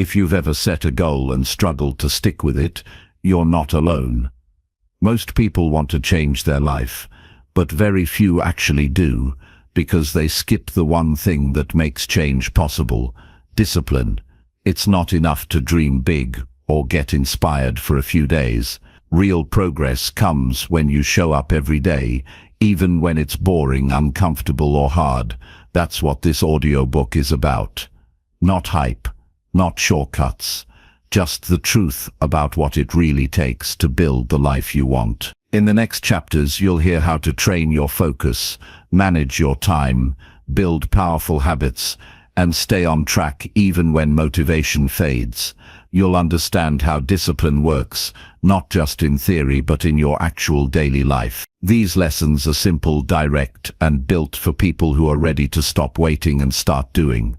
If you've ever set a goal and struggled to stick with it, you're not alone. Most people want to change their life, but very few actually do, because they skip the one thing that makes change possible: discipline. It's not enough to dream big or get inspired for a few days. Real progress comes when you show up every day, even when it's boring, uncomfortable, or hard. That's what this audiobook is about. Not hype, not shortcuts, just the truth about what it really takes to build the life you want. In the next chapters, you'll hear how to train your focus, manage your time, build powerful habits, and stay on track even when motivation fades. You'll understand how discipline works, not just in theory but in your actual daily life. These lessons are simple, direct, and built for people who are ready to stop waiting and start doing.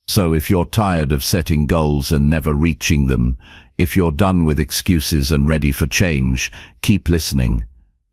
So if you're tired of setting goals and never reaching them, if you're done with excuses and ready for change, keep listening.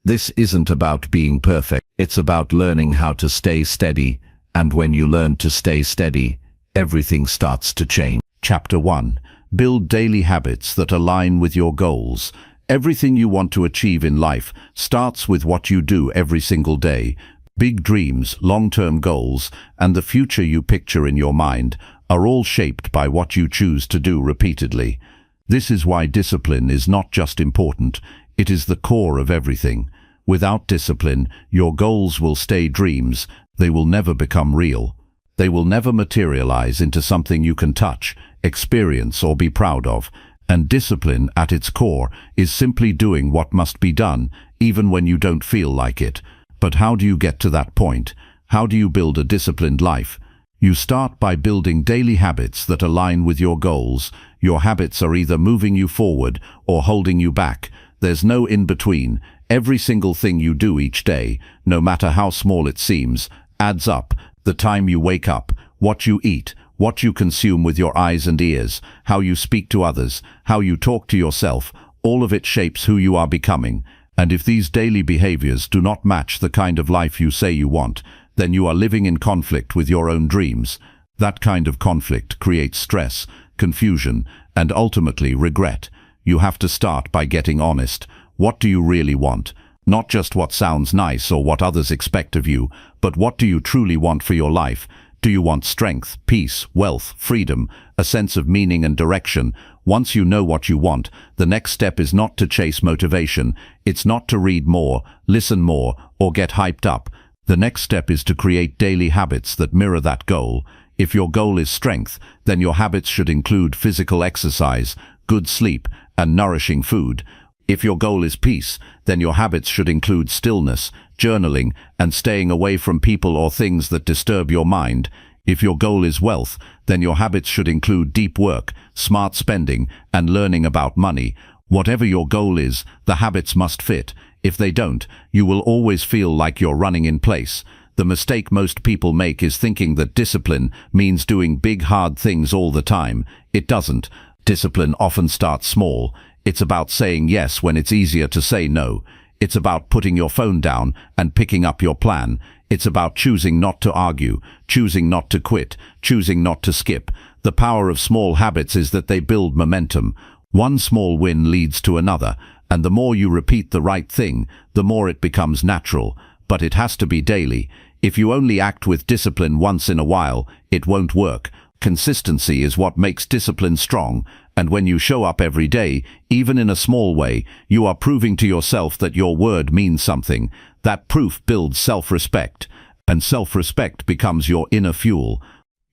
This isn't about being perfect, it's about learning how to stay steady, and when you learn to stay steady, everything starts to change. Chapter 1. Build daily habits that align with your goals. Everything you want to achieve in life starts with what you do every single day. Big dreams, long-term goals, and the future you picture in your mind are all shaped by what you choose to do repeatedly. This is why discipline is not just important, it is the core of everything. Without discipline, your goals will stay dreams, they will never become real. They will never materialize into something you can touch, experience, or be proud of. And discipline, at its core, is simply doing what must be done, even when you don't feel like it. But how do you get to that point? How do you build a disciplined life? You start by building daily habits that align with your goals. Your habits are either moving you forward or holding you back. There's no in-between. Every single thing you do each day, no matter how small it seems, adds up. The time you wake up, what you eat, what you consume with your eyes and ears, how you speak to others, how you talk to yourself, all of it shapes who you are becoming. And if these daily behaviors do not match the kind of life you say you want, then you are living in conflict with your own dreams. That kind of conflict creates stress, confusion, and ultimately regret. You have to start by getting honest. What do you really want? Not just what sounds nice or what others expect of you, but what do you truly want for your life? Do you want strength, peace, wealth, freedom, a sense of meaning and direction? Once you know what you want, the next step is not to chase motivation. It's not to read more, listen more, or get hyped up. The next step is to create daily habits that mirror that goal. If your goal is strength, then your habits should include physical exercise, good sleep, and nourishing food. If your goal is peace, then your habits should include stillness, journaling, and staying away from people or things that disturb your mind. If your goal is wealth, then your habits should include deep work, smart spending, and learning about money. Whatever your goal is, the habits must fit. If they don't, you will always feel like you're running in place. The mistake most people make is thinking that discipline means doing big, hard things all the time. It doesn't. Discipline often starts small. It's about saying yes when it's easier to say no. It's about putting your phone down and picking up your plan. It's about choosing not to argue, choosing not to quit, choosing not to skip. The power of small habits is that they build momentum. One small win leads to another, and the more you repeat the right thing, the more it becomes natural. But it has to be daily. If you only act with discipline once in a while, it won't work. Consistency is what makes discipline strong, and when you show up every day, even in a small way, you are proving to yourself that your word means something. That proof builds self-respect, and self-respect becomes your inner fuel.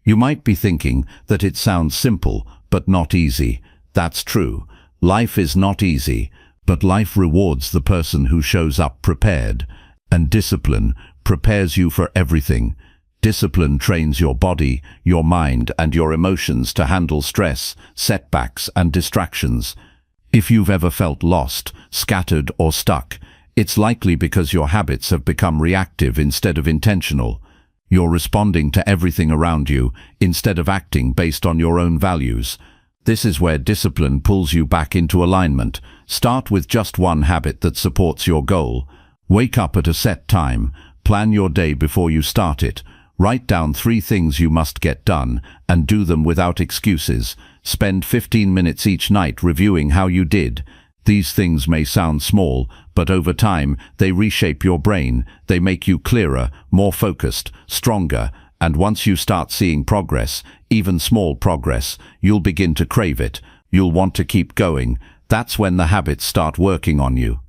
You might be thinking that it sounds simple, but not easy. That's true. Life is not easy, but life rewards the person who shows up prepared, and discipline prepares you for everything. Discipline trains your body, your mind, and your emotions to handle stress, setbacks, and distractions. If you've ever felt lost, scattered, or stuck, it's likely because your habits have become reactive instead of intentional. You're responding to everything around you instead of acting based on your own values. This is where discipline pulls you back into alignment. Start with just one habit that supports your goal. Wake up at a set time. Plan your day before you start it. Write down 3 things you must get done, and do them without excuses. Spend 15 minutes each night reviewing how you did. These things may sound small, but over time, they reshape your brain. They make you clearer, more focused, stronger, and once you start seeing progress, even small progress, you'll begin to crave it. You'll want to keep going. That's when the habits start working on you.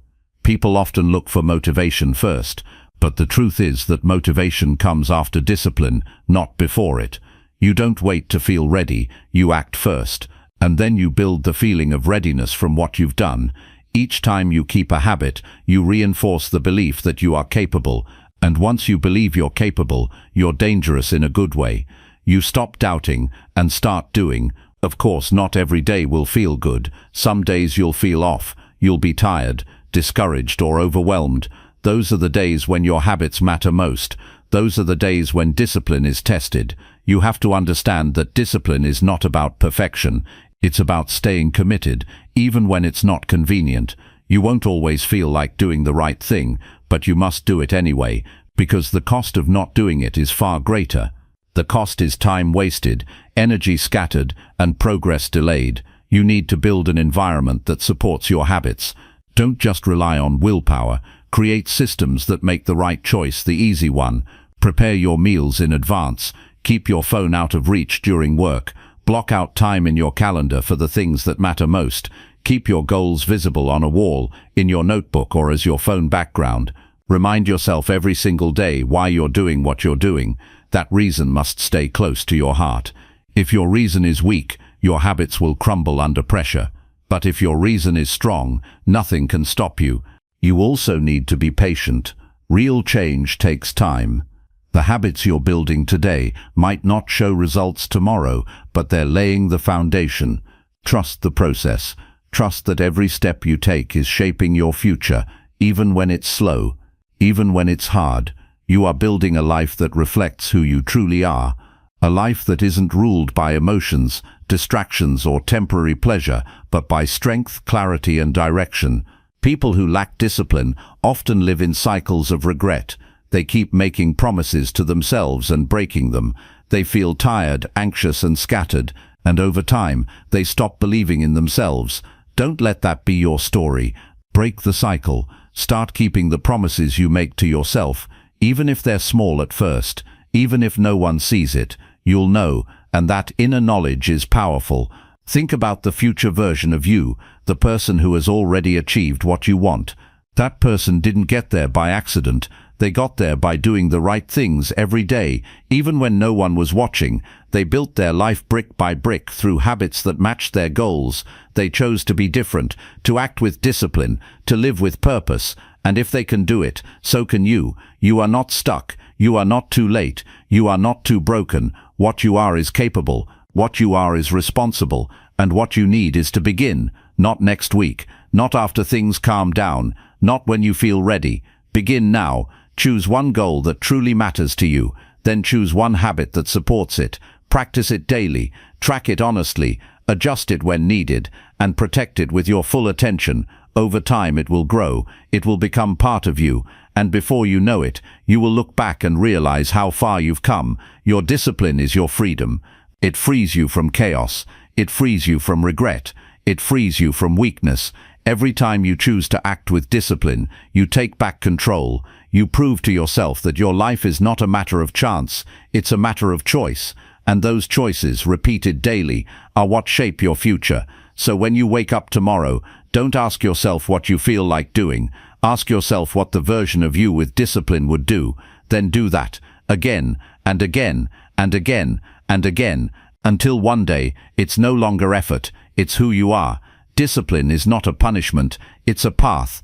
People often look for motivation first, but the truth is that motivation comes after discipline, not before it. You don't wait to feel ready, you act first, and then you build the feeling of readiness from what you've done. Each time you keep a habit, you reinforce the belief that you are capable, and once you believe you're capable, you're dangerous in a good way. You stop doubting and start doing. Of course, not every day will feel good. Some days you'll feel off, you'll be tired, discouraged or overwhelmed. Those are the days when your habits matter most. Those are the days when discipline is tested. You have to understand that discipline is not about perfection. It's about staying committed, even when it's not convenient. You won't always feel like doing the right thing, but you must do it anyway, because the cost of not doing it is far greater. The cost is time wasted, energy scattered, and progress delayed. You need to build an environment that supports your habits. Don't just rely on willpower. Create systems that make the right choice the easy one. Prepare your meals in advance. Keep your phone out of reach during work. Block out time in your calendar for the things that matter most. Keep your goals visible on a wall, in your notebook or as your phone background. Remind yourself every single day why you're doing what you're doing. That reason must stay close to your heart. If your reason is weak, your habits will crumble under pressure. But if your reason is strong, nothing can stop you. You also need to be patient. Real change takes time. The habits you're building today might not show results tomorrow, but they're laying the foundation. Trust the process. Trust that every step you take is shaping your future, even when it's slow, even when it's hard. You are building a life that reflects who you truly are. A life that isn't ruled by emotions, distractions, or temporary pleasure, but by strength, clarity, and direction. People who lack discipline often live in cycles of regret. They keep making promises to themselves and breaking them. They feel tired, anxious, and scattered, and over time, they stop believing in themselves. Don't let that be your story. Break the cycle. Start keeping the promises you make to yourself, even if they're small at first, even if no one sees it. You'll know, and that inner knowledge is powerful. Think about the future version of you, the person who has already achieved what you want. That person didn't get there by accident. They got there by doing the right things every day, even when no one was watching. They built their life brick by brick through habits that matched their goals. They chose to be different, to act with discipline, to live with purpose. And if they can do it, so can you. You are not stuck. You are not too late. You are not too broken. What you are is capable. What you are is responsible. And what you need is to begin. Not next week. Not after things calm down. Not when you feel ready. Begin now. Choose one goal that truly matters to you. Then choose one habit that supports it. Practice it daily. Track it honestly. Adjust it when needed. And protect it with your full attention. Over time it will grow. It will become part of you. And before you know it, you will look back and realize how far you've come. Your discipline is your freedom. It frees you from chaos. It frees you from regret. It frees you from weakness. Every time you choose to act with discipline, you take back control. You prove to yourself that your life is not a matter of chance, it's a matter of choice. And those choices, repeated daily, are what shape your future. So when you wake up tomorrow, don't ask yourself what you feel like doing. Ask yourself what the version of you with discipline would do. Then do that, again, and again, and again, and again, until one day, it's no longer effort, it's who you are. Discipline is not a punishment, it's a path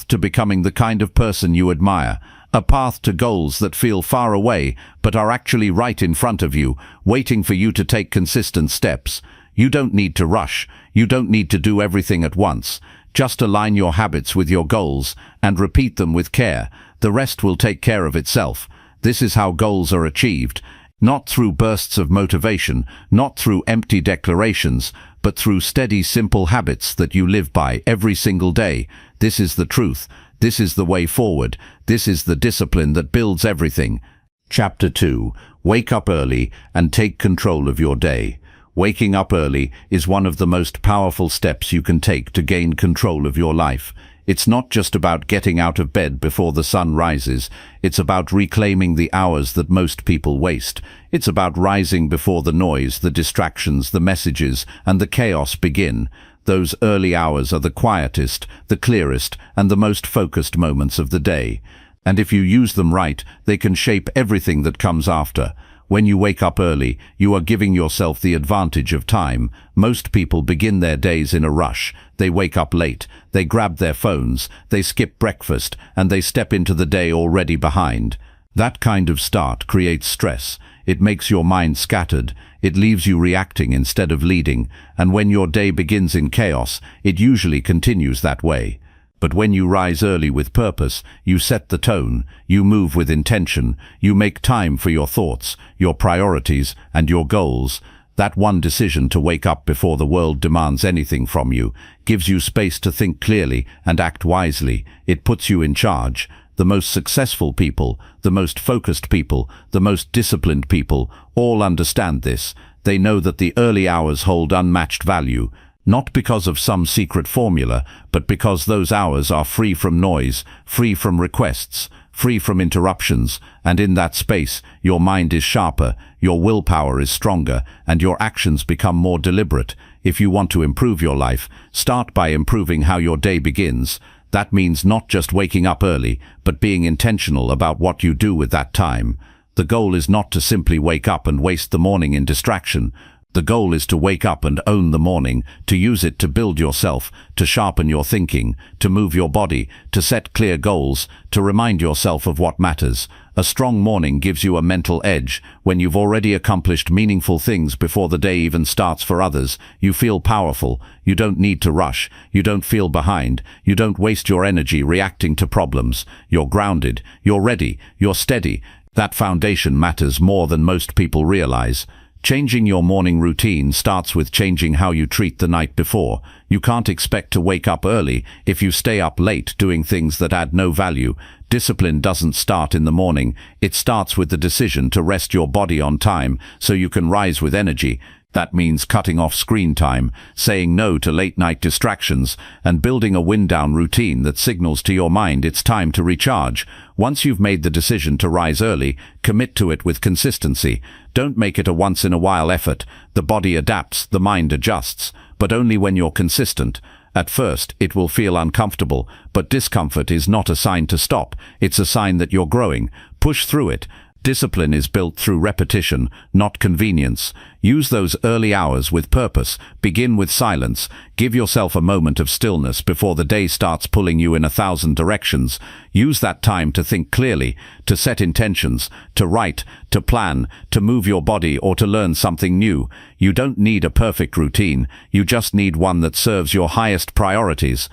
to becoming the kind of person you admire, a path to goals that feel far away but are actually right in front of you, waiting for you to take consistent steps. You don't need to rush, you don't need to do everything at once. Just align your habits with your goals and repeat them with care. The rest will take care of itself. This is how goals are achieved. Not through bursts of motivation, not through empty declarations, but through steady, simple habits that you live by every single day. This is the truth. This is the way forward. This is the discipline that builds everything. Chapter 2. Wake up early and take control of your day. Waking up early is one of the most powerful steps you can take to gain control of your life. It's not just about getting out of bed before the sun rises. It's about reclaiming the hours that most people waste. It's about rising before the noise, the distractions, the messages, and the chaos begin. Those early hours are the quietest, the clearest, and the most focused moments of the day. And if you use them right, they can shape everything that comes after. When you wake up early, you are giving yourself the advantage of time. Most people begin their days in a rush. They wake up late, they grab their phones, they skip breakfast, and they step into the day already behind. That kind of start creates stress. It makes your mind scattered. It leaves you reacting instead of leading. And when your day begins in chaos, it usually continues that way. But when you rise early with purpose, you set the tone, you move with intention, you make time for your thoughts, your priorities, and your goals. That one decision to wake up before the world demands anything from you gives you space to think clearly and act wisely. It puts you in charge. The most successful people, the most focused people, the most disciplined people all understand this. They know that the early hours hold unmatched value. Not because of some secret formula, but because those hours are free from noise, free from requests, free from interruptions, and in that space, your mind is sharper, your willpower is stronger, and your actions become more deliberate. If you want to improve your life, start by improving how your day begins. That means not just waking up early, but being intentional about what you do with that time. The goal is not to simply wake up and waste the morning in distraction. The goal is to wake up and own the morning, to use it to build yourself, to sharpen your thinking, to move your body, to set clear goals, to remind yourself of what matters. A strong morning gives you a mental edge. When you've already accomplished meaningful things before the day even starts for others, you feel powerful. You don't need to rush. You don't feel behind. You don't waste your energy reacting to problems. You're grounded. You're ready. You're steady. That foundation matters more than most people realize. Changing your morning routine starts with changing how you treat the night before. You can't expect to wake up early if you stay up late doing things that add no value. Discipline doesn't start in the morning. It starts with the decision to rest your body on time so you can rise with energy. That means cutting off screen time, saying no to late-night distractions, and building a wind-down routine that signals to your mind it's time to recharge. Once you've made the decision to rise early, commit to it with consistency. Don't make it a once-in-a-while effort. The body adapts, the mind adjusts, but only when you're consistent. At first, it will feel uncomfortable, but discomfort is not a sign to stop. It's a sign that you're growing. Push through it. Discipline is built through repetition, not convenience. Use those early hours with purpose. Begin with silence. Give yourself a moment of stillness before the day starts pulling you in 1,000 directions. Use that time to think clearly, to set intentions, to write, to plan, to move your body, or to learn something new. You don't need a perfect routine. You just need one that serves your highest priorities.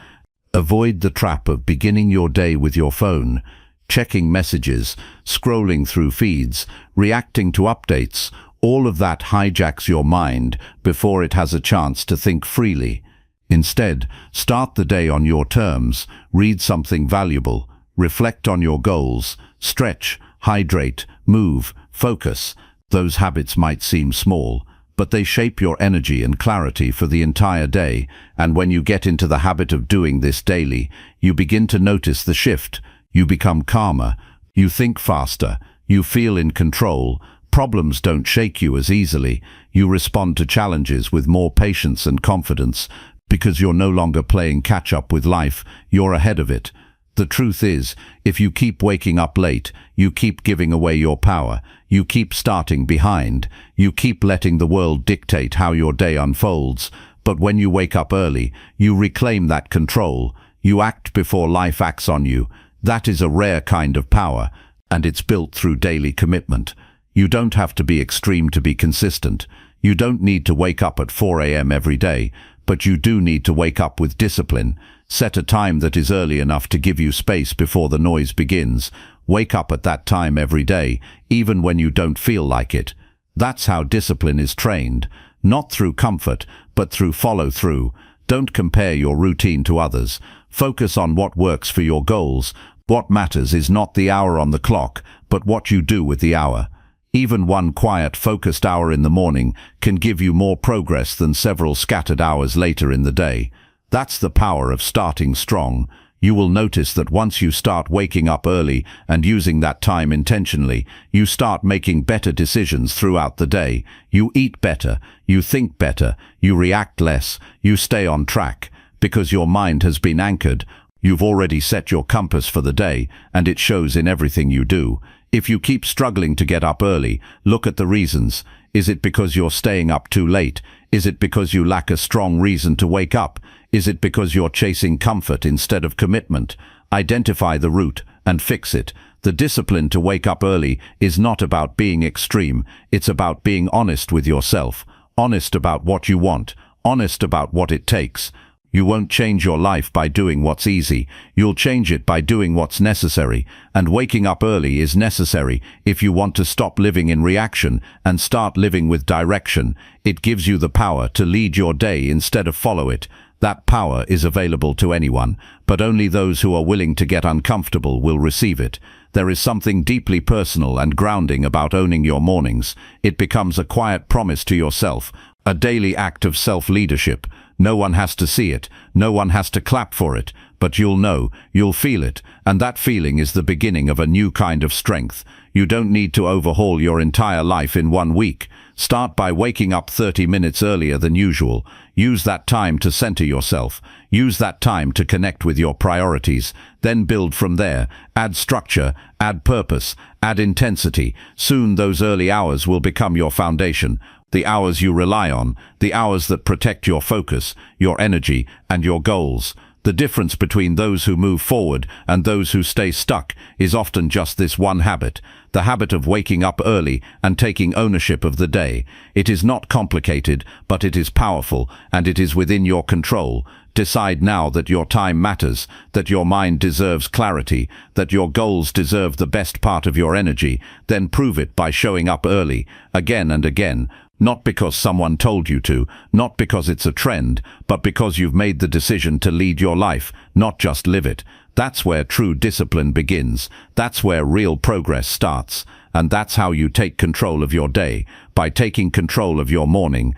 Avoid the trap of beginning your day with your phone. Checking messages, scrolling through feeds, reacting to updates, all of that hijacks your mind before it has a chance to think freely. Instead, start the day on your terms, read something valuable, reflect on your goals, stretch, hydrate, move, focus. Those habits might seem small, but they shape your energy and clarity for the entire day, and when you get into the habit of doing this daily, you begin to notice the shift. You become calmer, you think faster, you feel in control. Problems don't shake you as easily. You respond to challenges with more patience and confidence because you're no longer playing catch-up with life, you're ahead of it. The truth is, if you keep waking up late, you keep giving away your power, you keep starting behind, you keep letting the world dictate how your day unfolds. But when you wake up early, you reclaim that control. You act before life acts on you. That is a rare kind of power, and it's built through daily commitment. You don't have to be extreme to be consistent. You don't need to wake up at 4 a.m. every day, but you do need to wake up with discipline. Set a time that is early enough to give you space before the noise begins. Wake up at that time every day, even when you don't feel like it. That's how discipline is trained, not through comfort, but through follow-through. Don't compare your routine to others. Focus on what works for your goals. What matters is not the hour on the clock, but what you do with the hour. Even one quiet, focused hour in the morning can give you more progress than several scattered hours later in the day. That's the power of starting strong. You will notice that once you start waking up early and using that time intentionally, you start making better decisions throughout the day. You eat better, you think better, you react less, you stay on track, because your mind has been anchored. You've already set your compass for the day, and it shows in everything you do. If you keep struggling to get up early, look at the reasons. Is it because you're staying up too late? Is it because you lack a strong reason to wake up? Is it because you're chasing comfort instead of commitment? Identify the root and fix it. The discipline to wake up early is not about being extreme. It's about being honest with yourself. Honest about what you want. Honest about what it takes. You won't change your life by doing what's easy. You'll change it by doing what's necessary. And waking up early is necessary if you want to stop living in reaction and start living with direction. It gives you the power to lead your day instead of follow it. That power is available to anyone, but only those who are willing to get uncomfortable will receive it. There is something deeply personal and grounding about owning your mornings. It becomes a quiet promise to yourself, a daily act of self-leadership. No one has to see it, no one has to clap for it, but you'll know, you'll feel it, and that feeling is the beginning of a new kind of strength. You don't need to overhaul your entire life in 1 week. Start by waking up 30 minutes earlier than usual. Use that time to center yourself. Use that time to connect with your priorities. Then build from there. Add structure, add purpose, add intensity. Soon those early hours will become your foundation. The hours you rely on, the hours that protect your focus, your energy, and your goals. The difference between those who move forward and those who stay stuck is often just this one habit, the habit of waking up early and taking ownership of the day. It is not complicated, but it is powerful, and it is within your control. Decide now that your time matters, that your mind deserves clarity, that your goals deserve the best part of your energy. Then prove it by showing up early, again and again. Not because someone told you to, not because it's a trend, but because you've made the decision to lead your life, not just live it. That's where true discipline begins. That's where real progress starts. And that's how you take control of your day, by taking control of your morning.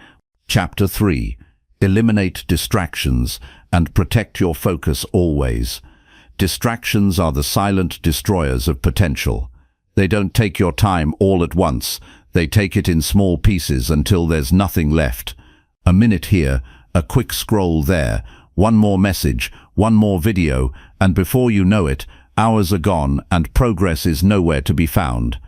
Chapter 3. Eliminate distractions and protect your focus always. Distractions are the silent destroyers of potential. They don't take your time all at once. They take it in small pieces until there's nothing left. A minute here, a quick scroll there, one more message, one more video, and before you know it, hours are gone and progress is nowhere to be found.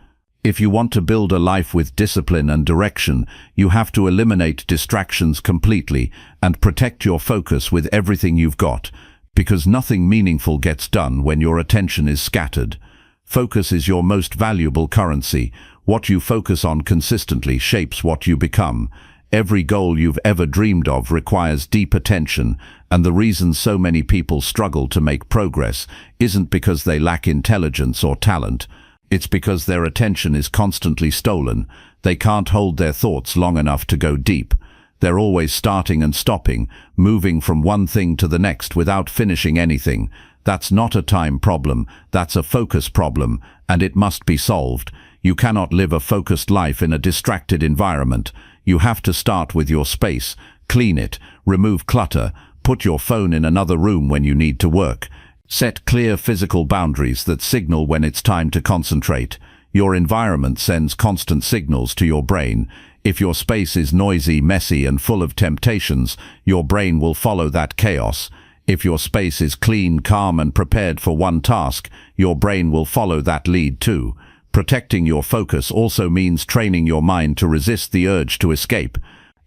If you want to build a life with discipline and direction, you have to eliminate distractions completely and protect your focus with everything you've got, because nothing meaningful gets done when your attention is scattered. Focus is your most valuable currency. What you focus on consistently shapes what you become. Every goal you've ever dreamed of requires deep attention, and the reason so many people struggle to make progress isn't because they lack intelligence or talent. It's because their attention is constantly stolen. They can't hold their thoughts long enough to go deep. They're always starting and stopping, moving from one thing to the next without finishing anything. That's not a time problem, that's a focus problem, and it must be solved. You cannot live a focused life in a distracted environment. You have to start with your space, clean it, remove clutter, put your phone in another room when you need to work. Set clear physical boundaries that signal when it's time to concentrate. Your environment sends constant signals to your brain. If your space is noisy, messy, and full of temptations, your brain will follow that chaos. If your space is clean, calm, and prepared for one task, your brain will follow that lead too. Protecting your focus also means training your mind to resist the urge to escape.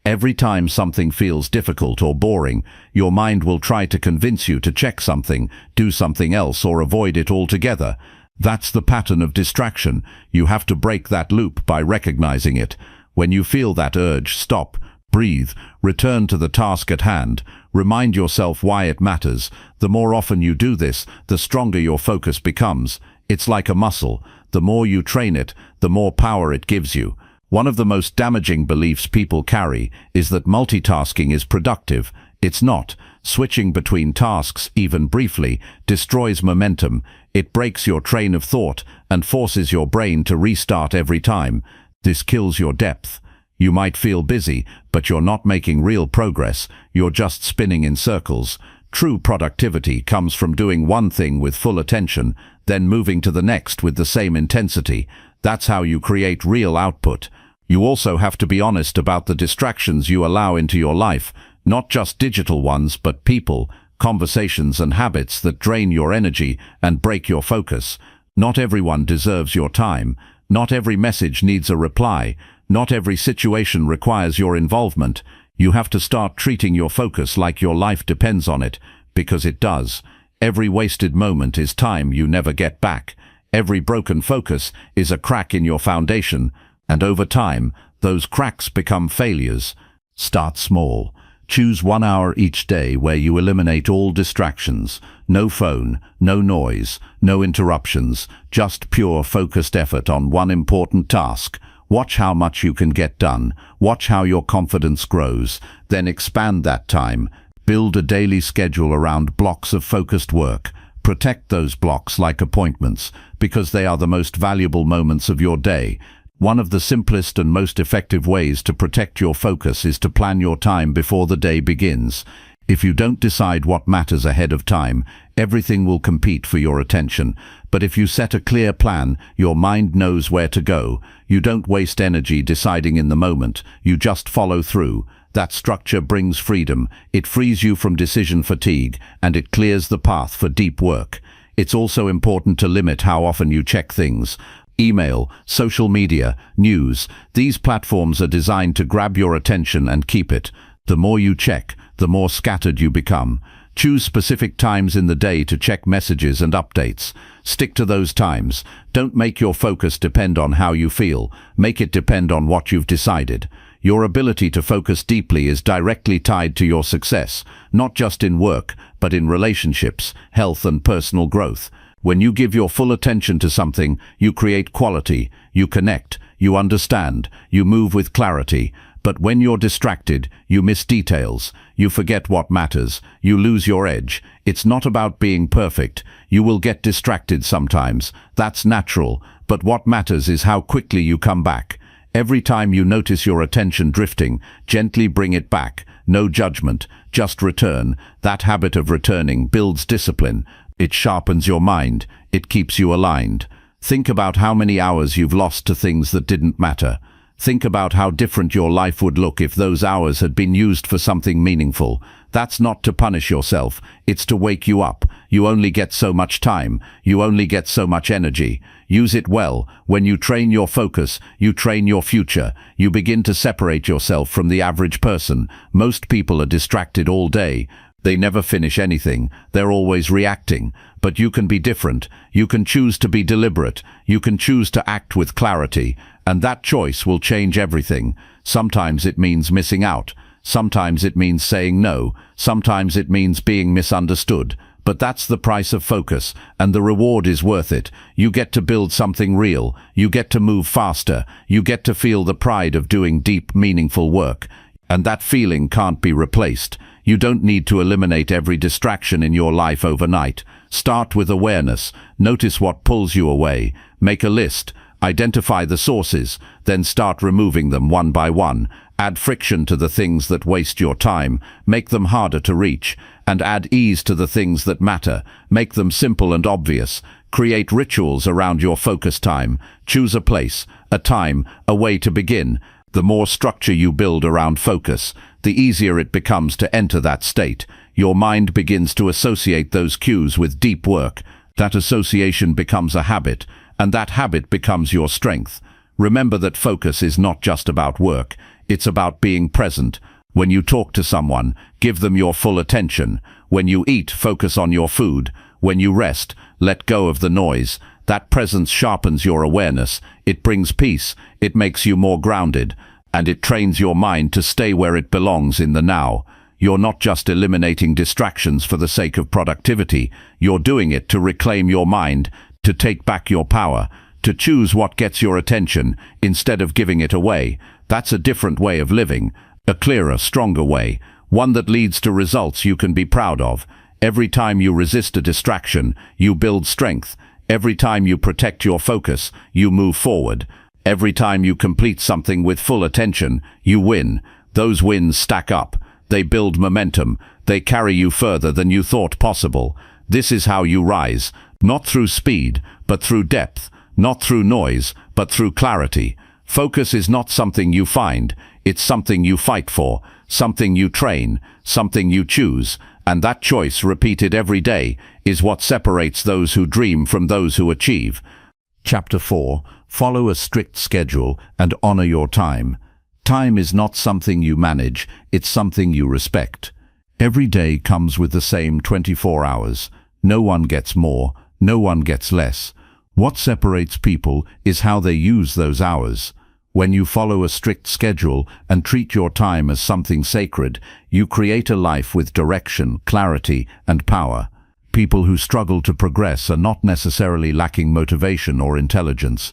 Every time something feels difficult or boring, your mind will try to convince you to check something, do something else, or avoid it altogether. That's the pattern of distraction. You have to break that loop by recognizing it. When you feel that urge, stop, breathe, return to the task at hand. Remind yourself why it matters. The more often you do this, the stronger your focus becomes. It's like a muscle. The more you train it, the more power it gives you. One of the most damaging beliefs people carry is that multitasking is productive. It's not. Switching between tasks, even briefly, destroys momentum. It breaks your train of thought and forces your brain to restart every time. This kills your depth. You might feel busy, but you're not making real progress. You're just spinning in circles. True productivity comes from doing one thing with full attention, then moving to the next with the same intensity. That's how you create real output. You also have to be honest about the distractions you allow into your life, not just digital ones, but people, conversations and habits that drain your energy and break your focus. Not everyone deserves your time. Not every message needs a reply. Not every situation requires your involvement. You have to start treating your focus like your life depends on it, because it does. Every wasted moment is time you never get back. Every broken focus is a crack in your foundation, and over time, those cracks become failures. Start small. Choose 1 hour each day where you eliminate all distractions. No phone, no noise, no interruptions, just pure focused effort on one important task. Watch how much you can get done. Watch how your confidence grows. Then expand that time. Build a daily schedule around blocks of focused work. Protect those blocks like appointments, because they are the most valuable moments of your day. One of the simplest and most effective ways to protect your focus is to plan your time before the day begins. If you don't decide what matters ahead of time, everything will compete for your attention. But if you set a clear plan, your mind knows where to go. You don't waste energy deciding in the moment, you just follow through. That structure brings freedom. It frees you from decision fatigue, and it clears the path for deep work. It's also important to limit how often you check things. Email, social media, news, these platforms are designed to grab your attention and keep it. The more you check, the more scattered you become. Choose specific times in the day to check messages and updates. Stick to those times. Don't make your focus depend on how you feel. Make it depend on what you've decided. Your ability to focus deeply is directly tied to your success, not just in work, but in relationships, health and personal growth. When you give your full attention to something, you create quality, you connect, you understand, you move with clarity. But when you're distracted, you miss details, you forget what matters, you lose your edge. It's not about being perfect. You will get distracted sometimes. That's natural. But what matters is how quickly you come back. Every time you notice your attention drifting, gently bring it back. No judgment, just return. That habit of returning builds discipline. It sharpens your mind. It keeps you aligned. Think about how many hours you've lost to things that didn't matter. Think about how different your life would look if those hours had been used for something meaningful. That's not to punish yourself. It's to wake you up. You only get so much time. You only get so much energy. Use it well. When you train your focus, you train your future. You begin to separate yourself from the average person. Most people are distracted all day. They never finish anything. They're always reacting. But you can be different. You can choose to be deliberate. You can choose to act with clarity. And that choice will change everything. Sometimes it means missing out. Sometimes it means saying no. Sometimes it means being misunderstood. But that's the price of focus, and the reward is worth it. You get to build something real. You get to move faster. You get to feel the pride of doing deep, meaningful work. And that feeling can't be replaced. You don't need to eliminate every distraction in your life overnight. Start with awareness. Notice what pulls you away. Make a list. Identify the sources. Then start removing them one by one. Add friction to the things that waste your time. Make them harder to reach. And add ease to the things that matter. Make them simple and obvious. Create rituals around your focus time. Choose a place, a time, a way to begin. The more structure you build around focus, the easier it becomes to enter that state. Your mind begins to associate those cues with deep work. That association becomes a habit, and that habit becomes your strength. Remember that focus is not just about work. It's about being present. When you talk to someone, give them your full attention. When you eat, focus on your food. When you rest, let go of the noise. That presence sharpens your awareness. It brings peace. It makes you more grounded. And it trains your mind to stay where it belongs in the now. You're not just eliminating distractions for the sake of productivity. You're doing it to reclaim your mind, to take back your power, to choose what gets your attention instead of giving it away. That's a different way of living. A clearer, stronger way. One that leads to results you can be proud of. Every time you resist a distraction, you build strength. Every time you protect your focus, you move forward. Every time you complete something with full attention, you win. Those wins stack up. They build momentum. They carry you further than you thought possible. This is how you rise, not through speed, but through depth, not through noise, but through clarity. Focus is not something you find, it's something you fight for, something you train, something you choose, and that choice, repeated every day, is what separates those who dream from those who achieve. Chapter 4. Follow a strict schedule and honor your time. Time is not something you manage, it's something you respect. Every day comes with the same 24 hours. No one gets more, no one gets less. What separates people is how they use those hours. When you follow a strict schedule and treat your time as something sacred, you create a life with direction, clarity, and power. People who struggle to progress are not necessarily lacking motivation or intelligence.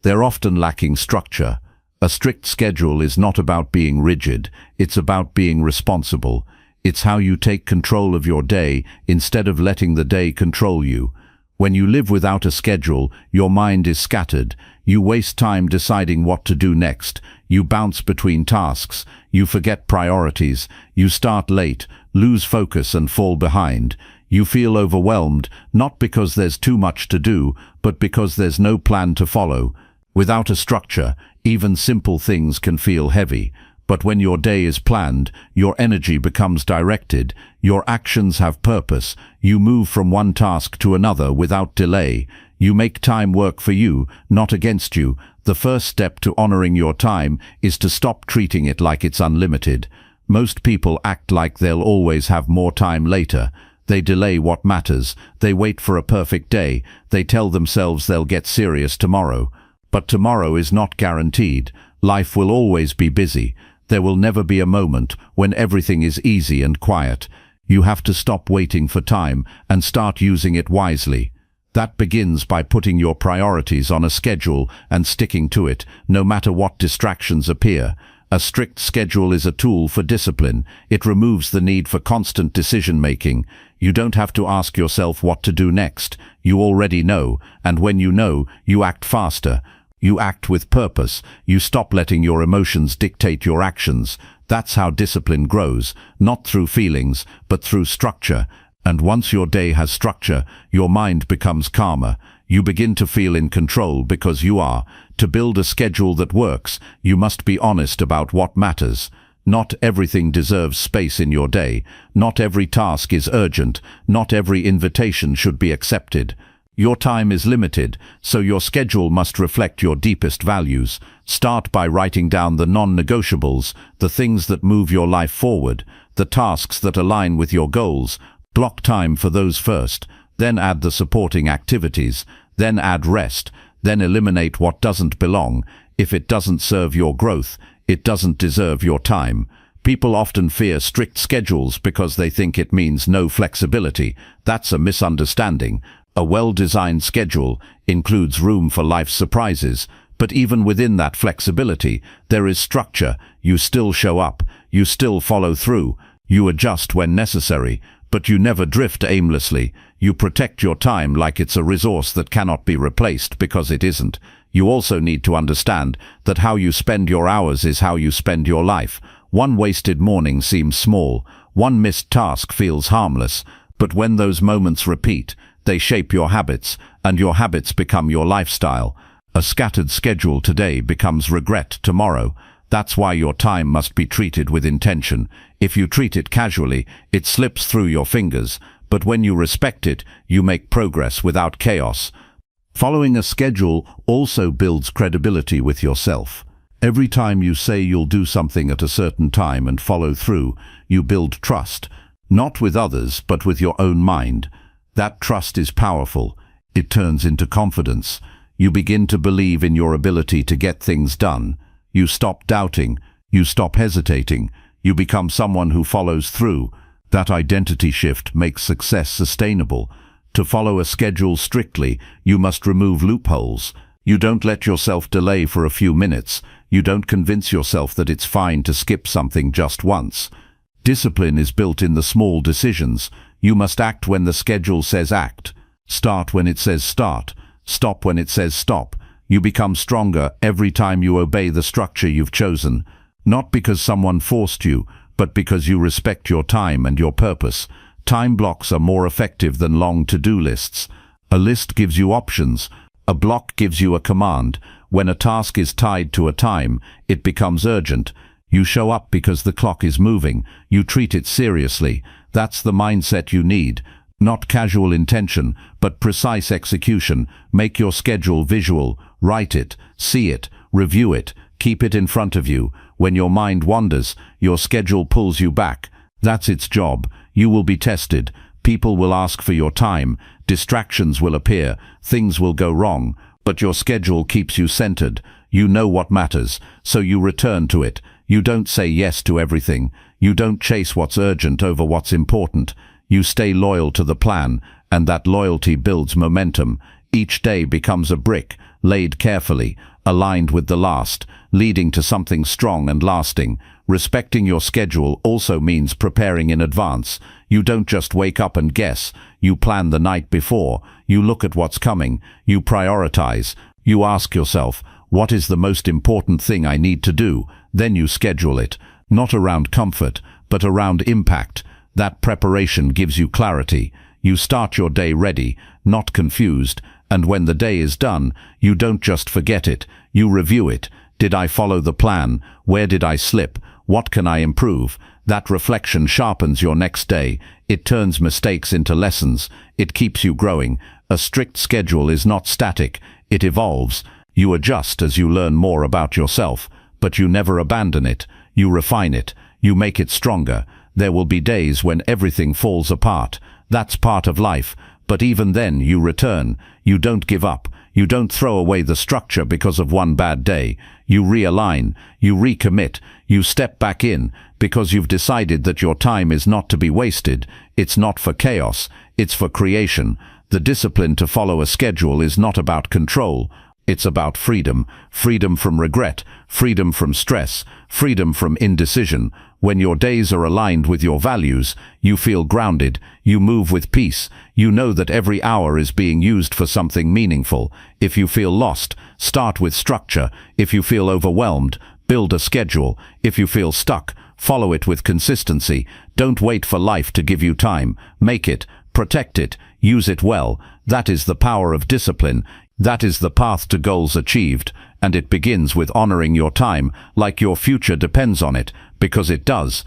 They're often lacking structure. A strict schedule is not about being rigid, it's about being responsible. It's how you take control of your day instead of letting the day control you. When you live without a schedule, your mind is scattered. You waste time deciding what to do next. You bounce between tasks. You forget priorities. You start late, lose focus and fall behind. You feel overwhelmed, not because there's too much to do, but because there's no plan to follow. Without a structure, even simple things can feel heavy. But when your day is planned, your energy becomes directed, your actions have purpose, you move from one task to another without delay. You make time work for you, not against you. The first step to honoring your time is to stop treating it like it's unlimited. Most people act like they'll always have more time later. They delay what matters, they wait for a perfect day, they tell themselves they'll get serious tomorrow. But tomorrow is not guaranteed. Life will always be busy. There will never be a moment when everything is easy and quiet. You have to stop waiting for time and start using it wisely. That begins by putting your priorities on a schedule and sticking to it, no matter what distractions appear. A strict schedule is a tool for discipline. It removes the need for constant decision-making. You don't have to ask yourself what to do next. You already know, and when you know, you act faster. You act with purpose. You stop letting your emotions dictate your actions. That's how discipline grows, not through feelings, but through structure. And once your day has structure, your mind becomes calmer. You begin to feel in control because you are. To build a schedule that works, you must be honest about what matters. Not everything deserves space in your day. Not every task is urgent. Not every invitation should be accepted. Your time is limited, so your schedule must reflect your deepest values. Start by writing down the non-negotiables, the things that move your life forward, the tasks that align with your goals. Block time for those first, then add the supporting activities, then add rest, then eliminate what doesn't belong. If it doesn't serve your growth, it doesn't deserve your time. People often fear strict schedules because they think it means no flexibility. That's a misunderstanding. A well-designed schedule includes room for life's surprises, but even within that flexibility, there is structure. You still show up, you still follow through, you adjust when necessary, but you never drift aimlessly. You protect your time like it's a resource that cannot be replaced because it isn't. You also need to understand that how you spend your hours is how you spend your life. One wasted morning seems small, one missed task feels harmless, but when those moments repeat, they shape your habits, and your habits become your lifestyle. A scattered schedule today becomes regret tomorrow. That's why your time must be treated with intention. If you treat it casually, it slips through your fingers, but when you respect it, you make progress without chaos. Following a schedule also builds credibility with yourself. Every time you say you'll do something at a certain time and follow through, you build trust, not with others, but with your own mind. That trust is powerful. It turns into confidence. You begin to believe in your ability to get things done. You stop doubting. You stop hesitating. You become someone who follows through. That identity shift makes success sustainable. To follow a schedule strictly, you must remove loopholes. You don't let yourself delay for a few minutes. You don't convince yourself that it's fine to skip something just once. Discipline is built in the small decisions. You must act when the schedule says act. Start when it says start. Stop when it says stop. You become stronger every time you obey the structure you've chosen, not because someone forced you, but because you respect your time and your purpose. Time blocks are more effective than long to-do lists. A list gives you options. A block gives you a command. When a task is tied to a time, it becomes urgent. You show up because the clock is moving. You treat it seriously. That's the mindset you need. Not casual intention, but precise execution. Make your schedule visual. Write it, see it, review it, keep it in front of you. When your mind wanders, your schedule pulls you back. That's its job. You will be tested. People will ask for your time. Distractions will appear. Things will go wrong. But your schedule keeps you centered. You know what matters, so you return to it. You don't say yes to everything. You don't chase what's urgent over what's important. You stay loyal to the plan, and that loyalty builds momentum. Each day becomes a brick, laid carefully, aligned with the last, leading to something strong and lasting. Respecting your schedule also means preparing in advance. You don't just wake up and guess. You plan the night before. You look at what's coming. You prioritize. You ask yourself, what is the most important thing I need to do? Then you schedule it, not around comfort, but around impact. That preparation gives you clarity. You start your day ready, not confused, and when the day is done, you don't just forget it, you review it. Did I follow the plan? Where did I slip? What can I improve? That reflection sharpens your next day. It turns mistakes into lessons. It keeps you growing. A strict schedule is not static. It evolves. You adjust as you learn more about yourself, but you never abandon it. You refine it. You make it stronger. There will be days when everything falls apart. That's part of life. But even then, you return. You don't give up. You don't throw away the structure because of one bad day. You realign. You recommit. You step back in because you've decided that your time is not to be wasted. It's not for chaos. It's for creation. The discipline to follow a schedule is not about control. It's about freedom. Freedom from regret. Freedom from stress. Freedom from indecision. When your days are aligned with your values, you feel grounded. You move with peace. You know that every hour is being used for something meaningful. If you feel lost, start with structure. If you feel overwhelmed, build a schedule. If you feel stuck, follow it with consistency. Don't wait for life to give you time. Make it. Protect it. Use it well. That is the power of discipline. That is the path to goals achieved, and it begins with honoring your time like your future depends on it, because it does.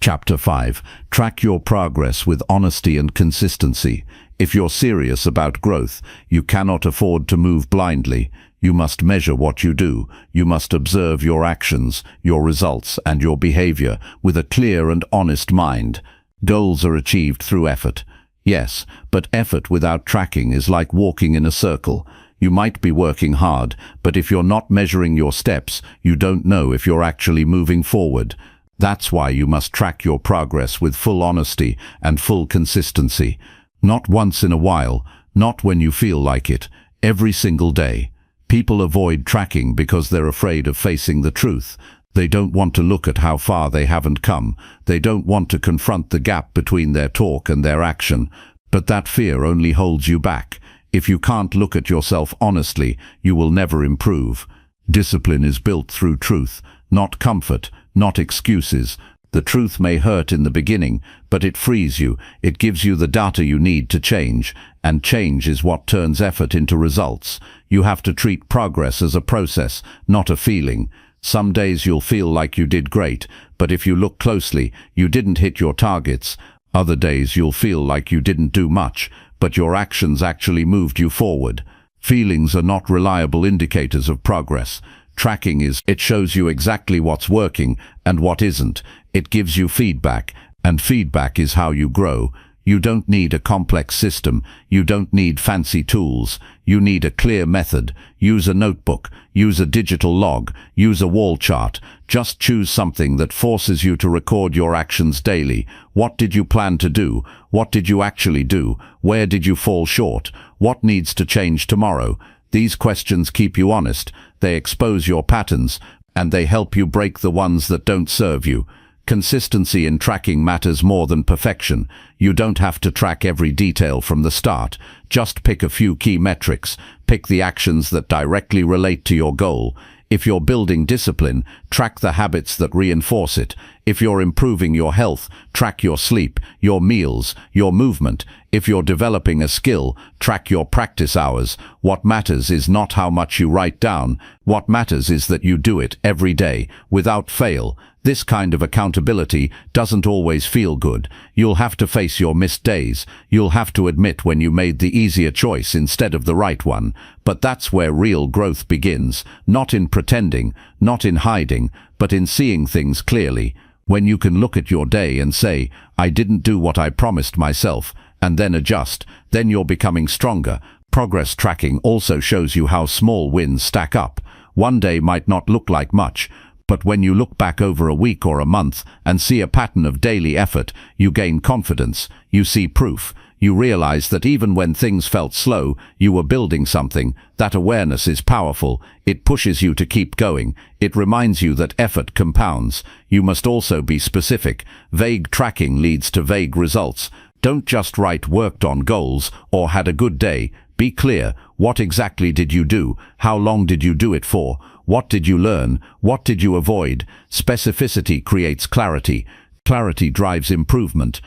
Chapter 5. Track your progress with honesty and consistency. If you're serious about growth, you cannot afford to move blindly. You must measure what you do. You must observe your actions, your results, and your behavior with a clear and honest mind. Goals are achieved through effort. Yes, but effort without tracking is like walking in a circle. You might be working hard, but if you're not measuring your steps, you don't know if you're actually moving forward. That's why you must track your progress with full honesty and full consistency. Not once in a while, not when you feel like it, every single day. People avoid tracking because they're afraid of facing the truth. They don't want to look at how far they haven't come. They don't want to confront the gap between their talk and their action. But that fear only holds you back. If you can't look at yourself honestly, you will never improve. Discipline is built through truth, not comfort, not excuses. The truth may hurt in the beginning, but it frees you. It gives you the data you need to change, and change is what turns effort into results. You have to treat progress as a process, not a feeling. Some days you'll feel like you did great, but if you look closely, you didn't hit your targets. Other days you'll feel like you didn't do much, but your actions actually moved you forward. Feelings are not reliable indicators of progress. Tracking is, it shows you exactly what's working and what isn't. It gives you feedback, and feedback is how you grow. You don't need a complex system. You don't need fancy tools. You need a clear method. Use a notebook. Use a digital log. Use a wall chart. Just choose something that forces you to record your actions daily. What did you plan to do? What did you actually do? Where did you fall short? What needs to change tomorrow? These questions keep you honest. They expose your patterns, and they help you break the ones that don't serve you. Consistency in tracking matters more than perfection. You don't have to track every detail from the start. Just pick a few key metrics. Pick the actions that directly relate to your goal. If you're building discipline, track the habits that reinforce it. If you're improving your health, track your sleep, your meals, your movement. If you're developing a skill, track your practice hours. What matters is not how much you write down. What matters is that you do it every day, without fail. This kind of accountability doesn't always feel good. You'll have to face your missed days. You'll have to admit when you made the easier choice instead of the right one. But that's where real growth begins. Not in pretending, not in hiding, but in seeing things clearly. When you can look at your day and say, I didn't do what I promised myself, and then adjust, then you're becoming stronger. Progress tracking also shows you how small wins stack up. One day might not look like much, but when you look back over a week or a month and see a pattern of daily effort, you gain confidence, you see proof. You realize that even when things felt slow, you were building something. That awareness is powerful. It pushes you to keep going. It reminds you that effort compounds. You must also be specific. Vague tracking leads to vague results. Don't just write worked on goals or had a good day. Be clear. What exactly did you do? How long did you do it for? What did you learn? What did you avoid? Specificity creates clarity. Clarity drives improvement.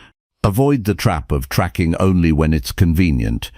Avoid the trap of tracking only when it's convenient.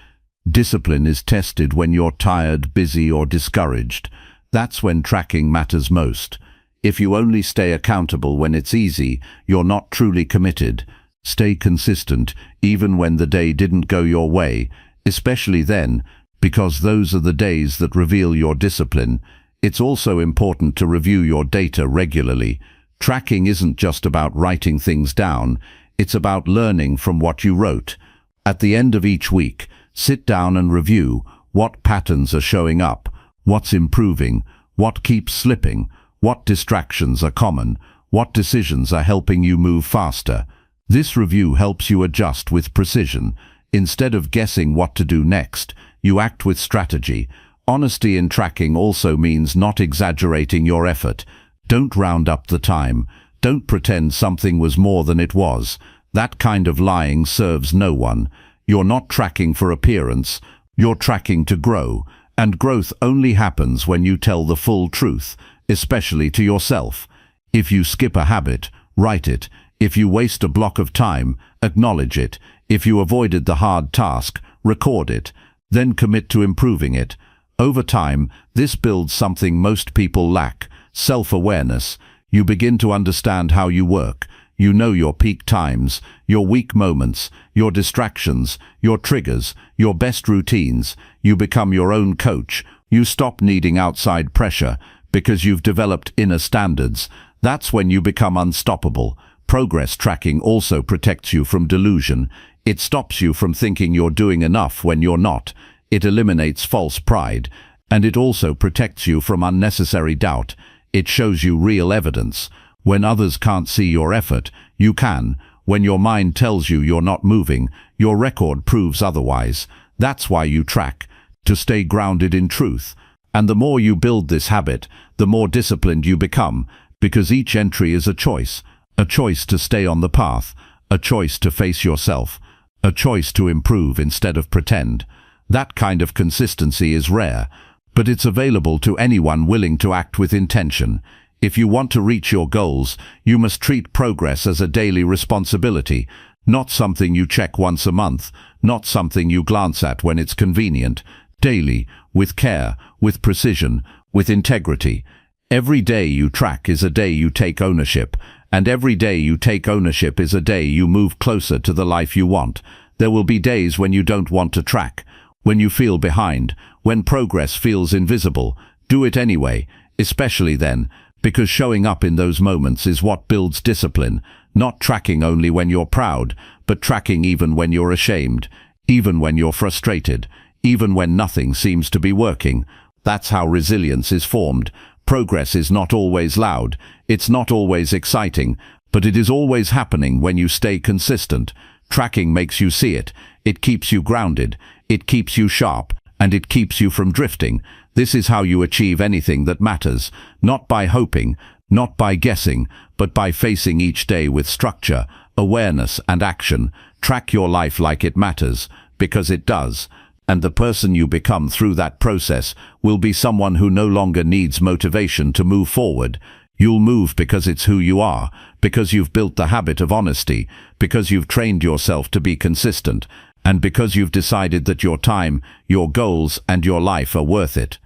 Discipline is tested when you're tired, busy, or discouraged. That's when tracking matters most. If you only stay accountable when it's easy, you're not truly committed. Stay consistent, even when the day didn't go your way, especially then, because those are the days that reveal your discipline. It's also important to review your data regularly. Tracking isn't just about writing things down. It's about learning from what you wrote. At the end of each week, sit down and review what patterns are showing up, what's improving, what keeps slipping, what distractions are common, what decisions are helping you move faster. This review helps you adjust with precision. Instead of guessing what to do next, you act with strategy. Honesty in tracking also means not exaggerating your effort. Don't round up the time. Don't pretend something was more than it was. That kind of lying serves no one. You're not tracking for appearance. You're tracking to grow. And growth only happens when you tell the full truth, especially to yourself. If you skip a habit, write it. If you waste a block of time, acknowledge it. If you avoided the hard task, record it. Then commit to improving it. Over time, this builds something most people lack: self-awareness. You begin to understand how you work. You know your peak times, your weak moments, your distractions, your triggers, your best routines. You become your own coach. You stop needing outside pressure because you've developed inner standards. That's when you become unstoppable. Progress tracking also protects you from delusion. It stops you from thinking you're doing enough when you're not. It eliminates false pride. And it also protects you from unnecessary doubt. It shows you real evidence. When others can't see your effort, you can. When your mind tells you you're not moving, your record proves otherwise. That's why you track, to stay grounded in truth. And the more you build this habit, the more disciplined you become, because each entry is a choice to stay on the path, a choice to face yourself, a choice to improve instead of pretend. That kind of consistency is rare, but it's available to anyone willing to act with intention. If you want to reach your goals, you must treat progress as a daily responsibility, not something you check once a month, not something you glance at when it's convenient. Daily, with care, with precision, with integrity. Every day you track is a day you take ownership, and every day you take ownership is a day you move closer to the life you want. There will be days when you don't want to track, when you feel behind, when progress feels invisible. Do it anyway, especially then, because showing up in those moments is what builds discipline. Not tracking only when you're proud, but tracking even when you're ashamed, even when you're frustrated, even when nothing seems to be working. That's how resilience is formed. Progress is not always loud, it's not always exciting, but it is always happening when you stay consistent. Tracking makes you see it. It keeps you grounded. It keeps you sharp. And it keeps you from drifting. This is how you achieve anything that matters. Not by hoping, Not by guessing, but by facing each day with structure, awareness and action. Track your life like it matters, because it does. And the person you become through that process will be someone who no longer needs motivation to move forward. You'll move because it's who you are, because you've built the habit of honesty, because you've trained yourself to be consistent, and because you've decided that your time, your goals, and your life are worth it.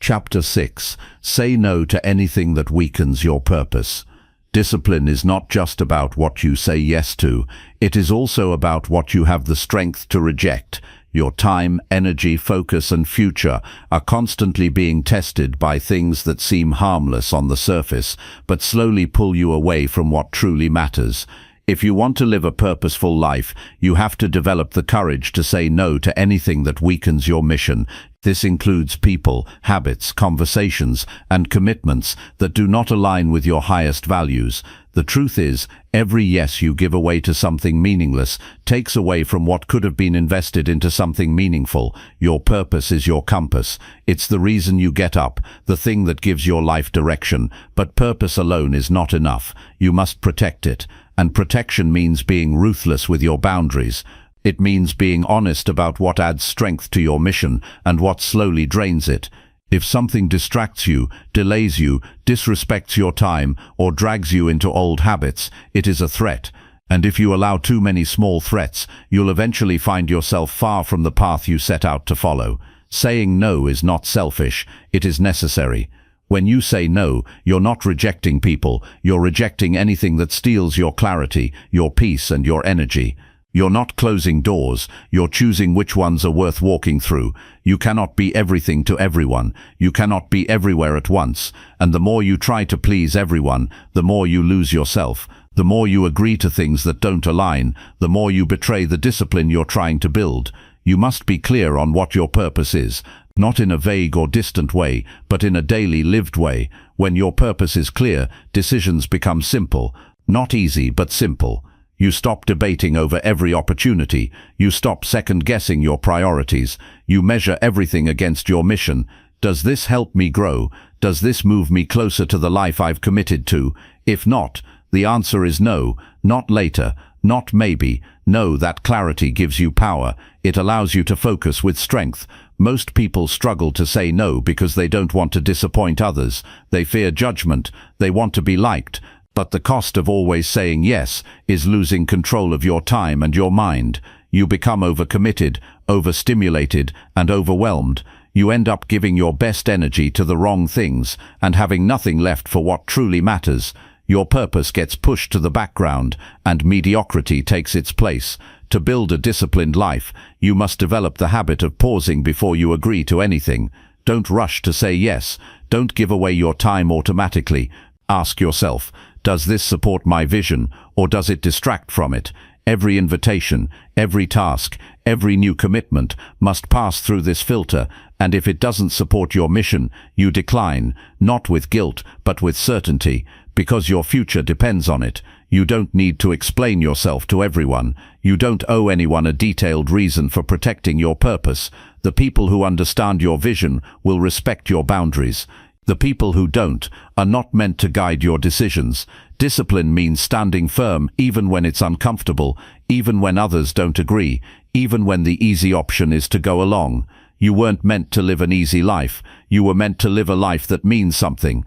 Chapter 6. Say no to anything that weakens your purpose. Discipline is not just about what you say yes to, it is also about what you have the strength to reject. Your time, energy, focus, and future are constantly being tested by things that seem harmless on the surface, but slowly pull you away from what truly matters. If you want to live a purposeful life, you have to develop the courage to say no to anything that weakens your mission. This includes people, habits, conversations, and commitments that do not align with your highest values. The truth is, every yes you give away to something meaningless takes away from what could have been invested into something meaningful. Your purpose is your compass. It's the reason you get up, the thing that gives your life direction. But purpose alone is not enough. You must protect it. And protection means being ruthless with your boundaries. It means being honest about what adds strength to your mission and what slowly drains it. If something distracts you, delays you, disrespects your time, or drags you into old habits, it is a threat. And if you allow too many small threats, you'll eventually find yourself far from the path you set out to follow. Saying no is not selfish, it is necessary. When you say no, you're not rejecting people, you're rejecting anything that steals your clarity, your peace, and your energy. You're not closing doors, you're choosing which ones are worth walking through. You cannot be everything to everyone, you cannot be everywhere at once, and the more you try to please everyone, the more you lose yourself. The more you agree to things that don't align, the more you betray the discipline you're trying to build. You must be clear on what your purpose is, not in a vague or distant way, but in a daily lived way. When your purpose is clear, decisions become simple, not easy but simple. You stop debating over every opportunity. You stop second-guessing your priorities. You measure everything against your mission. Does this help me grow? Does this move me closer to the life I've committed to? If not, the answer is no, not later, not maybe. No, that clarity gives you power. It allows you to focus with strength. Most people struggle to say no because they don't want to disappoint others. They fear judgment. They want to be liked. But the cost of always saying yes is losing control of your time and your mind. You become overcommitted, overstimulated, and overwhelmed. You end up giving your best energy to the wrong things and having nothing left for what truly matters. Your purpose gets pushed to the background and mediocrity takes its place. To build a disciplined life, you must develop the habit of pausing before you agree to anything. Don't rush to say yes. Don't give away your time automatically. Ask yourself, does this support my vision, or does it distract from it? Every invitation, every task, every new commitment must pass through this filter, and if it doesn't support your mission, you decline, not with guilt, but with certainty, because your future depends on it. You don't need to explain yourself to everyone. You don't owe anyone a detailed reason for protecting your purpose. The people who understand your vision will respect your boundaries. The people who don't are not meant to guide your decisions. Discipline means standing firm even when it's uncomfortable, even when others don't agree, even when the easy option is to go along. You weren't meant to live an easy life. You were meant to live a life that means something.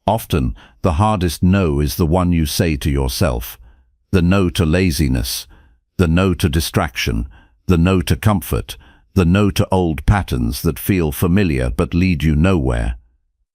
Often, the hardest no is the one you say to yourself. The no to laziness, the no to distraction, the no to comfort, the no to old patterns that feel familiar but lead you nowhere.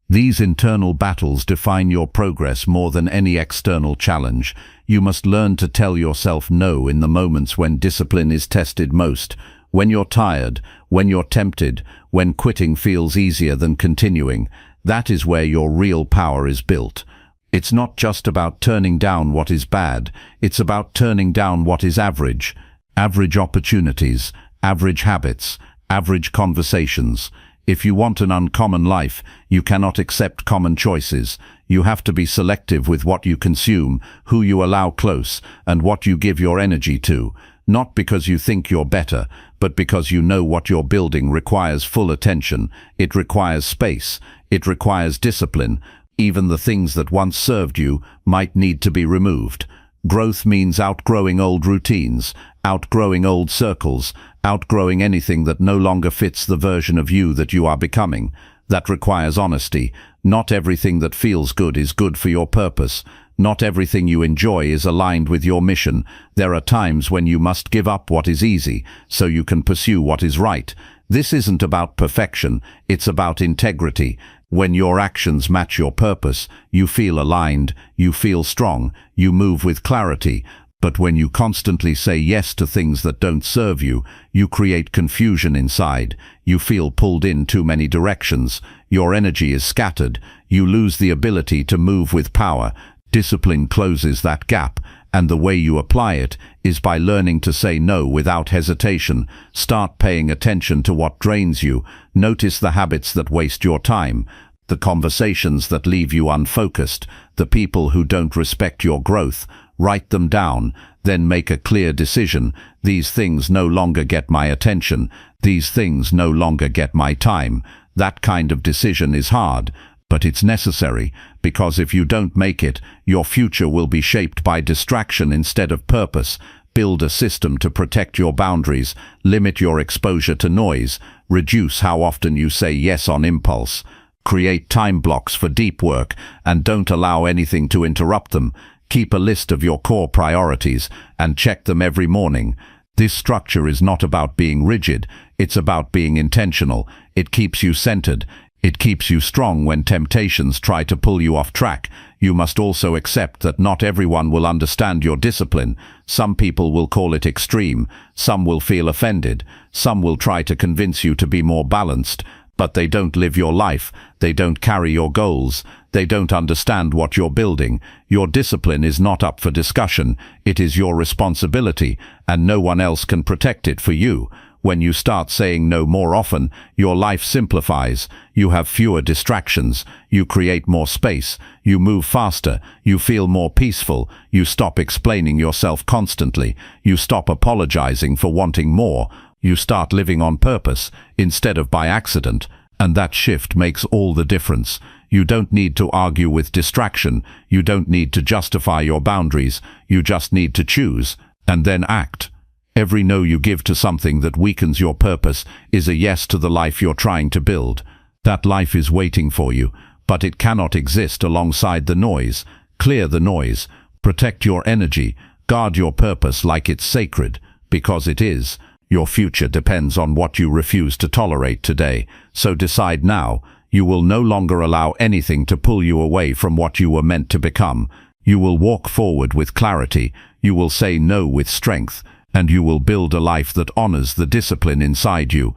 These internal battles define your progress more than any external challenge. You must learn to tell yourself no in the moments when discipline is tested most. When you're tired, when you're tempted, when quitting feels easier than continuing. That is where your real power is built. It's not just about turning down what is bad, it's about turning down what is average. Average opportunities, average habits, average conversations. If you want an uncommon life, you cannot accept common choices. You have to be selective with what you consume, who you allow close, and what you give your energy to. Not because you think you're better, but because you know what you're building requires full attention. It requires space. It requires discipline. Even the things that once served you might need to be removed. Growth means outgrowing old routines, outgrowing old circles, outgrowing anything that no longer fits the version of you that you are becoming. That requires honesty. Not everything that feels good is good for your purpose. Not everything you enjoy is aligned with your mission. There are times when you must give up what is easy so you can pursue what is right. This isn't about perfection, it's about integrity. When your actions match your purpose, you feel aligned, you feel strong, you move with clarity. But when you constantly say yes to things that don't serve you, you create confusion inside. You feel pulled in too many directions. Your energy is scattered. You lose the ability to move with power. Discipline closes that gap, and the way you apply it is by learning to say no without hesitation. Start paying attention to what drains you. Notice the habits that waste your time, the conversations that leave you unfocused, the people who don't respect your growth. Write them down, then make a clear decision. These things no longer get my attention. These things no longer get my time. That kind of decision is hard, but it's necessary, because if you don't make it, your future will be shaped by distraction instead of purpose. Build a system to protect your boundaries, limit your exposure to noise, reduce how often you say yes on impulse. Create time blocks for deep work, and don't allow anything to interrupt them. Keep a list of your core priorities and check them every morning. This structure is not about being rigid, it's about being intentional. It keeps you centered. It keeps you strong when temptations try to pull you off track. You must also accept that not everyone will understand your discipline. Some people will call it extreme. Some will feel offended. Some will try to convince you to be more balanced. But they don't live your life. They don't carry your goals. They don't understand what you're building. Your discipline is not up for discussion. It is your responsibility, and no one else can protect it for you. When you start saying no more often, your life simplifies. You have fewer distractions. You create more space. You move faster. You feel more peaceful. You stop explaining yourself constantly. You stop apologizing for wanting more. You start living on purpose instead of by accident, and that shift makes all the difference. You don't need to argue with distraction. You don't need to justify your boundaries. You just need to choose, and then act. Every no you give to something that weakens your purpose is a yes to the life you're trying to build. That life is waiting for you, but it cannot exist alongside the noise. Clear the noise. Protect your energy. Guard your purpose like it's sacred, because it is. Your future depends on what you refuse to tolerate today, so decide now. You will no longer allow anything to pull you away from what you were meant to become. You will walk forward with clarity. You will say no with strength, and you will build a life that honors the discipline inside you.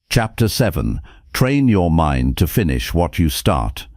Chapter 7. Train your mind to finish what you start.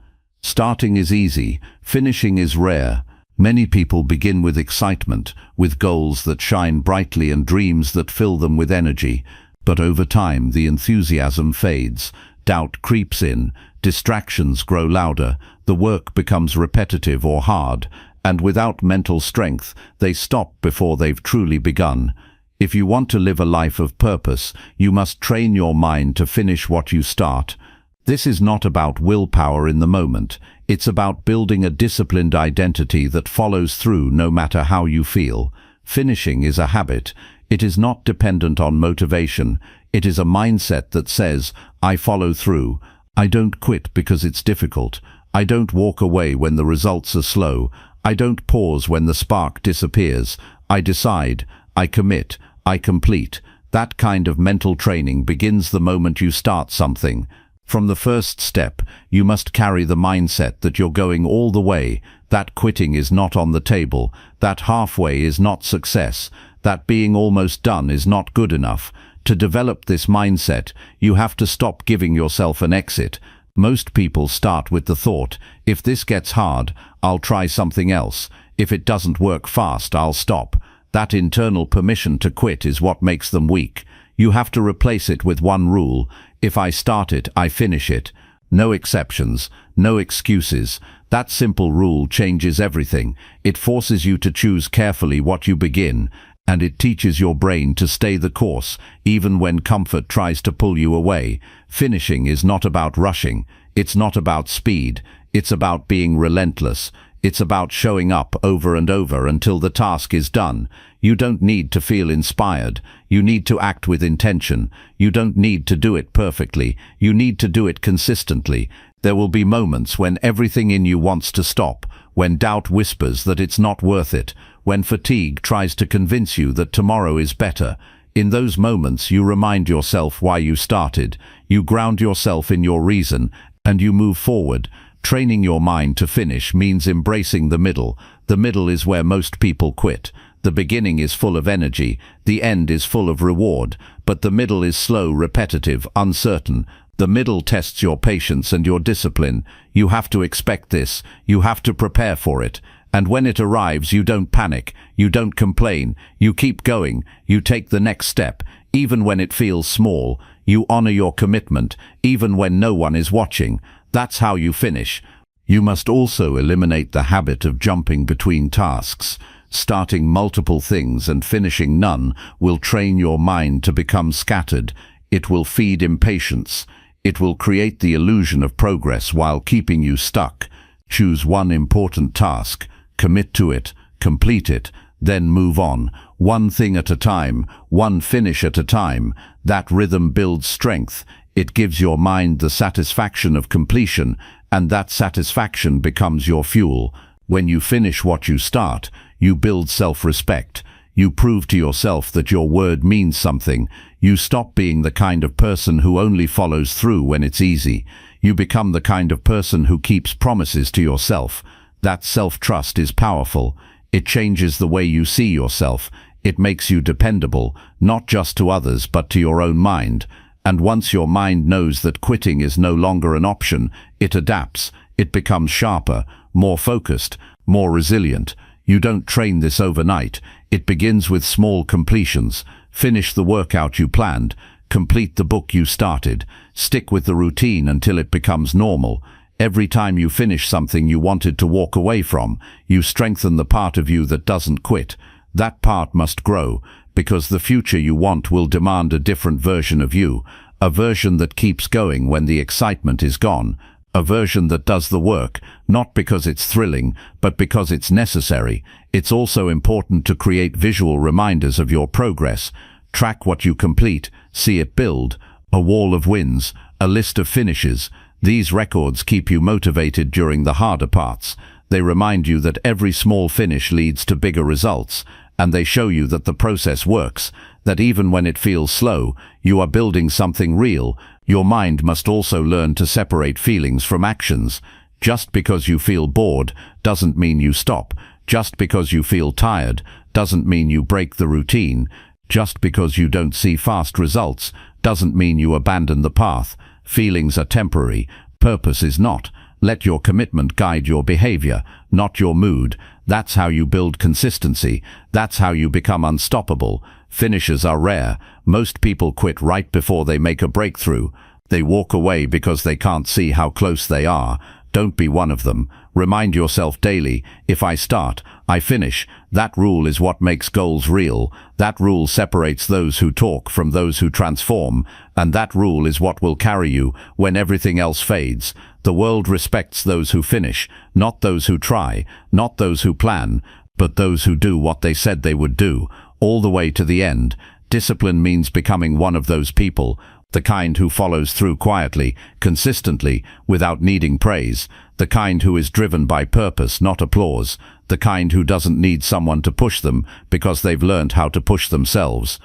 Starting is easy, finishing is rare. Many people begin with excitement, with goals that shine brightly and dreams that fill them with energy. But over time, the enthusiasm fades. Doubt creeps in, distractions grow louder, the work becomes repetitive or hard, and without mental strength, they stop before they've truly begun. If you want to live a life of purpose, you must train your mind to finish what you start. This is not about willpower in the moment. It's about building a disciplined identity that follows through no matter how you feel. Finishing is a habit. It is not dependent on motivation. It is a mindset that says, I follow through. I don't quit because it's difficult. I don't walk away when the results are slow. I don't pause when the spark disappears. I decide. I commit. I complete. That kind of mental training begins the moment you start something. From the first step, you must carry the mindset that you're going all the way, that quitting is not on the table, that halfway is not success, that being almost done is not good enough. To develop this mindset, you have to stop giving yourself an exit. Most people start with the thought, if this gets hard, I'll try something else. If it doesn't work fast, I'll stop. That internal permission to quit is what makes them weak. You have to replace it with one rule. If I start it, I finish it. No exceptions, no excuses. That simple rule changes everything. It forces you to choose carefully what you begin, and it teaches your brain to stay the course, even when comfort tries to pull you away. Finishing is not about rushing. It's not about speed. It's about being relentless. It's about showing up over and over until the task is done. You don't need to feel inspired. You need to act with intention. You don't need to do it perfectly. You need to do it consistently. There will be moments when everything in you wants to stop, when doubt whispers that it's not worth it, when fatigue tries to convince you that tomorrow is better. In those moments, you remind yourself why you started. You ground yourself in your reason, and you move forward. Training your mind to finish means embracing the middle. The middle is where most people quit. The beginning is full of energy. The end is full of reward. But the middle is slow, repetitive, uncertain. The middle tests your patience and your discipline. You have to expect this. You have to prepare for it. And when it arrives, you don't panic. You don't complain. You keep going. You take the next step, even when it feels small. You honor your commitment, even when no one is watching. That's how you finish. You must also eliminate the habit of jumping between tasks. Starting multiple things and finishing none will train your mind to become scattered. It will feed impatience. It will create the illusion of progress while keeping you stuck. Choose one important task, commit to it, complete it, then move on. One thing at a time, one finish at a time. That rhythm builds strength. It gives your mind the satisfaction of completion, and that satisfaction becomes your fuel. When you finish what you start, you build self-respect. You prove to yourself that your word means something. You stop being the kind of person who only follows through when it's easy. You become the kind of person who keeps promises to yourself. That self-trust is powerful. It changes the way you see yourself. It makes you dependable, not just to others but to your own mind. And once your mind knows that quitting is no longer an option, it adapts. It becomes sharper, more focused, more resilient. You don't train this overnight. It begins with small completions. Finish the workout you planned. Complete the book you started. Stick with the routine until it becomes normal. Every time you finish something you wanted to walk away from, you strengthen the part of you that doesn't quit. That part must grow, because the future you want will demand a different version of you, a version that keeps going when the excitement is gone, a version that does the work, not because it's thrilling, but because it's necessary. It's also important to create visual reminders of your progress. Track what you complete, see it build, a wall of wins, a list of finishes. These records keep you motivated during the harder parts. They remind you that every small finish leads to bigger results, and they show you that the process works, that even when it feels slow, you are building something real. Your mind must also learn to separate feelings from actions. Just because you feel bored doesn't mean you stop. Just because you feel tired doesn't mean you break the routine. Just because you don't see fast results doesn't mean you abandon the path. Feelings are temporary. Purpose is not. Let your commitment guide your behavior, not your mood. That's how you build consistency. That's how you become unstoppable. Finishes are rare. Most people quit right before they make a breakthrough. They walk away because they can't see how close they are. Don't be one of them. Remind yourself daily, if I start, I finish. That rule is what makes goals real. That rule separates those who talk from those who transform. And that rule is what will carry you when everything else fades. The world respects those who finish, not those who try, not those who plan, but those who do what they said they would do, all the way to the end. Discipline means becoming one of those people, the kind who follows through quietly, consistently, without needing praise, the kind who is driven by purpose, not applause, the kind who doesn't need someone to push them because they've learned how to push themselves.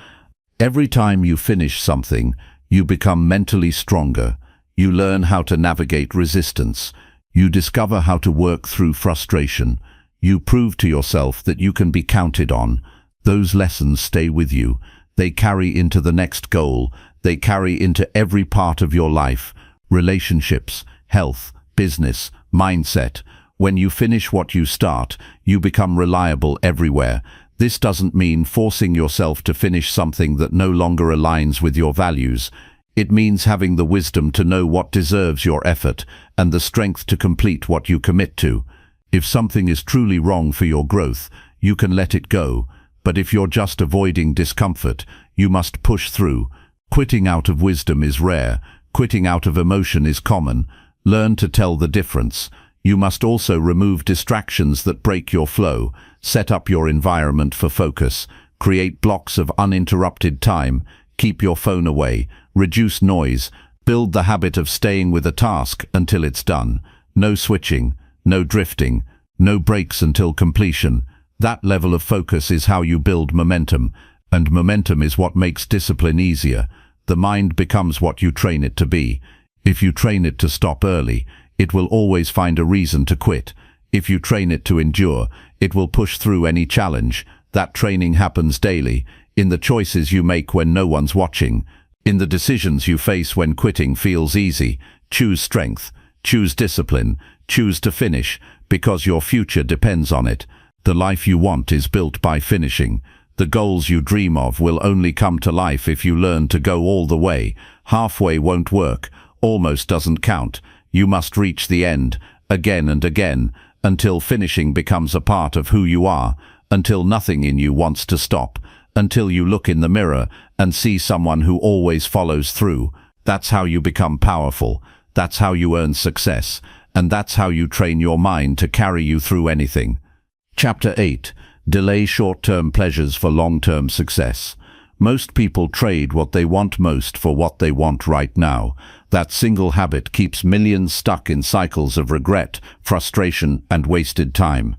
Every time you finish something, you become mentally stronger. You learn how to navigate resistance. You discover how to work through frustration. You prove to yourself that you can be counted on. Those lessons stay with you. They carry into the next goal. They carry into every part of your life. Relationships, health, business, mindset. When you finish what you start, you become reliable everywhere. This doesn't mean forcing yourself to finish something that no longer aligns with your values. It means having the wisdom to know what deserves your effort and the strength to complete what you commit to. If something is truly wrong for your growth, you can let it go. But if you're just avoiding discomfort, you must push through. Quitting out of wisdom is rare. Quitting out of emotion is common. Learn to tell the difference. You must also remove distractions that break your flow, set up your environment for focus, create blocks of uninterrupted time, keep your phone away, reduce noise, build the habit of staying with a task until it's done. No switching, no drifting, no breaks until completion. That level of focus is how you build momentum, and momentum is what makes discipline easier. The mind becomes what you train it to be. If you train it to stop early, it will always find a reason to quit. If you train it to endure, it will push through any challenge. That training happens daily, in the choices you make when no one's watching, in the decisions you face when quitting feels easy. Choose strength, choose discipline, choose to finish, because your future depends on it. The life you want is built by finishing. The goals you dream of will only come to life if you learn to go all the way. Halfway won't work, almost doesn't count. You must reach the end, again and again, until finishing becomes a part of who you are, until nothing in you wants to stop, until you look in the mirror and see someone who always follows through. That's how you become powerful. That's how you earn success. And that's how you train your mind to carry you through anything. Chapter 8. Delay short-term pleasures for long-term success. Most people trade what they want most for what they want right now. That single habit keeps millions stuck in cycles of regret, frustration, and wasted time.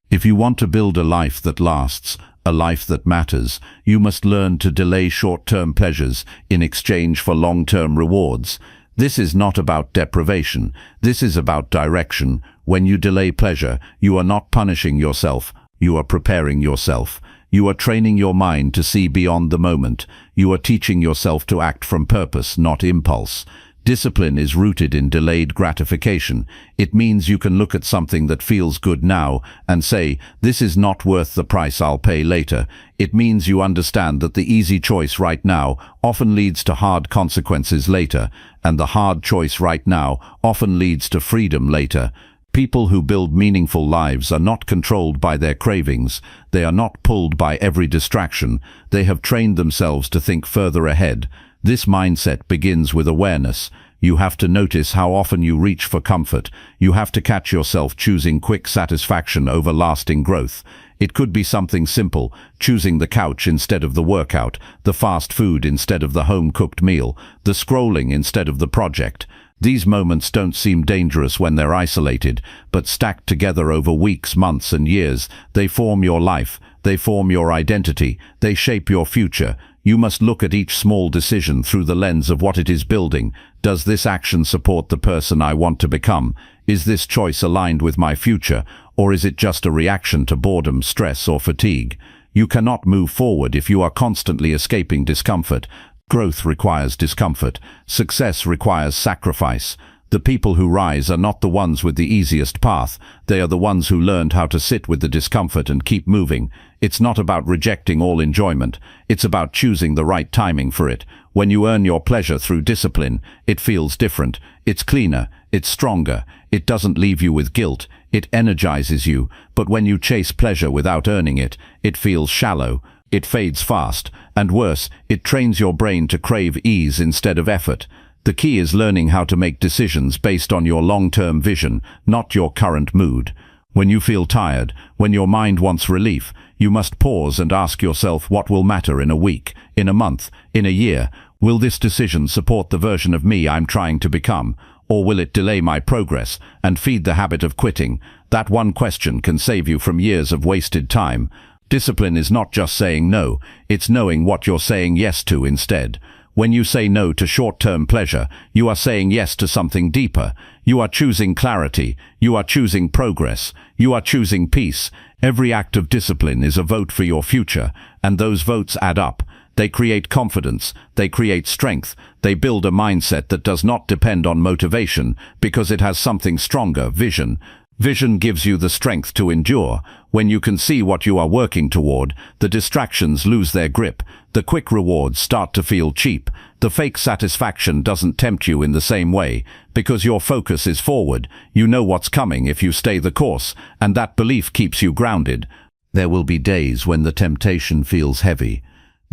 If you want to build a life that lasts, a life that matters, you must learn to delay short-term pleasures in exchange for long-term rewards. This is not about deprivation. This is about direction. When you delay pleasure, you are not punishing yourself. You are preparing yourself. You are training your mind to see beyond the moment. You are teaching yourself to act from purpose, not impulse. Discipline is rooted in delayed gratification. It means you can look at something that feels good now and say, this is not worth the price I'll pay later. It means you understand that the easy choice right now often leads to hard consequences later, and the hard choice right now often leads to freedom later. People who build meaningful lives are not controlled by their cravings. They are not pulled by every distraction. They have trained themselves to think further ahead. This mindset begins with awareness. You have to notice how often you reach for comfort. You have to catch yourself choosing quick satisfaction over lasting growth. It could be something simple, choosing the couch instead of the workout, the fast food instead of the home-cooked meal, the scrolling instead of the project. These moments don't seem dangerous when they're isolated, but stacked together over weeks, months, and years, they form your life, they form your identity, they shape your future. You must look at each small decision through the lens of what it is building. Does this action support the person I want to become? Is this choice aligned with my future, or is it just a reaction to boredom, stress, or fatigue? You cannot move forward if you are constantly escaping discomfort. Growth requires discomfort. Success requires sacrifice. The people who rise are not the ones with the easiest path. They are the ones who learned how to sit with the discomfort and keep moving. It's not about rejecting all enjoyment. It's about choosing the right timing for it. When you earn your pleasure through discipline, it feels different. It's cleaner. It's stronger. It doesn't leave you with guilt. It energizes you. But when you chase pleasure without earning it, it feels shallow. It fades fast. And worse, it trains your brain to crave ease instead of effort. The key is learning how to make decisions based on your long-term vision, not your current mood. When you feel tired, when your mind wants relief, you must pause and ask yourself what will matter in a week, in a month, in a year. Will this decision support the version of me I'm trying to become? Or will it delay my progress and feed the habit of quitting? That one question can save you from years of wasted time. Discipline is not just saying no, it's knowing what you're saying yes to instead. When you say no to short-term pleasure, you are saying yes to something deeper. You are choosing clarity. You are choosing progress. You are choosing peace. Every act of discipline is a vote for your future, and those votes add up. They create confidence. They create strength. They build a mindset that does not depend on motivation because it has something stronger, vision. Vision gives you the strength to endure. When you can see what you are working toward, the distractions lose their grip. The quick rewards start to feel cheap. The fake satisfaction doesn't tempt you in the same way, because your focus is forward. You know what's coming if you stay the course, and that belief keeps you grounded. There will be days when the temptation feels heavy.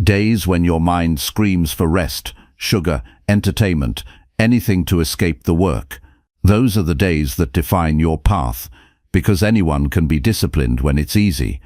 Days when your mind screams for rest, sugar, entertainment, anything to escape the work. Those are the days that define your path, because anyone can be disciplined when it's easy.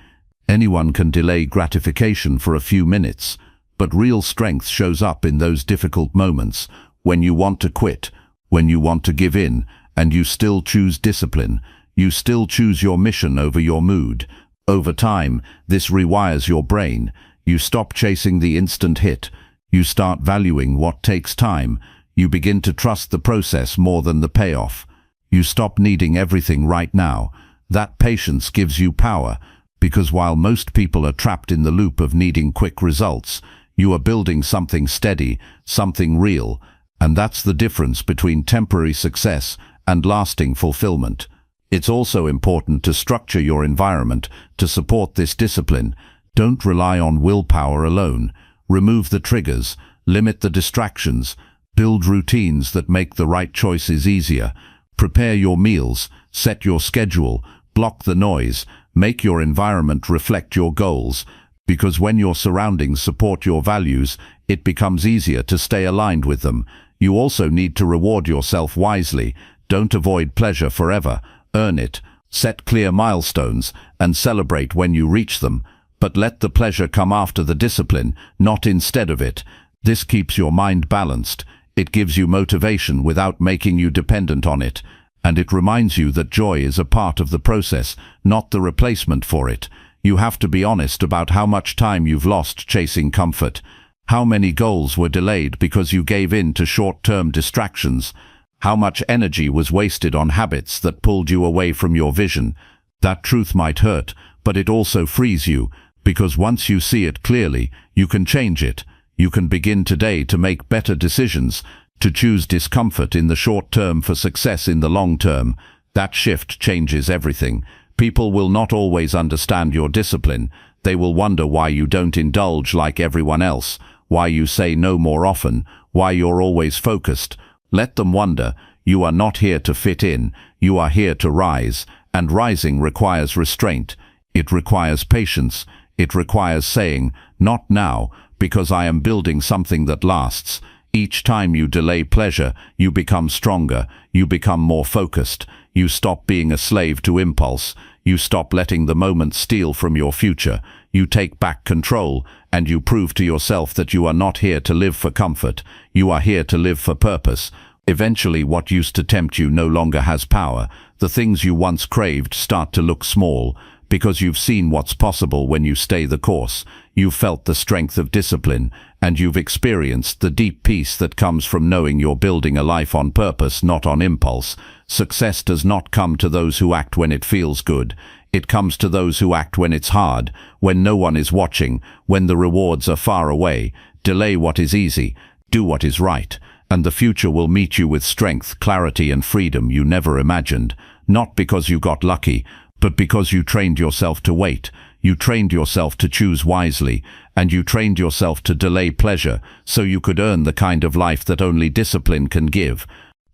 Anyone can delay gratification for a few minutes, but real strength shows up in those difficult moments, when you want to quit, when you want to give in, and you still choose discipline. You still choose your mission over your mood. Over time, this rewires your brain. You stop chasing the instant hit. You start valuing what takes time. You begin to trust the process more than the payoff. You stop needing everything right now. That patience gives you power, because while most people are trapped in the loop of needing quick results, you are building something steady, something real, and that's the difference between temporary success and lasting fulfillment. It's also important to structure your environment to support this discipline. Don't rely on willpower alone. Remove the triggers, limit the distractions, build routines that make the right choices easier. Prepare your meals, set your schedule, block the noise, make your environment reflect your goals, because when your surroundings support your values, it becomes easier to stay aligned with them. You also need to reward yourself wisely. Don't avoid pleasure forever. Earn it. Set clear milestones and celebrate when you reach them. But let the pleasure come after the discipline, not instead of it. This keeps your mind balanced. It gives you motivation without making you dependent on it. And it reminds you that joy is a part of the process, not the replacement for it. You have to be honest about how much time you've lost chasing comfort. How many goals were delayed because you gave in to short-term distractions? How much energy was wasted on habits that pulled you away from your vision? That truth might hurt, but it also frees you, because once you see it clearly, you can change it. You can begin today to make better decisions, to choose discomfort in the short term for success in the long term. That shift changes everything. People will not always understand your discipline. They will wonder why you don't indulge like everyone else, why you say no more often, why you're always focused. Let them wonder. You are not here to fit in. You are here to rise, and rising requires restraint. It requires patience. It requires saying, "Not now, because I am building something that lasts." Each time you delay pleasure, you become stronger. You become more focused. You stop being a slave to impulse. You stop letting the moment steal from your future. You take back control, and you prove to yourself that you are not here to live for comfort. You are here to live for purpose. Eventually, what used to tempt you no longer has power. The things you once craved start to look small, because you've seen what's possible when you stay the course. You've felt the strength of discipline, and you've experienced the deep peace that comes from knowing you're building a life on purpose, not on impulse. Success does not come to those who act when it feels good. It comes to those who act when it's hard, when no one is watching, when the rewards are far away. Delay what is easy, do what is right, and the future will meet you with strength, clarity, and freedom you never imagined. Not because you got lucky, but because you trained yourself to wait. You trained yourself to choose wisely, and you trained yourself to delay pleasure so you could earn the kind of life that only discipline can give.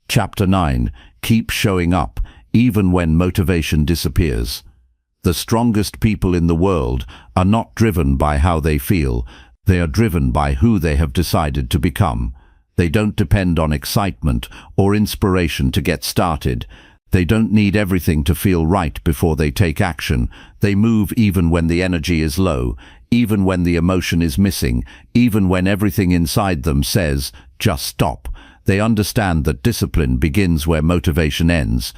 Chapter 9. Keep showing up, even when motivation disappears. The strongest people in the world are not driven by how they feel. They are driven by who they have decided to become. They don't depend on excitement or inspiration to get started. They don't need everything to feel right before they take action. They move even when the energy is low, even when the emotion is missing, even when everything inside them says, "Just stop." They understand that discipline begins where motivation ends.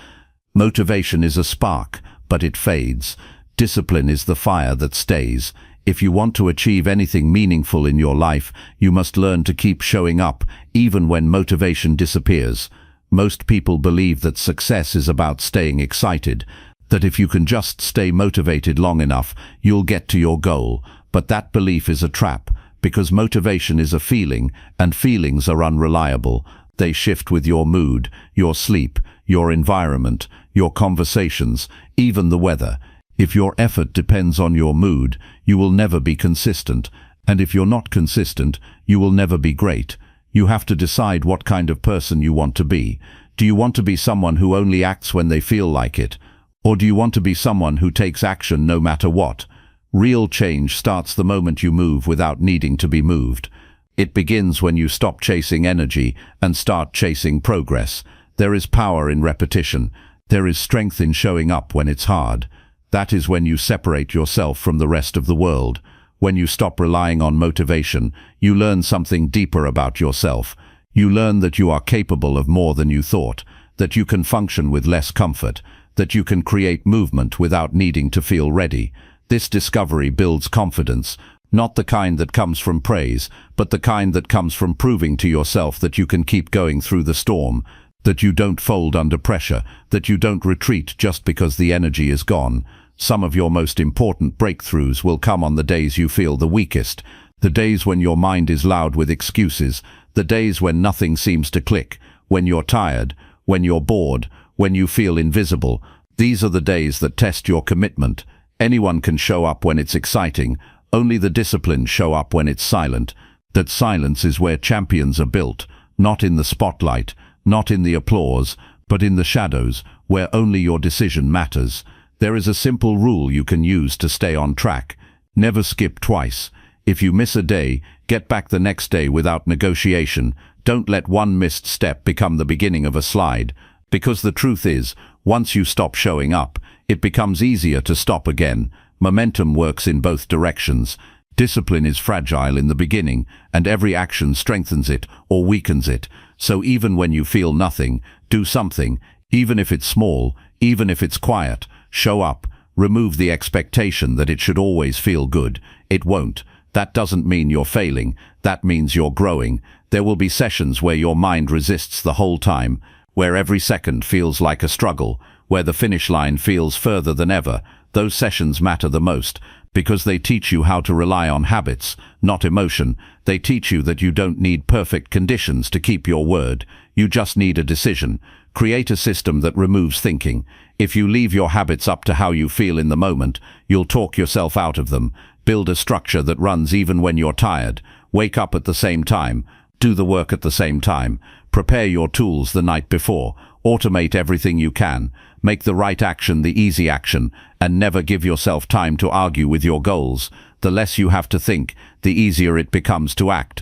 Motivation is a spark, but it fades. Discipline is the fire that stays. If you want to achieve anything meaningful in your life, you must learn to keep showing up, even when motivation disappears. Most people believe that success is about staying excited, that if you can just stay motivated long enough, you'll get to your goal. But that belief is a trap, because motivation is a feeling, and feelings are unreliable. They shift with your mood, your sleep, your environment, your conversations, even the weather. If your effort depends on your mood, you will never be consistent, and if you're not consistent, you will never be great. You have to decide what kind of person you want to be. Do you want to be someone who only acts when they feel like it? Or do you want to be someone who takes action no matter what? Real change starts the moment you move without needing to be moved. It begins when you stop chasing energy and start chasing progress. There is power in repetition. There is strength in showing up when it's hard. That is when you separate yourself from the rest of the world. When you stop relying on motivation, you learn something deeper about yourself. You learn that you are capable of more than you thought, that you can function with less comfort, that you can create movement without needing to feel ready. This discovery builds confidence, not the kind that comes from praise, but the kind that comes from proving to yourself that you can keep going through the storm, that you don't fold under pressure, that you don't retreat just because the energy is gone. Some of your most important breakthroughs will come on the days you feel the weakest, the days when your mind is loud with excuses, the days when nothing seems to click, when you're tired, when you're bored, when you feel invisible. These are the days that test your commitment. Anyone can show up when it's exciting. Only the disciplined show up when it's silent. That silence is where champions are built, not in the spotlight, not in the applause, but in the shadows, where only your decision matters. There is a simple rule you can use to stay on track. Never skip twice. If you miss a day, get back the next day without negotiation. Don't let one missed step become the beginning of a slide. Because the truth is, once you stop showing up, it becomes easier to stop again. Momentum works in both directions. Discipline is fragile in the beginning, and every action strengthens it or weakens it. So even when you feel nothing, do something. Even if it's small, even if it's quiet, show up. Remove the expectation that it should always feel good. It won't. That doesn't mean you're failing. That means you're growing. There will be sessions where your mind resists the whole time, where every second feels like a struggle, where the finish line feels further than ever. Those sessions matter the most, because they teach you how to rely on habits, not emotion. They teach you that you don't need perfect conditions to keep your word. You just need a decision. Create a system that removes thinking. If you leave your habits up to how you feel in the moment, you'll talk yourself out of them. Build a structure that runs even when you're tired. Wake up at the same time. Do the work at the same time. Prepare your tools the night before. Automate everything you can. Make the right action the easy action, and never give yourself time to argue with your goals. The less you have to think, the easier it becomes to act.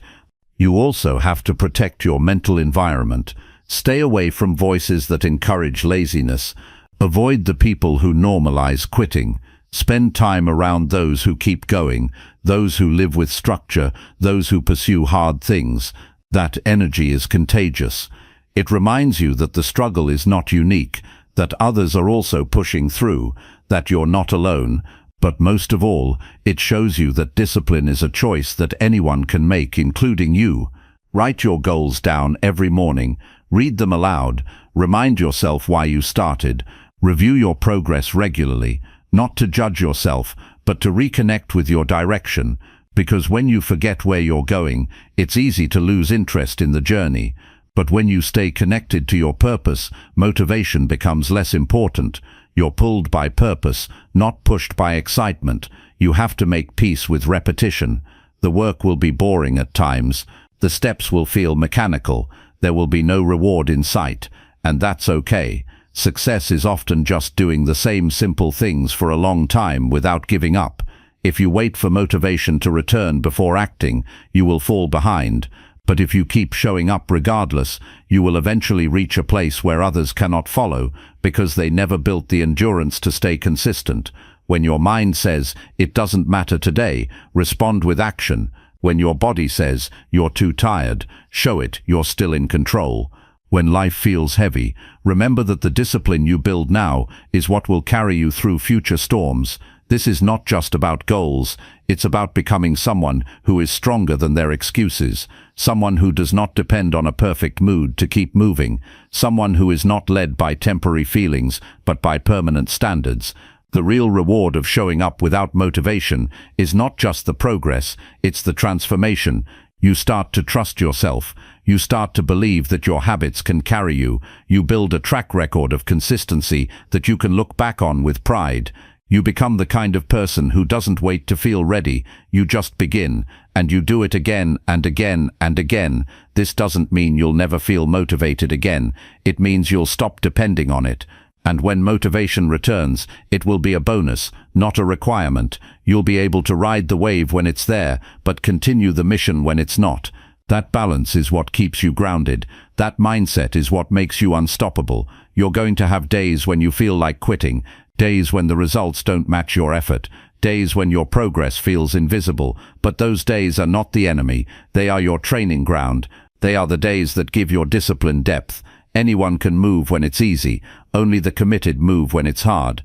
You also have to protect your mental environment. Stay away from voices that encourage laziness. Avoid the people who normalize quitting. Spend time around those who keep going, those who live with structure, those who pursue hard things. That energy is contagious. It reminds you that the struggle is not unique, that others are also pushing through, that you're not alone. But most of all, it shows you that discipline is a choice that anyone can make, including you. Write your goals down every morning. Read them aloud. Remind yourself why you started. Review your progress regularly, not to judge yourself, but to reconnect with your direction. Because when you forget where you're going, it's easy to lose interest in the journey. But when you stay connected to your purpose, motivation becomes less important. You're pulled by purpose, not pushed by excitement. You have to make peace with repetition. The work will be boring at times. The steps will feel mechanical. There will be no reward in sight. And that's okay. Success is often just doing the same simple things for a long time without giving up. If you wait for motivation to return before acting, you will fall behind. But if you keep showing up regardless, you will eventually reach a place where others cannot follow because they never built the endurance to stay consistent. When your mind says, "It doesn't matter today," respond with action. When your body says, "You're too tired," show it you're still in control. When life feels heavy, remember that the discipline you build now is what will carry you through future storms. This is not just about goals, it's about becoming someone who is stronger than their excuses, someone who does not depend on a perfect mood to keep moving, someone who is not led by temporary feelings but by permanent standards. The real reward of showing up without motivation is not just the progress, it's the transformation. You start to trust yourself. You start to believe that your habits can carry you. You build a track record of consistency that you can look back on with pride. You become the kind of person who doesn't wait to feel ready. You just begin, and you do it again and again and again. This doesn't mean you'll never feel motivated again. It means you'll stop depending on it. And when motivation returns, it will be a bonus, not a requirement. You'll be able to ride the wave when it's there, but continue the mission when it's not. That balance is what keeps you grounded. That mindset is what makes you unstoppable. You're going to have days when you feel like quitting, days when the results don't match your effort, days when your progress feels invisible. But those days are not the enemy. They are your training ground. They are the days that give your discipline depth. Anyone can move when it's easy. Only the committed move when it's hard.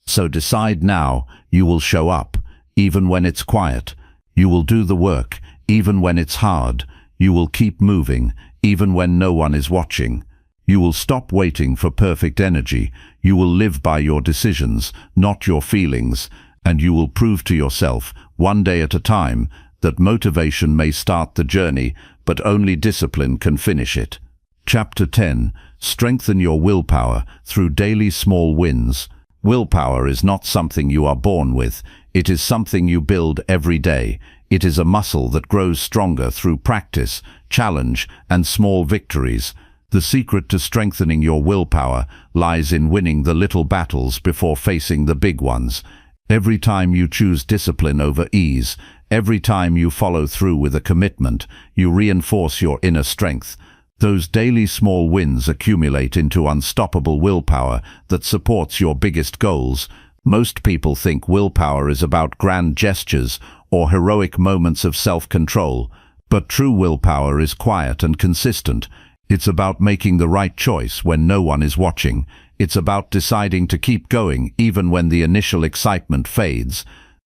So decide now. You will show up, even when it's quiet. You will do the work, even when it's hard. You will keep moving, even when no one is watching. You will stop waiting for perfect energy. You will live by your decisions, not your feelings. And you will prove to yourself, one day at a time, that motivation may start the journey, but only discipline can finish it. Chapter 10. Strengthen your willpower through daily small wins. Willpower is not something you are born with. It is something you build every day. It is a muscle that grows stronger through practice, challenge, and small victories. The secret to strengthening your willpower lies in winning the little battles before facing the big ones. Every time you choose discipline over ease, every time you follow through with a commitment, you reinforce your inner strength. Those daily small wins accumulate into unstoppable willpower that supports your biggest goals. Most people think willpower is about grand gestures or heroic moments of self-control, but true willpower is quiet and consistent. It's about making the right choice when no one is watching. It's about deciding to keep going even when the initial excitement fades.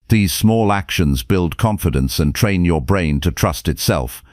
These small actions build confidence and train your brain to trust itself.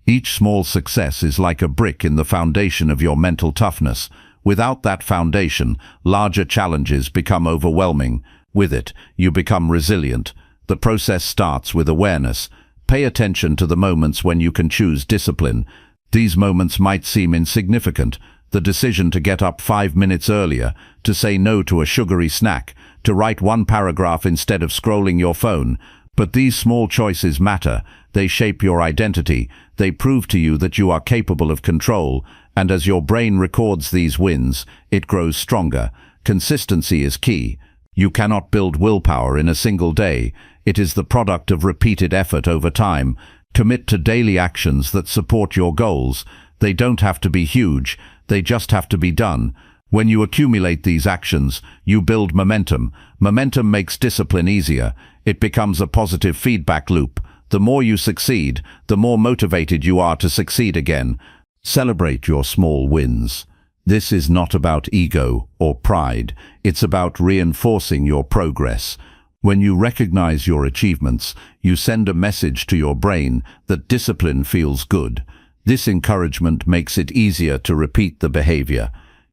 Each small success is like a brick in the foundation of your mental toughness. Without that foundation, larger challenges become overwhelming. With it, you become resilient. The process starts with awareness. Pay attention to the moments when you can choose discipline. These moments might seem insignificant. The decision to get up 5 minutes earlier, to say no to a sugary snack, to write one paragraph instead of scrolling your phone. But these small choices matter. They shape your identity. They prove to you that you are capable of control. And as your brain records these wins, it grows stronger. Consistency is key. You cannot build willpower in a single day. It is the product of repeated effort over time. Commit to daily actions that support your goals. They don't have to be huge. They just have to be done. When you accumulate these actions, you build momentum. Momentum makes discipline easier. It becomes a positive feedback loop. The more you succeed, the more motivated you are to succeed again. Celebrate your small wins. This is not about ego or pride. It's about reinforcing your progress. When you recognize your achievements, you send a message to your brain that discipline feels good. This encouragement makes it easier to repeat the behavior.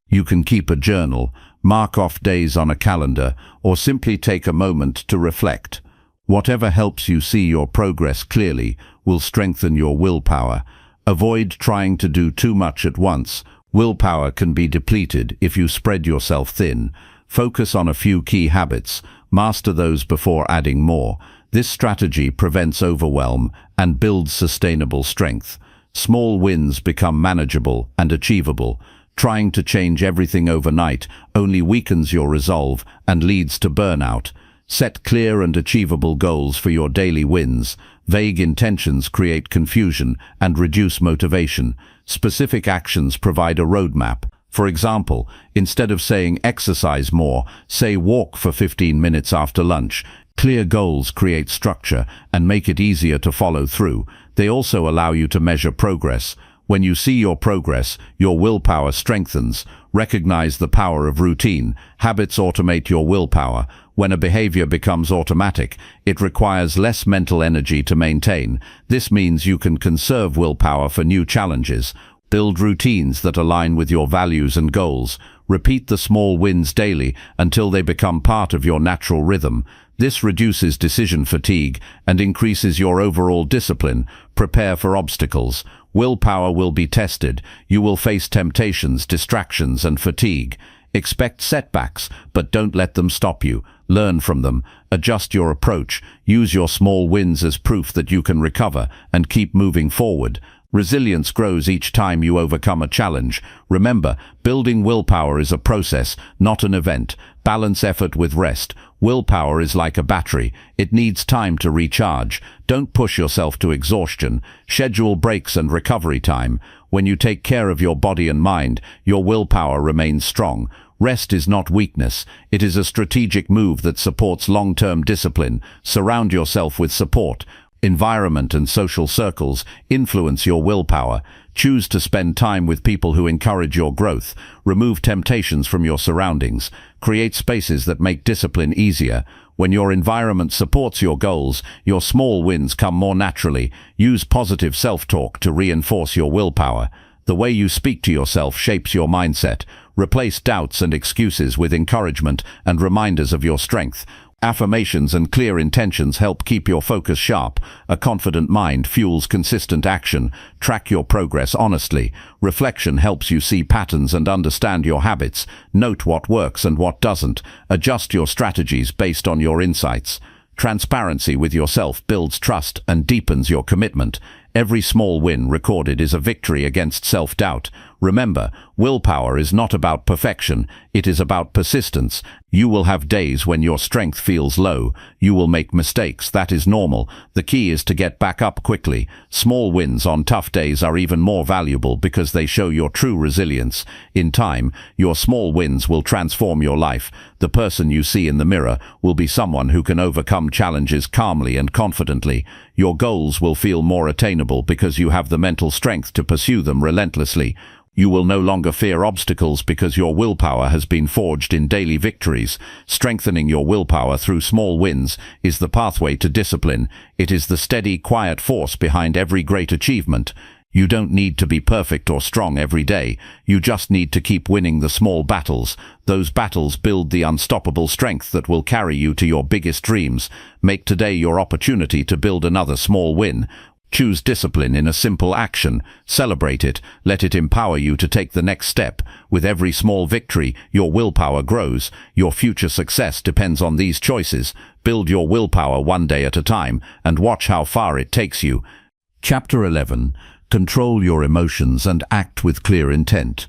You can keep a journal, mark off days on a calendar, or simply take a moment to reflect. Whatever helps you see your progress clearly will strengthen your willpower. Avoid trying to do too much at once. Willpower can be depleted if you spread yourself thin. Focus on a few key habits. Master those before adding more. This strategy prevents overwhelm and builds sustainable strength. Small wins become manageable and achievable. Trying to change everything overnight only weakens your resolve and leads to burnout. Set clear and achievable goals for your daily wins. Vague intentions create confusion and reduce motivation. Specific actions provide a roadmap. For example, instead of saying exercise more, say walk for 15 minutes after lunch. Clear goals create structure and make it easier to follow through. They also allow you to measure progress. When you see your progress, your willpower strengthens. Recognize the power of routine. Habits automate your willpower. When a behavior becomes automatic, it requires less mental energy to maintain. This means you can conserve willpower for new challenges. Build routines that align with your values and goals. Repeat the small wins daily until they become part of your natural rhythm. This reduces decision fatigue and increases your overall discipline. Prepare for obstacles. Willpower will be tested. You will face temptations, distractions, and fatigue. Expect setbacks, but don't let them stop you. Learn from them. Adjust your approach. Use your small wins as proof that you can recover and keep moving forward. Resilience grows each time you overcome a challenge. Remember, building willpower is a process, not an event. Balance effort with rest. Willpower is like a battery. It needs time to recharge. Don't push yourself to exhaustion. Schedule breaks and recovery time. When you take care of your body and mind, your willpower remains strong. Rest is not weakness. It is a strategic move that supports long-term discipline. Surround yourself with support. Environment and social circles influence your willpower. Choose to spend time with people who encourage your growth. Remove temptations from your surroundings. Create spaces that make discipline easier. When your environment supports your goals, your small wins come more naturally. Use positive self-talk to reinforce your willpower. The way you speak to yourself shapes your mindset. Replace doubts and excuses with encouragement and reminders of your strength. Affirmations and clear intentions help keep your focus sharp. A confident mind fuels consistent action. Track your progress honestly. Reflection helps you see patterns and understand your habits. Note what works and what doesn't. Adjust your strategies based on your insights. Transparency with yourself builds trust and deepens your commitment. Every small win recorded is a victory against self-doubt. Remember, willpower is not about perfection, it is about persistence. You will have days when your strength feels low. You will make mistakes, that is normal. The key is to get back up quickly. Small wins on tough days are even more valuable because they show your true resilience. In time, your small wins will transform your life. The person you see in the mirror will be someone who can overcome challenges calmly and confidently. Your goals will feel more attainable because you have the mental strength to pursue them relentlessly. You will no longer fear obstacles because your willpower has been forged in daily victories. Strengthening your willpower through small wins is the pathway to discipline. It is the steady, quiet force behind every great achievement. You don't need to be perfect or strong every day. You just need to keep winning the small battles. Those battles build the unstoppable strength that will carry you to your biggest dreams. Make today your opportunity to build another small win. Choose discipline in a simple action. Celebrate it. Let it empower you to take the next step. With every small victory, your willpower grows. Your future success depends on these choices. Build your willpower one day at a time and watch how far it takes you. Chapter 11. Control your emotions and act with clear intent.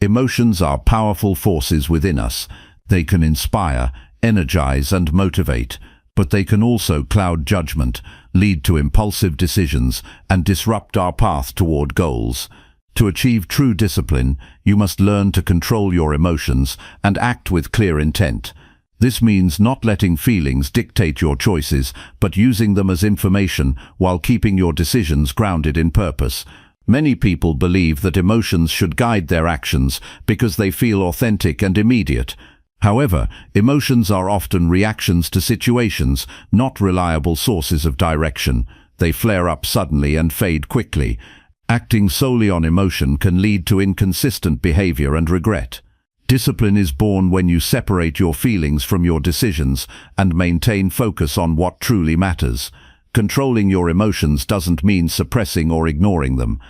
Emotions are powerful forces within us. They can inspire, energize, and motivate, but they can also cloud judgment, lead to impulsive decisions, and disrupt our path toward goals. To achieve true discipline, you must learn to control your emotions and act with clear intent. This means not letting feelings dictate your choices, but using them as information while keeping your decisions grounded in purpose. Many people believe that emotions should guide their actions because they feel authentic and immediate. However, emotions are often reactions to situations, not reliable sources of direction. They flare up suddenly and fade quickly. Acting solely on emotion can lead to inconsistent behavior and regret. Discipline is born when you separate your feelings from your decisions and maintain focus on what truly matters. Controlling your emotions doesn't mean suppressing or ignoring them.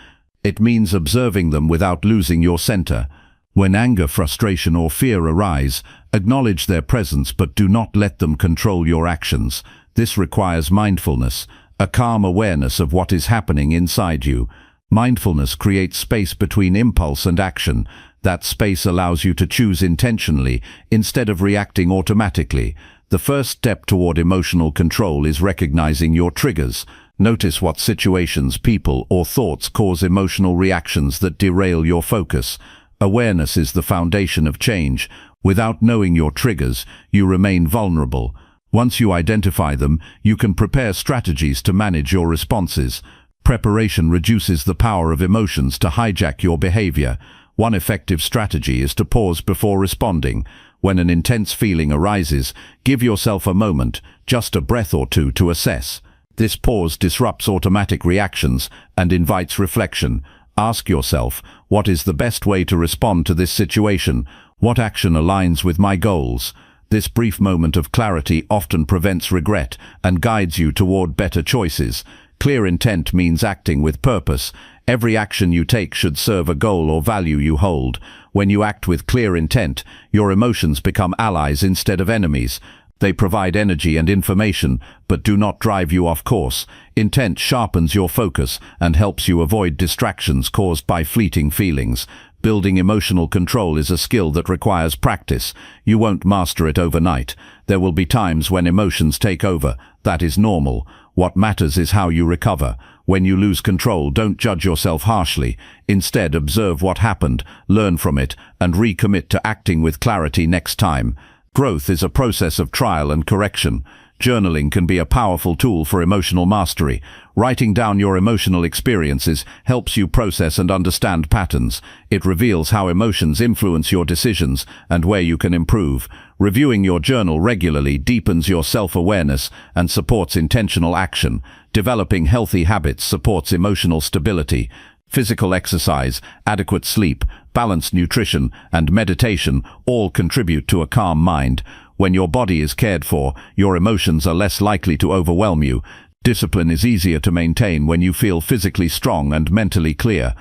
It means observing them without losing your center. When anger, frustration, or fear arise, acknowledge their presence but do not let them control your actions. This requires mindfulness, a calm awareness of what is happening inside you. Mindfulness creates space between impulse and action. That space allows you to choose intentionally instead of reacting automatically. The first step toward emotional control is recognizing your triggers. Notice what situations, people, or thoughts cause emotional reactions that derail your focus. Awareness is the foundation of change. Without knowing your triggers, you remain vulnerable. Once you identify them, you can prepare strategies to manage your responses. Preparation reduces the power of emotions to hijack your behavior. One effective strategy is to pause before responding. When an intense feeling arises, give yourself a moment, just a breath or two, to assess. This pause disrupts automatic reactions and invites reflection. Ask yourself, what is the best way to respond to this situation? What action aligns with my goals? This brief moment of clarity often prevents regret and guides you toward better choices. Clear intent means acting with purpose. Every action you take should serve a goal or value you hold. When you act with clear intent, your emotions become allies instead of enemies. They provide energy and information, but do not drive you off course. Intent sharpens your focus and helps you avoid distractions caused by fleeting feelings. Building emotional control is a skill that requires practice. You won't master it overnight. There will be times when emotions take over. That is normal. What matters is how you recover. When you lose control, don't judge yourself harshly. Instead, observe what happened, learn from it, and recommit to acting with clarity next time. Growth is a process of trial and correction. Journaling can be a powerful tool for emotional mastery. Writing down your emotional experiences helps you process and understand patterns. It reveals how emotions influence your decisions and where you can improve. Reviewing your journal regularly deepens your self-awareness and supports intentional action. Developing healthy habits supports emotional stability. Physical exercise, adequate sleep, balanced nutrition, and meditation all contribute to a calm mind. When your body is cared for, your emotions are less likely to overwhelm you. Discipline is easier to maintain when you feel physically strong and mentally clear.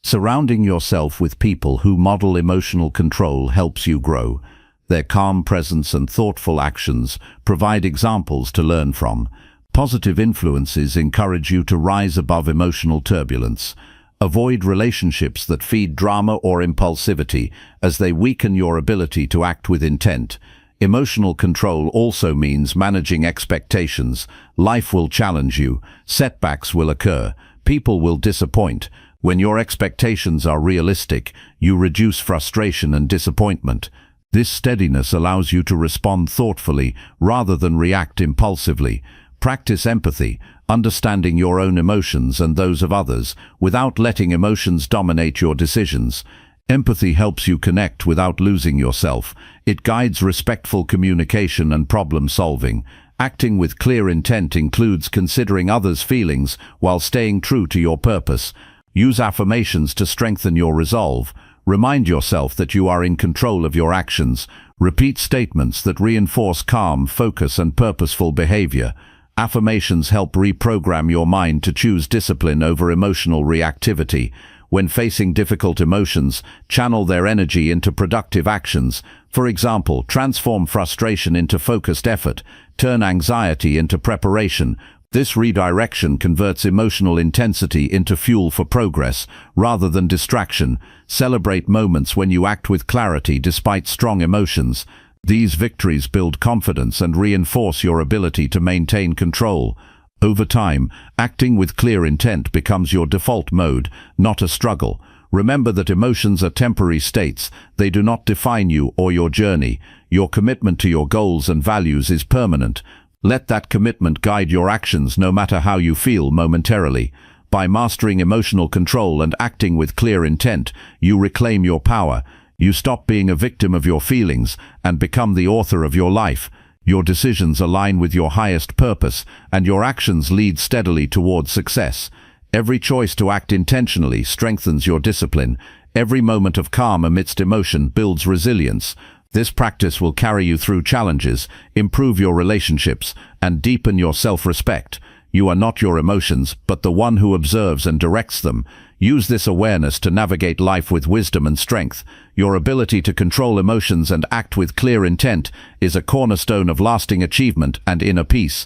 Surrounding yourself with people who model emotional control helps you grow. Their calm presence and thoughtful actions provide examples to learn from. Positive influences encourage you to rise above emotional turbulence. Avoid relationships that feed drama or impulsivity, as they weaken your ability to act with intent. Emotional control also means managing expectations. Life will challenge you. Setbacks will occur. People will disappoint. When your expectations are realistic, you reduce frustration and disappointment. This steadiness allows you to respond thoughtfully rather than react impulsively. Practice empathy, understanding your own emotions and those of others, without letting emotions dominate your decisions. Empathy helps you connect without losing yourself. It guides respectful communication and problem solving. Acting with clear intent includes considering others' feelings while staying true to your purpose. Use affirmations to strengthen your resolve. Remind yourself that you are in control of your actions. Repeat statements that reinforce calm, focus, and purposeful behavior. Affirmations help reprogram your mind to choose discipline over emotional reactivity. When facing difficult emotions, channel their energy into productive actions. For example, transform frustration into focused effort. Turn anxiety into preparation. This redirection converts emotional intensity into fuel for progress, rather than distraction. Celebrate moments when you act with clarity despite strong emotions. These victories build confidence and reinforce your ability to maintain control. Over time, acting with clear intent becomes your default mode, not a struggle. Remember that emotions are temporary states. They do not define you or your journey. Your commitment to your goals and values is permanent. Let that commitment guide your actions no matter how you feel momentarily. By mastering emotional control and acting with clear intent, you reclaim your power. You stop being a victim of your feelings and become the author of your life. Your decisions align with your highest purpose, and your actions lead steadily toward success. Every choice to act intentionally strengthens your discipline. Every moment of calm amidst emotion builds resilience. This practice will carry you through challenges, improve your relationships, and deepen your self-respect. You are not your emotions, but the one who observes and directs them. Use this awareness to navigate life with wisdom and strength. Your ability to control emotions and act with clear intent is a cornerstone of lasting achievement and inner peace.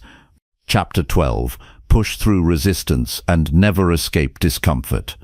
Chapter 12. Push through resistance and never escape discomfort.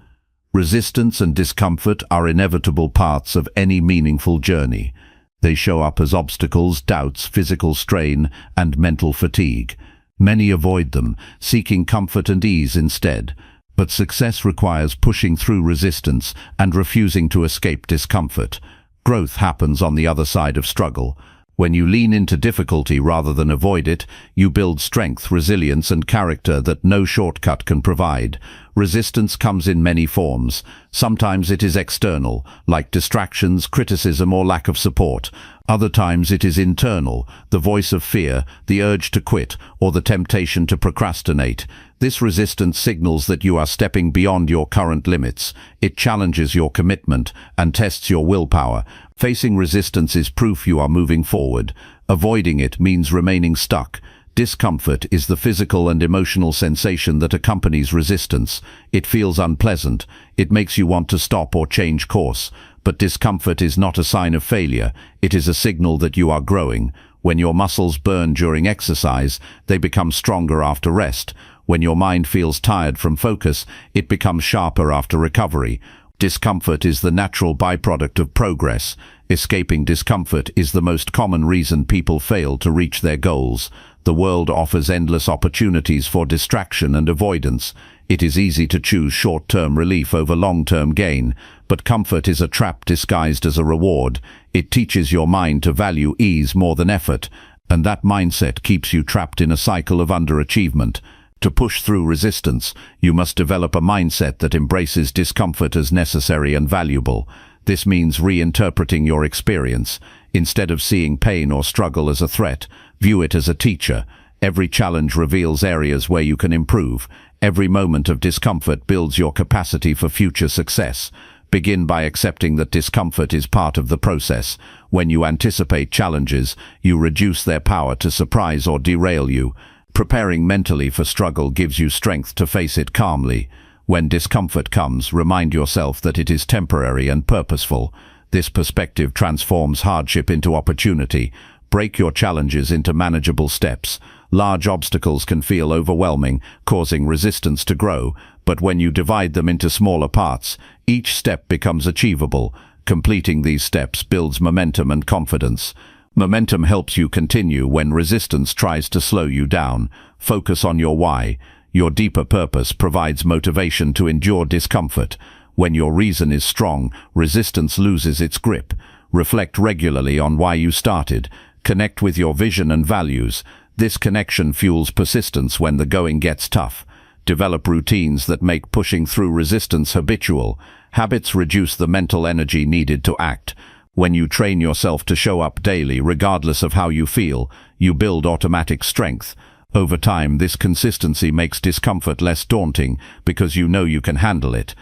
Resistance and discomfort are inevitable parts of any meaningful journey. They show up as obstacles, doubts, physical strain, and mental fatigue. Many avoid them, seeking comfort and ease instead. But success requires pushing through resistance and refusing to escape discomfort. Growth happens on the other side of struggle. When you lean into difficulty rather than avoid it, you build strength, resilience, and character that no shortcut can provide. Resistance comes in many forms. Sometimes it is external, like distractions, criticism, or lack of support. Other times it is internal, the voice of fear, the urge to quit, or the temptation to procrastinate. This resistance signals that you are stepping beyond your current limits. It challenges your commitment and tests your willpower. Facing resistance is proof you are moving forward. Avoiding it means remaining stuck. Discomfort is the physical and emotional sensation that accompanies resistance. It feels unpleasant. It makes you want to stop or change course. But discomfort is not a sign of failure. It is a signal that you are growing. When your muscles burn during exercise, they become stronger after rest. When your mind feels tired from focus, it becomes sharper after recovery. Discomfort is the natural byproduct of progress. Escaping discomfort is the most common reason people fail to reach their goals. The world offers endless opportunities for distraction and avoidance. It is easy to choose short-term relief over long-term gain, but comfort is a trap disguised as a reward. It teaches your mind to value ease more than effort, and that mindset keeps you trapped in a cycle of underachievement. To push through resistance, you must develop a mindset that embraces discomfort as necessary and valuable. This means reinterpreting your experience. Instead of seeing pain or struggle as a threat, view it as a teacher. Every challenge reveals areas where you can improve. Every moment of discomfort builds your capacity for future success. Begin by accepting that discomfort is part of the process. When you anticipate challenges, you reduce their power to surprise or derail you. Preparing mentally for struggle gives you strength to face it calmly. When discomfort comes, remind yourself that it is temporary and purposeful. This perspective transforms hardship into opportunity. Break your challenges into manageable steps. Large obstacles can feel overwhelming, causing resistance to grow, but when you divide them into smaller parts, each step becomes achievable. Completing these steps builds momentum and confidence. Momentum helps you continue when resistance tries to slow you down. Focus on your why. Your deeper purpose provides motivation to endure discomfort. When your reason is strong, resistance loses its grip. Reflect regularly on why you started. Connect with your vision and values. This connection fuels persistence when the going gets tough. Develop routines that make pushing through resistance habitual. Habits reduce the mental energy needed to act. When you train yourself to show up daily, regardless of how you feel, you build automatic strength. Over time, this consistency makes discomfort less daunting because you know you can handle it.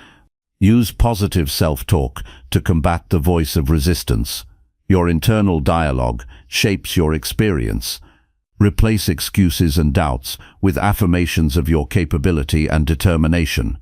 Use positive self-talk to combat the voice of resistance. Your internal dialogue shapes your experience. Replace excuses and doubts with affirmations of your capability and determination.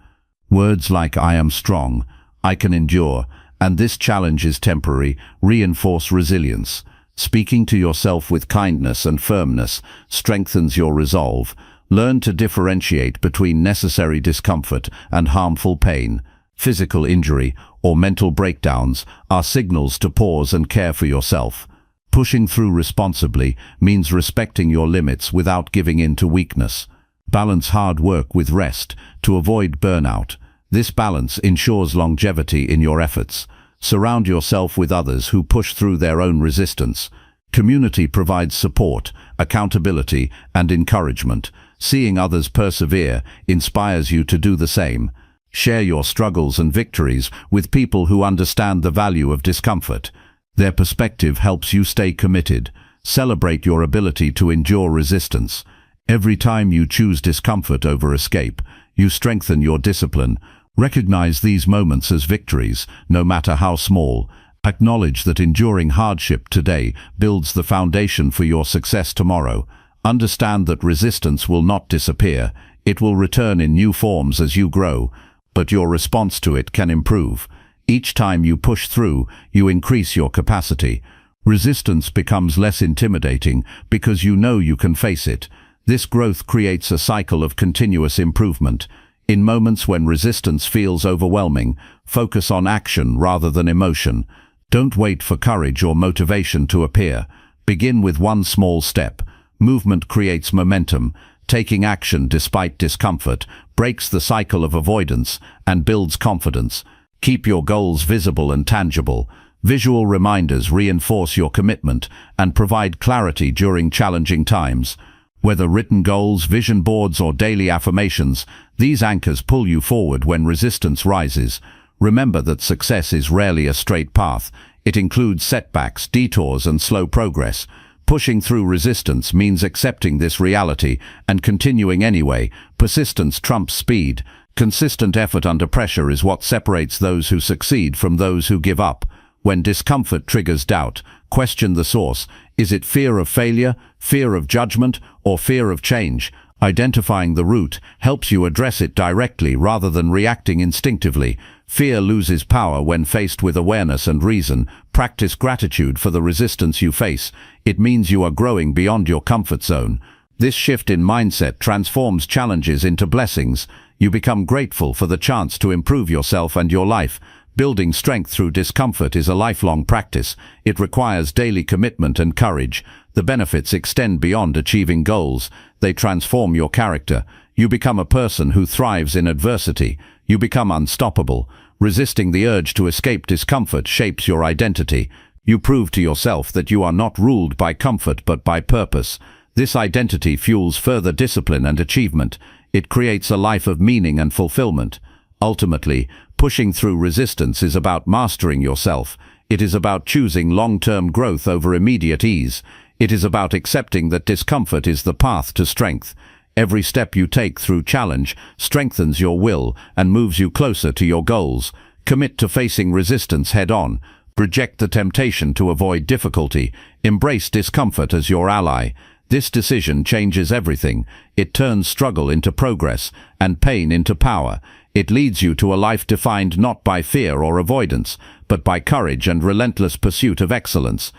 Words like "I am strong," "I can endure," and "this challenge is temporary" reinforce resilience. Speaking to yourself with kindness and firmness strengthens your resolve. Learn to differentiate between necessary discomfort and harmful pain. Physical injury or mental breakdowns are signals to pause and care for yourself. Pushing through responsibly means respecting your limits without giving in to weakness. Balance hard work with rest to avoid burnout. This balance ensures longevity in your efforts. Surround yourself with others who push through their own resistance. Community provides support, accountability, and encouragement. Seeing others persevere inspires you to do the same. Share your struggles and victories with people who understand the value of discomfort. Their perspective helps you stay committed. Celebrate your ability to endure resistance. Every time you choose discomfort over escape, you strengthen your discipline. Recognize these moments as victories, no matter how small. Acknowledge that enduring hardship today builds the foundation for your success tomorrow. Understand that resistance will not disappear. It will return in new forms as you grow, but your response to it can improve. Each time you push through, you increase your capacity. Resistance becomes less intimidating because you know you can face it. This growth creates a cycle of continuous improvement. In moments when resistance feels overwhelming, focus on action rather than emotion. Don't wait for courage or motivation to appear. Begin with one small step. Movement creates momentum. Taking action despite discomfort breaks the cycle of avoidance and builds confidence. Keep your goals visible and tangible. Visual reminders reinforce your commitment and provide clarity during challenging times. Whether written goals, vision boards, or daily affirmations, these anchors pull you forward when resistance rises. Remember that success is rarely a straight path. It includes setbacks, detours, and slow progress. Pushing through resistance means accepting this reality and continuing anyway. Persistence trumps speed. Consistent effort under pressure is what separates those who succeed from those who give up. When discomfort triggers doubt, question the source. Is it fear of failure, fear of judgment, or fear of change? Identifying the root helps you address it directly rather than reacting instinctively. Fear loses power when faced with awareness and reason. Practice gratitude for the resistance you face. It means you are growing beyond your comfort zone. This shift in mindset transforms challenges into blessings. You become grateful for the chance to improve yourself and your life. Building strength through discomfort is a lifelong practice. It requires daily commitment and courage. The benefits extend beyond achieving goals. They transform your character. You become a person who thrives in adversity. You become unstoppable. Resisting the urge to escape discomfort shapes your identity. You prove to yourself that you are not ruled by comfort but by purpose. This identity fuels further discipline and achievement. It creates a life of meaning and fulfillment. Ultimately, pushing through resistance is about mastering yourself. It is about choosing long-term growth over immediate ease. It is about accepting that discomfort is the path to strength. Every step you take through challenge strengthens your will and moves you closer to your goals. Commit to facing resistance head-on. Reject the temptation to avoid difficulty. Embrace discomfort as your ally. This decision changes everything. It turns struggle into progress and pain into power. It leads you to a life defined not by fear or avoidance, but by courage and relentless pursuit of excellence.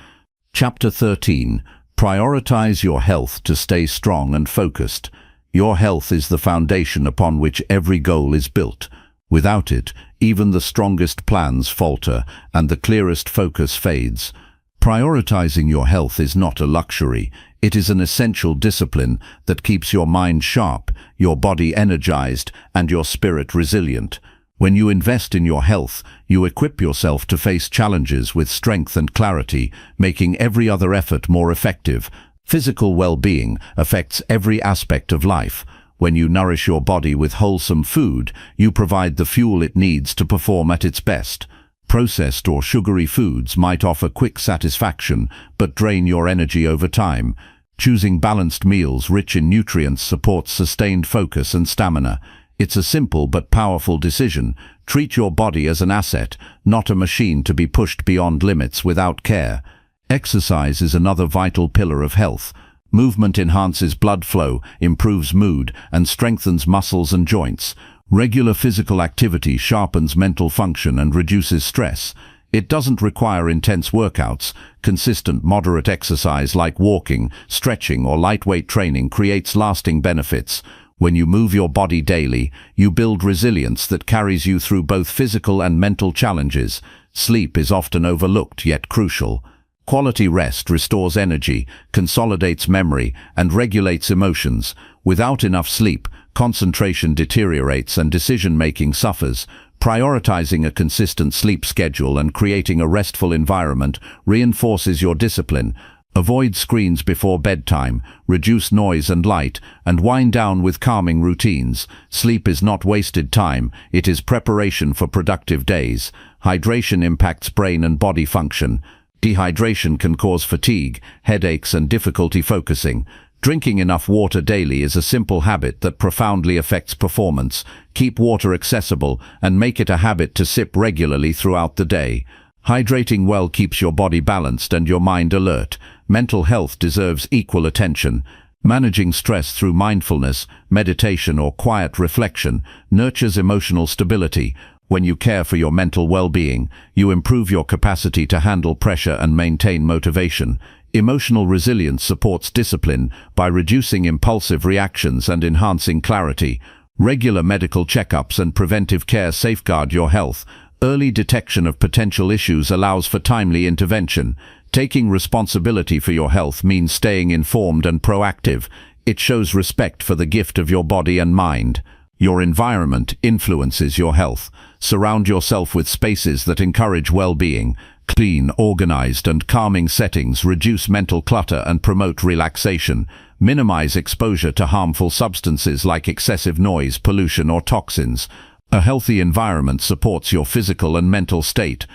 Chapter 13. Prioritize your health to stay strong and focused. Your health is the foundation upon which every goal is built. Without it, even the strongest plans falter and the clearest focus fades. Prioritizing your health is not a luxury. It is an essential discipline that keeps your mind sharp, your body energized, and your spirit resilient. When you invest in your health, you equip yourself to face challenges with strength and clarity, making every other effort more effective. Physical well-being affects every aspect of life. When you nourish your body with wholesome food, you provide the fuel it needs to perform at its best. Processed or sugary foods might offer quick satisfaction, but drain your energy over time. Choosing balanced meals rich in nutrients supports sustained focus and stamina. It's a simple but powerful decision. Treat your body as an asset, not a machine to be pushed beyond limits without care. Exercise is another vital pillar of health. Movement enhances blood flow, improves mood, and strengthens muscles and joints. Regular physical activity sharpens mental function and reduces stress. It doesn't require intense workouts. Consistent, moderate exercise like walking, stretching, or lightweight training creates lasting benefits. When you move your body daily, you build resilience that carries you through both physical and mental challenges. Sleep is often overlooked yet crucial. Quality rest restores energy, consolidates memory, and regulates emotions. Without enough sleep, concentration deteriorates and decision-making suffers. Prioritizing a consistent sleep schedule and creating a restful environment reinforces your discipline. Avoid screens before bedtime, reduce noise and light, and wind down with calming routines. Sleep is not wasted time, it is preparation for productive days. Hydration impacts brain and body function. Dehydration can cause fatigue, headaches, and difficulty focusing. Drinking enough water daily is a simple habit that profoundly affects performance. Keep water accessible and make it a habit to sip regularly throughout the day. Hydrating well keeps your body balanced and your mind alert. Mental health deserves equal attention. Managing stress through mindfulness, meditation, or quiet reflection nurtures emotional stability. When you care for your mental well-being, you improve your capacity to handle pressure and maintain motivation. Emotional resilience supports discipline by reducing impulsive reactions and enhancing clarity. Regular medical checkups and preventive care safeguard your health. Early detection of potential issues allows for timely intervention. Taking responsibility for your health means staying informed and proactive. It shows respect for the gift of your body and mind. Your environment influences your health. Surround yourself with spaces that encourage well-being. Clean, organized, and calming settings reduce mental clutter and promote relaxation. Minimize exposure to harmful substances like excessive noise, pollution, or toxins. A healthy environment supports your physical and mental state.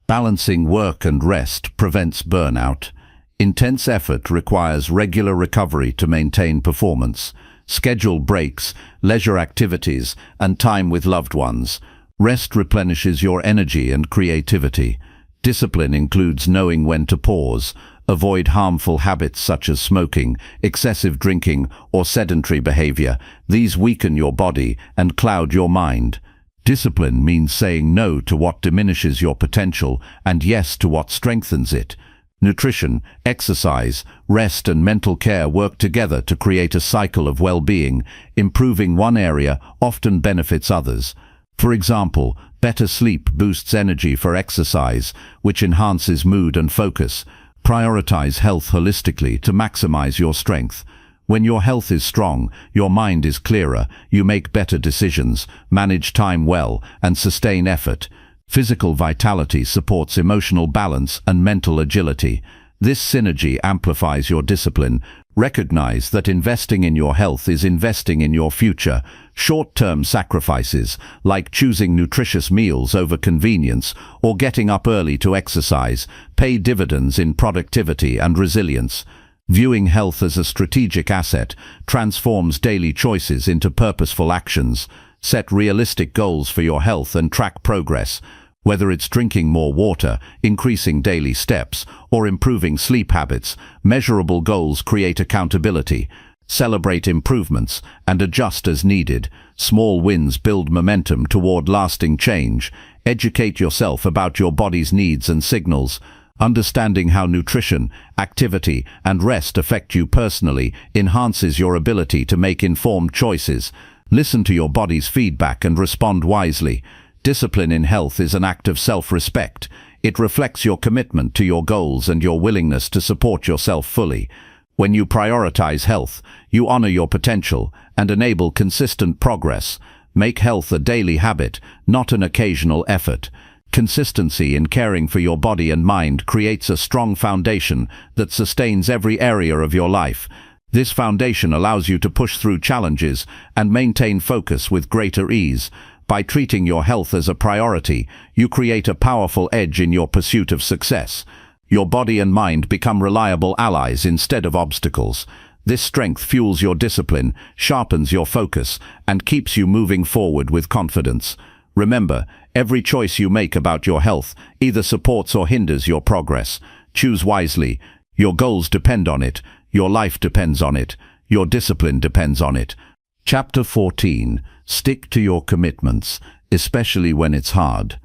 Balancing work and rest prevents burnout. Intense effort requires regular recovery to maintain performance. Schedule breaks, leisure activities, and time with loved ones. Rest replenishes your energy and creativity. Discipline includes knowing when to pause. Avoid harmful habits such as smoking, excessive drinking, or sedentary behavior. These weaken your body and cloud your mind. Discipline means saying no to what diminishes your potential and yes to what strengthens it. Nutrition, exercise, rest and mental care work together to create a cycle of well-being. Improving one area often benefits others. For example, better sleep boosts energy for exercise, which enhances mood and focus. Prioritize health holistically to maximize your strength. When your health is strong, your mind is clearer, you make better decisions, manage time well, and sustain effort. Physical vitality supports emotional balance and mental agility. This synergy amplifies your discipline. Recognize that investing in your health is investing in your future. Short-term sacrifices, like choosing nutritious meals over convenience or getting up early to exercise, pay dividends in productivity and resilience. Viewing health as a strategic asset transforms daily choices into purposeful actions. Set realistic goals for your health and track progress. Whether it's drinking more water, increasing daily steps, or improving sleep habits, measurable goals create accountability. Celebrate improvements and adjust as needed. Small wins build momentum toward lasting change. Educate yourself about your body's needs and signals. Understanding how nutrition, activity, and rest affect you personally enhances your ability to make informed choices. Listen to your body's feedback and respond wisely. Discipline in health is an act of self-respect. It reflects your commitment to your goals and your willingness to support yourself fully. When you prioritize health, you honor your potential and enable consistent progress. Make health a daily habit, not an occasional effort. Consistency in caring for your body and mind creates a strong foundation that sustains every area of your life. This foundation allows you to push through challenges and maintain focus with greater ease. By treating your health as a priority, you create a powerful edge in your pursuit of success. Your body and mind become reliable allies instead of obstacles. This strength fuels your discipline, sharpens your focus, and keeps you moving forward with confidence. Remember, every choice you make about your health either supports or hinders your progress. Choose wisely. Your goals depend on it. Your life depends on it. Your discipline depends on it. Chapter 14. Stick to your commitments, especially when it's hard.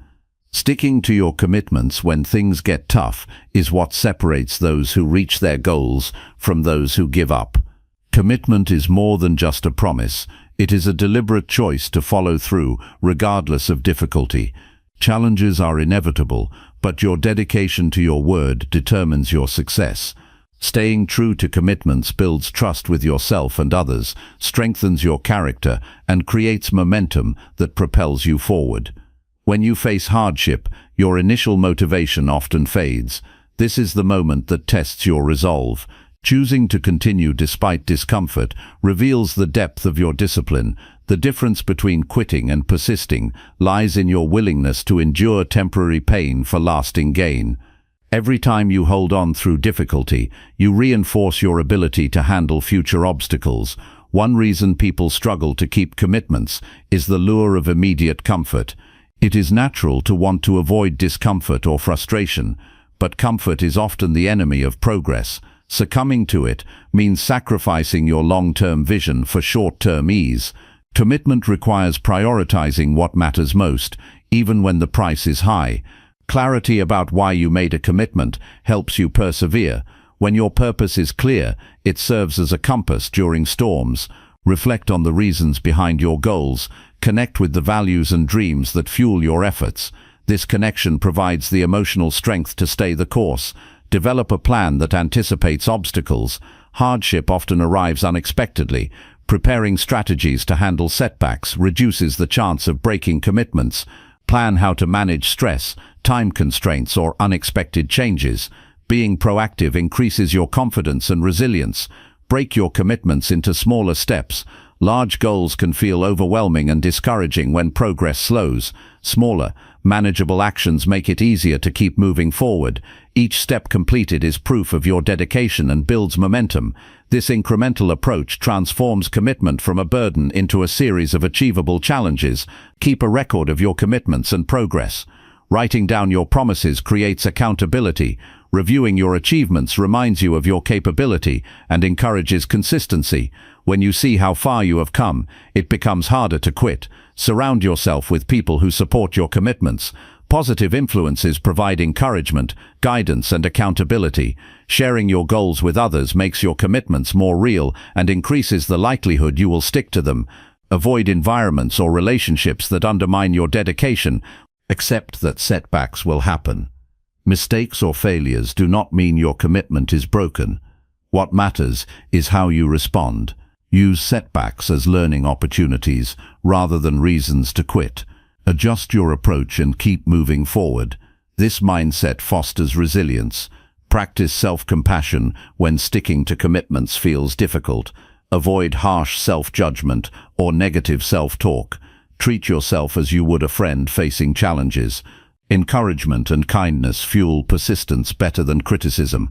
Sticking to your commitments when things get tough is what separates those who reach their goals from those who give up. Commitment is more than just a promise. It is a deliberate choice to follow through, regardless of difficulty. Challenges are inevitable, but your dedication to your word determines your success. Staying true to commitments builds trust with yourself and others, strengthens your character, and creates momentum that propels you forward. When you face hardship, your initial motivation often fades. This is the moment that tests your resolve. Choosing to continue despite discomfort reveals the depth of your discipline. The difference between quitting and persisting lies in your willingness to endure temporary pain for lasting gain. Every time you hold on through difficulty, you reinforce your ability to handle future obstacles. One reason people struggle to keep commitments is the lure of immediate comfort. It is natural to want to avoid discomfort or frustration, but comfort is often the enemy of progress. Succumbing to it means sacrificing your long-term vision for short-term ease. Commitment requires prioritizing what matters most, even when the price is high. Clarity about why you made a commitment helps you persevere. When your purpose is clear, it serves as a compass during storms. Reflect on the reasons behind your goals. Connect with the values and dreams that fuel your efforts. This connection provides the emotional strength to stay the course. Develop a plan that anticipates obstacles. Hardship often arrives unexpectedly. Preparing strategies to handle setbacks reduces the chance of breaking commitments. Plan how to manage stress, time constraints, or unexpected changes. Being proactive increases your confidence and resilience. Break your commitments into smaller steps. Large goals can feel overwhelming and discouraging when progress slows. Smaller, manageable actions make it easier to keep moving forward. Each step completed is proof of your dedication and builds momentum. This incremental approach transforms commitment from a burden into a series of achievable challenges. Keep a record of your commitments and progress. Writing down your promises creates accountability. Reviewing your achievements reminds you of your capability and encourages consistency. When you see how far you have come, it becomes harder to quit. Surround yourself with people who support your commitments. Positive influences provide encouragement, guidance, and accountability. Sharing your goals with others makes your commitments more real and increases the likelihood you will stick to them. Avoid environments or relationships that undermine your dedication. Accept that setbacks will happen. Mistakes or failures do not mean your commitment is broken. What matters is how you respond. Use setbacks as learning opportunities rather than reasons to quit. Adjust your approach and keep moving forward. This mindset fosters resilience. Practice self-compassion when sticking to commitments feels difficult. Avoid harsh self-judgment or negative self-talk. Treat yourself as you would a friend facing challenges. Encouragement and kindness fuel persistence better than criticism.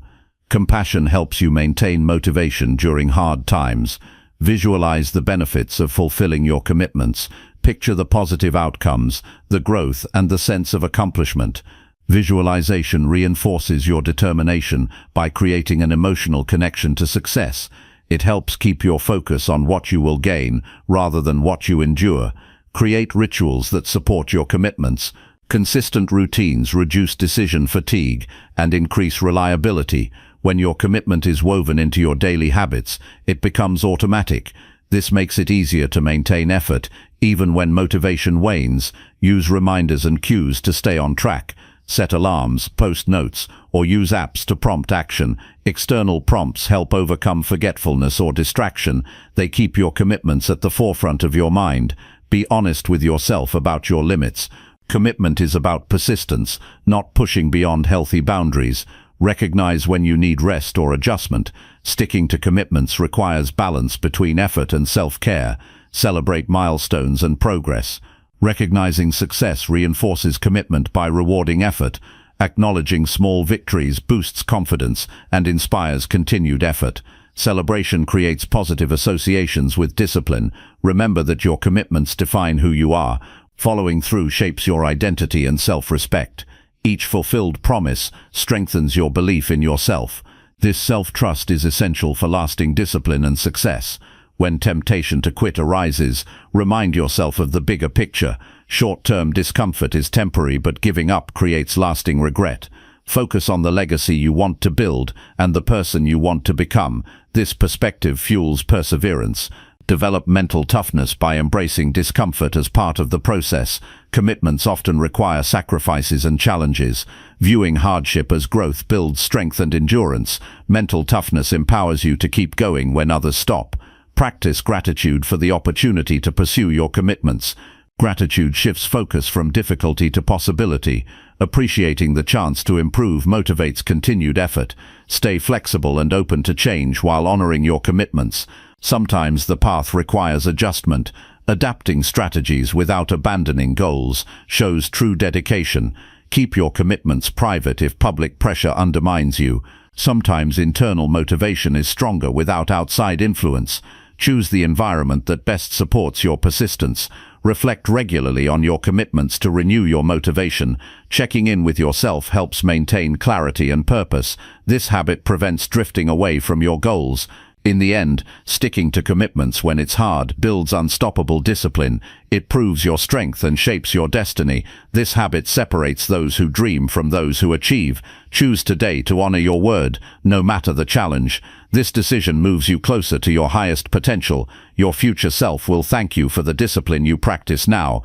Compassion helps you maintain motivation during hard times. Visualize the benefits of fulfilling your commitments. Picture the positive outcomes, the growth, and the sense of accomplishment. Visualization reinforces your determination by creating an emotional connection to success. It helps keep your focus on what you will gain rather than what you endure. Create rituals that support your commitments. Consistent routines reduce decision fatigue and increase reliability. When your commitment is woven into your daily habits, it becomes automatic. This makes it easier to maintain effort, even when motivation wanes. Use reminders and cues to stay on track. Set alarms, post notes, or use apps to prompt action. External prompts help overcome forgetfulness or distraction. They keep your commitments at the forefront of your mind. Be honest with yourself about your limits. Commitment is about persistence, not pushing beyond healthy boundaries. Recognize when you need rest or adjustment. Sticking to commitments requires balance between effort and self-care. Celebrate milestones and progress. Recognizing success reinforces commitment by rewarding effort. Acknowledging small victories boosts confidence and inspires continued effort. Celebration creates positive associations with discipline. Remember that your commitments define who you are. Following through shapes your identity and self-respect. Each fulfilled promise strengthens your belief in yourself. This self-trust is essential for lasting discipline and success. When temptation to quit arises, remind yourself of the bigger picture. Short-term discomfort is temporary, but giving up creates lasting regret. Focus on the legacy you want to build and the person you want to become. This perspective fuels perseverance. Develop mental toughness by embracing discomfort as part of the process. Commitments often require sacrifices and challenges. Viewing hardship as growth builds strength and endurance. Mental toughness empowers you to keep going when others stop. Practice gratitude for the opportunity to pursue your commitments. Gratitude shifts focus from difficulty to possibility. Appreciating the chance to improve motivates continued effort. Stay flexible and open to change while honoring your commitments. Sometimes the path requires adjustment. Adapting strategies without abandoning goals shows true dedication. Keep your commitments private if public pressure undermines you. Sometimes internal motivation is stronger without outside influence. Choose the environment that best supports your persistence. Reflect regularly on your commitments to renew your motivation. Checking in with yourself helps maintain clarity and purpose. This habit prevents drifting away from your goals. In the end, sticking to commitments when it's hard builds unstoppable discipline. It proves your strength and shapes your destiny. This habit separates those who dream from those who achieve. Choose today to honor your word, no matter the challenge. This decision moves you closer to your highest potential. Your future self will thank you for the discipline you practice now.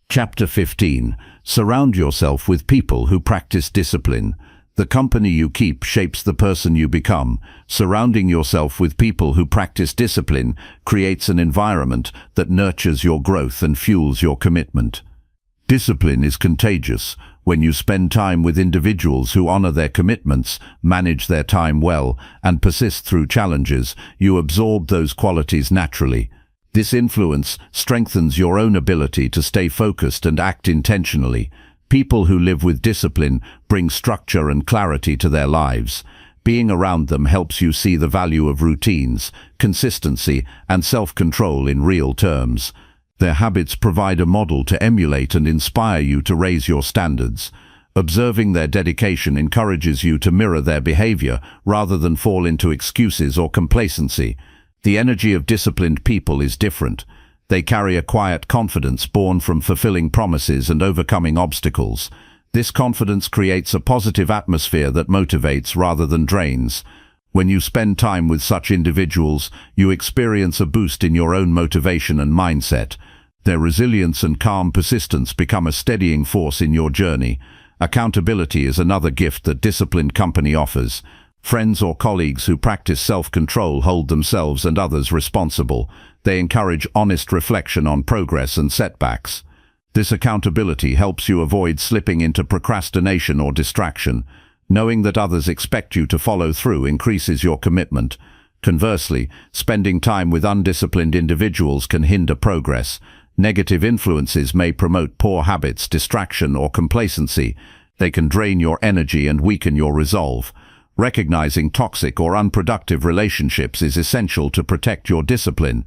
Chapter 15. Surround yourself with people who practice discipline. The company you keep shapes the person you become. Surrounding yourself with people who practice discipline creates an environment that nurtures your growth and fuels your commitment. Discipline is contagious. When you spend time with individuals who honor their commitments, manage their time well, and persist through challenges, you absorb those qualities naturally. This influence strengthens your own ability to stay focused and act intentionally. People who live with discipline bring structure and clarity to their lives. Being around them helps you see the value of routines, consistency, and self-control in real terms. Their habits provide a model to emulate and inspire you to raise your standards. Observing their dedication encourages you to mirror their behavior rather than fall into excuses or complacency. The energy of disciplined people is different. They carry a quiet confidence born from fulfilling promises and overcoming obstacles. This confidence creates a positive atmosphere that motivates rather than drains. When you spend time with such individuals, you experience a boost in your own motivation and mindset. Their resilience and calm persistence become a steadying force in your journey. Accountability is another gift that disciplined company offers. Friends or colleagues who practice self-control hold themselves and others responsible. They encourage honest reflection on progress and setbacks. This accountability helps you avoid slipping into procrastination or distraction. Knowing that others expect you to follow through increases your commitment. Conversely, spending time with undisciplined individuals can hinder progress. Negative influences may promote poor habits, distraction, or complacency. They can drain your energy and weaken your resolve. Recognizing toxic or unproductive relationships is essential to protect your discipline.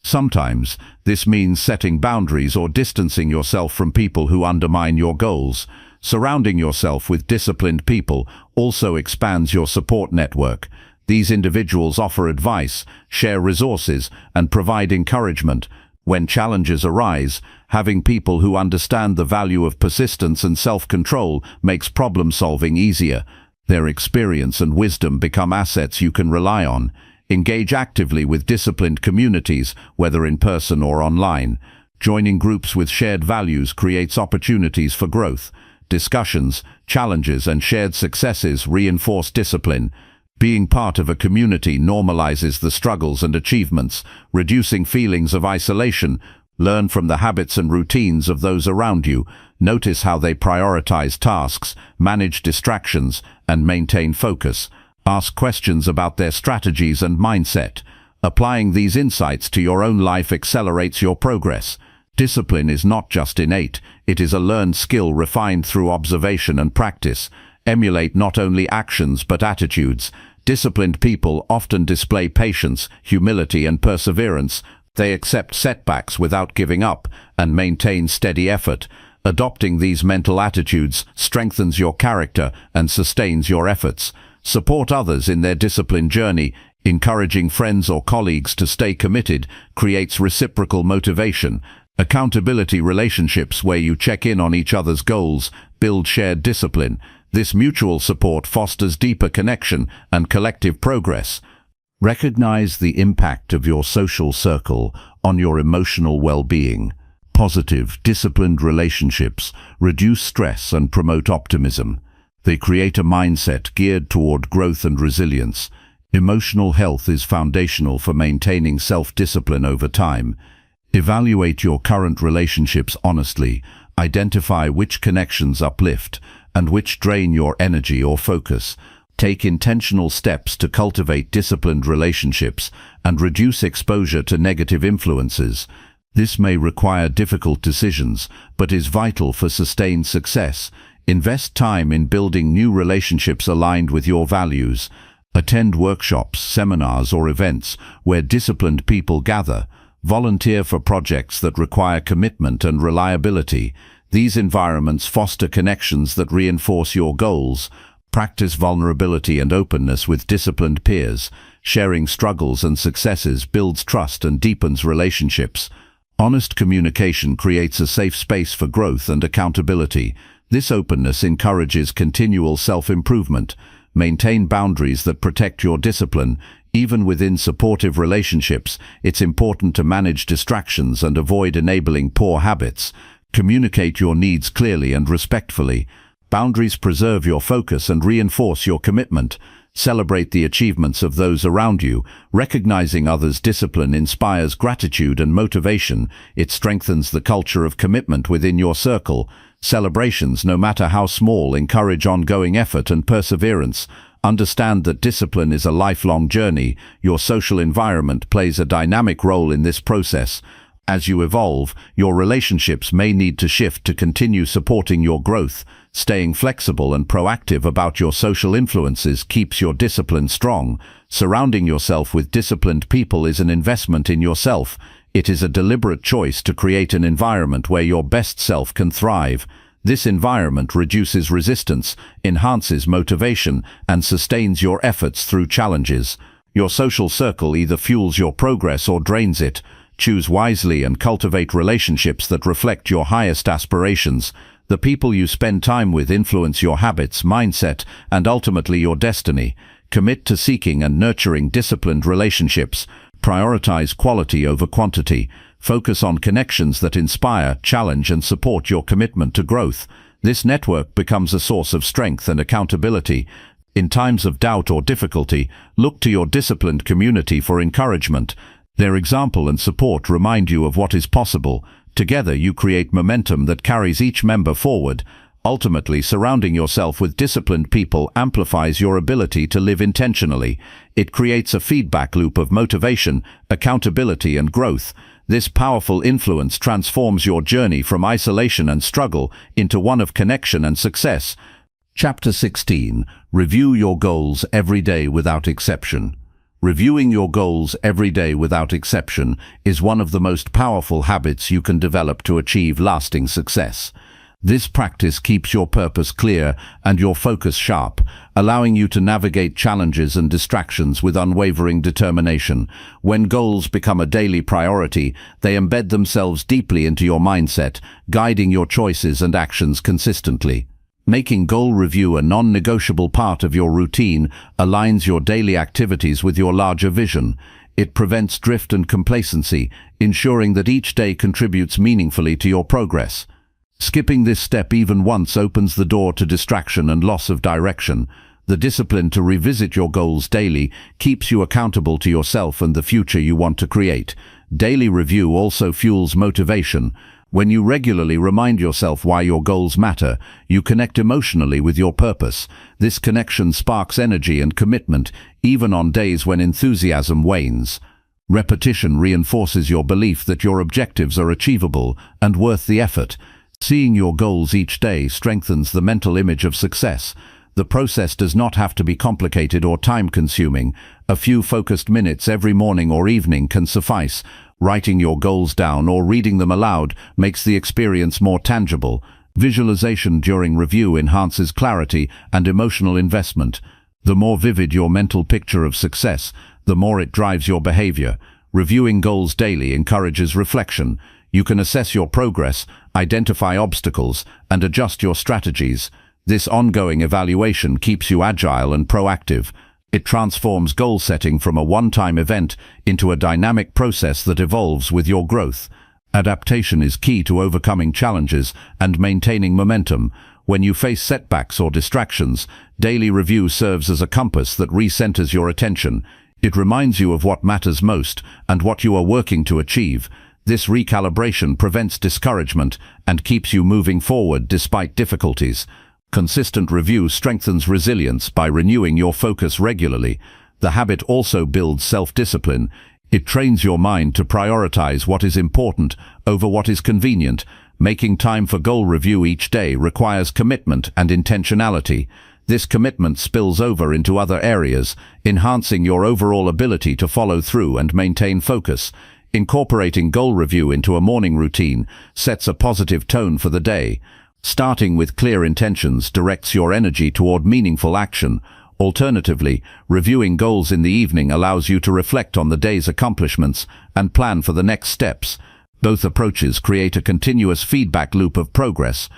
Sometimes, this means setting boundaries or distancing yourself from people who undermine your goals. Surrounding yourself with disciplined people also expands your support network. These individuals offer advice, share resources, and provide encouragement. When challenges arise, having people who understand the value of persistence and self-control makes problem-solving easier. Their experience and wisdom become assets you can rely on. Engage actively with disciplined communities, whether in person or online. Joining groups with shared values creates opportunities for growth. Discussions, challenges, and shared successes reinforce discipline. Being part of a community normalizes the struggles and achievements, reducing feelings of isolation. Learn from the habits and routines of those around you. Notice how they prioritize tasks, manage distractions, and maintain focus. Ask questions about their strategies and mindset. Applying these insights to your own life accelerates your progress. Discipline is not just innate, it is a learned skill refined through observation and practice. Emulate not only actions but attitudes. Disciplined people often display patience, humility, and perseverance. They accept setbacks without giving up and maintain steady effort. Adopting these mental attitudes strengthens your character and sustains your efforts. Support others in their discipline journey. Encouraging friends or colleagues to stay committed creates reciprocal motivation. Accountability relationships where you check in on each other's goals build shared discipline. This mutual support fosters deeper connection and collective progress. Recognize the impact of your social circle on your emotional well-being. Positive, disciplined relationships reduce stress and promote optimism. They create a mindset geared toward growth and resilience. Emotional health is foundational for maintaining self-discipline over time. Evaluate your current relationships honestly. Identify which connections uplift and which drain your energy or focus. Take intentional steps to cultivate disciplined relationships and reduce exposure to negative influences. This may require difficult decisions, but is vital for sustained success. Invest time in building new relationships aligned with your values. Attend workshops, seminars, or events where disciplined people gather. Volunteer for projects that require commitment and reliability. These environments foster connections that reinforce your goals. Practice vulnerability and openness with disciplined peers. Sharing struggles and successes builds trust and deepens relationships. Honest communication creates a safe space for growth and accountability. This openness encourages continual self-improvement. Maintain boundaries that protect your discipline. Even within supportive relationships, it's important to manage distractions and avoid enabling poor habits. Communicate your needs clearly and respectfully. Boundaries preserve your focus and reinforce your commitment. Celebrate the achievements of those around you. Recognizing others' discipline inspires gratitude and motivation. It strengthens the culture of commitment within your circle. Celebrations, no matter how small, encourage ongoing effort and perseverance. Understand that discipline is a lifelong journey. Your social environment plays a dynamic role in this process. As you evolve, your relationships may need to shift to continue supporting your growth. Staying flexible and proactive about your social influences keeps your discipline strong. Surrounding yourself with disciplined people is an investment in yourself. It is a deliberate choice to create an environment where your best self can thrive. This environment reduces resistance, enhances motivation, and sustains your efforts through challenges. Your social circle either fuels your progress or drains it. Choose wisely and cultivate relationships that reflect your highest aspirations. The people you spend time with influence your habits, mindset, and ultimately your destiny. Commit to seeking and nurturing disciplined relationships. Prioritize quality over quantity. Focus on connections that inspire, challenge, and support your commitment to growth. This network becomes a source of strength and accountability. In times of doubt or difficulty, look to your disciplined community for encouragement. Their example and support remind you of what is possible. Together you create momentum that carries each member forward. Ultimately, surrounding yourself with disciplined people amplifies your ability to live intentionally. It creates a feedback loop of motivation, accountability, and growth. This powerful influence transforms your journey from isolation and struggle into one of connection and success. Chapter 16. Review your goals every day without exception. Reviewing your goals every day without exception is one of the most powerful habits you can develop to achieve lasting success. This practice keeps your purpose clear and your focus sharp, allowing you to navigate challenges and distractions with unwavering determination. When goals become a daily priority, they embed themselves deeply into your mindset, guiding your choices and actions consistently. Making goal review a non-negotiable part of your routine aligns your daily activities with your larger vision. It prevents drift and complacency, ensuring that each day contributes meaningfully to your progress. Skipping this step even once opens the door to distraction and loss of direction. The discipline to revisit your goals daily keeps you accountable to yourself and the future you want to create. Daily review also fuels motivation. When you regularly remind yourself why your goals matter, you connect emotionally with your purpose. This connection sparks energy and commitment, even on days when enthusiasm wanes. Repetition reinforces your belief that your objectives are achievable and worth the effort. Seeing your goals each day strengthens the mental image of success. The process does not have to be complicated or time-consuming. A few focused minutes every morning or evening can suffice. Writing your goals down or reading them aloud makes the experience more tangible. Visualization during review enhances clarity and emotional investment. The more vivid your mental picture of success, the more it drives your behavior. Reviewing goals daily encourages reflection. You can assess your progress, identify obstacles, and adjust your strategies. This ongoing evaluation keeps you agile and proactive. It transforms goal setting from a one-time event into a dynamic process that evolves with your growth. Adaptation is key to overcoming challenges and maintaining momentum. When you face setbacks or distractions, daily review serves as a compass that recenters your attention. It reminds you of what matters most and what you are working to achieve. This recalibration prevents discouragement and keeps you moving forward despite difficulties. Consistent review strengthens resilience by renewing your focus regularly. The habit also builds self-discipline. It trains your mind to prioritize what is important over what is convenient. Making time for goal review each day requires commitment and intentionality. This commitment spills over into other areas, enhancing your overall ability to follow through and maintain focus. Incorporating goal review into a morning routine sets a positive tone for the day. Starting with clear intentions directs your energy toward meaningful action. Alternatively, reviewing goals in the evening allows you to reflect on the day's accomplishments and plan for the next steps. Both approaches create a continuous feedback loop of progress.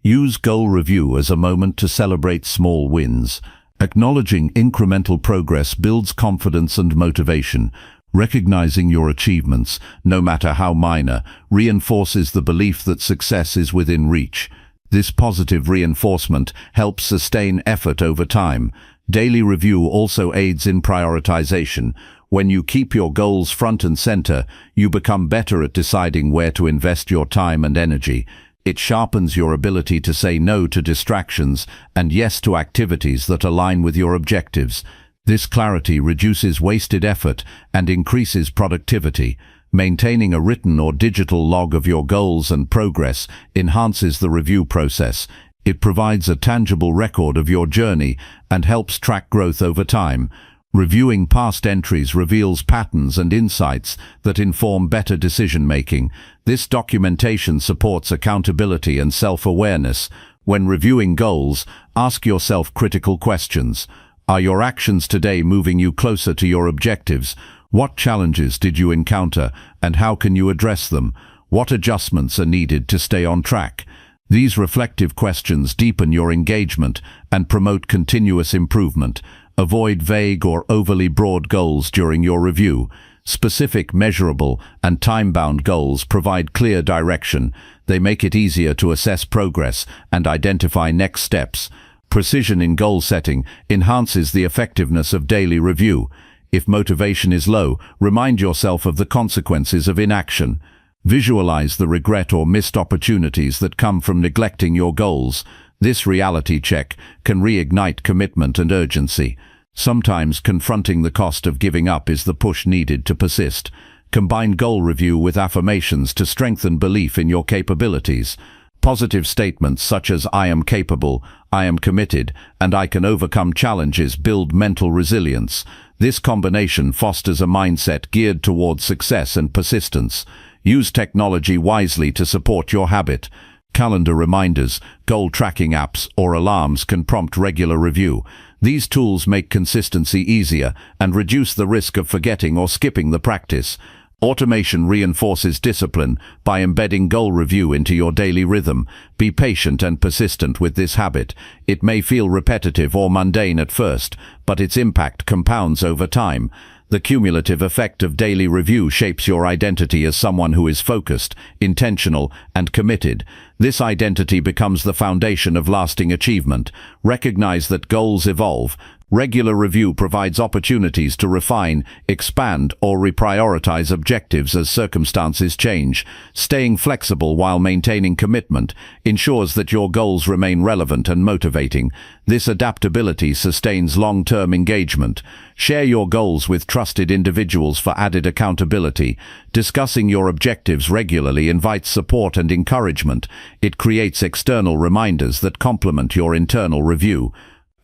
Use goal review as a moment to celebrate small wins. Acknowledging incremental progress builds confidence and motivation. Recognizing your achievements, no matter how minor, reinforces the belief that success is within reach. This positive reinforcement helps sustain effort over time. Daily review also aids in prioritization. When you keep your goals front and center, you become better at deciding where to invest your time and energy. It sharpens your ability to say no to distractions and yes to activities that align with your objectives. This clarity reduces wasted effort and increases productivity. Maintaining a written or digital log of your goals and progress enhances the review process. It provides a tangible record of your journey and helps track growth over time. Reviewing past entries reveals patterns and insights that inform better decision-making. This documentation supports accountability and self-awareness. When reviewing goals, ask yourself critical questions. Are your actions today moving you closer to your objectives? What challenges did you encounter, and how can you address them? What adjustments are needed to stay on track? These reflective questions deepen your engagement and promote continuous improvement. Avoid vague or overly broad goals during your review. Specific, measurable, and time-bound goals provide clear direction. They make it easier to assess progress and identify next steps. Precision in goal setting enhances the effectiveness of daily review. If motivation is low, remind yourself of the consequences of inaction. Visualize the regret or missed opportunities that come from neglecting your goals. This reality check can reignite commitment and urgency. Sometimes confronting the cost of giving up is the push needed to persist. Combine goal review with affirmations to strengthen belief in your capabilities. Positive statements such as "I am capable," "I am committed," and "I can overcome challenges" build mental resilience. This combination fosters a mindset geared towards success and persistence. Use technology wisely to support your habit. Calendar reminders, goal tracking apps, or alarms can prompt regular review. These tools make consistency easier and reduce the risk of forgetting or skipping the practice. Automation reinforces discipline by embedding goal review into your daily rhythm. Be patient and persistent with this habit. It may feel repetitive or mundane at first, but its impact compounds over time. The cumulative effect of daily review shapes your identity as someone who is focused, intentional, and committed. This identity becomes the foundation of lasting achievement. Recognize that goals evolve. Regular review provides opportunities to refine, expand, or reprioritize objectives as circumstances change. Staying flexible while maintaining commitment ensures that your goals remain relevant and motivating. This adaptability sustains long-term engagement. Share your goals with trusted individuals for added accountability. Discussing your objectives regularly invites support and encouragement. It creates external reminders that complement your internal review.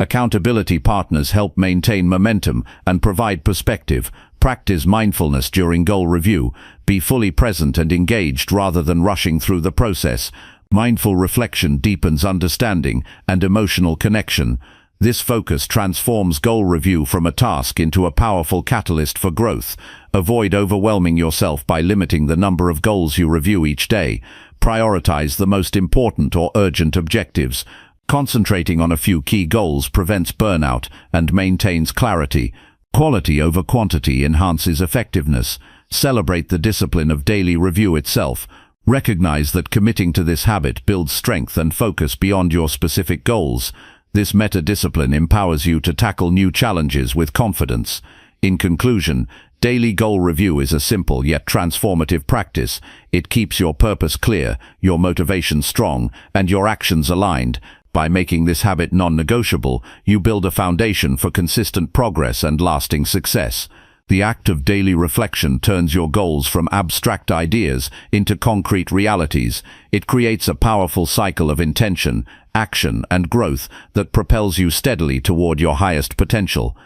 Accountability partners help maintain momentum and provide perspective. Practice mindfulness during goal review. Be fully present and engaged rather than rushing through the process. Mindful reflection deepens understanding and emotional connection. This focus transforms goal review from a task into a powerful catalyst for growth. Avoid overwhelming yourself by limiting the number of goals you review each day. Prioritize the most important or urgent objectives. Concentrating on a few key goals prevents burnout and maintains clarity. Quality over quantity enhances effectiveness. Celebrate the discipline of daily review itself. Recognize that committing to this habit builds strength and focus beyond your specific goals. This meta-discipline empowers you to tackle new challenges with confidence. In conclusion, daily goal review is a simple yet transformative practice. It keeps your purpose clear, your motivation strong, and your actions aligned. By making this habit non-negotiable, you build a foundation for consistent progress and lasting success. The act of daily reflection turns your goals from abstract ideas into concrete realities. It creates a powerful cycle of intention, action, and growth that propels you steadily toward your highest potential.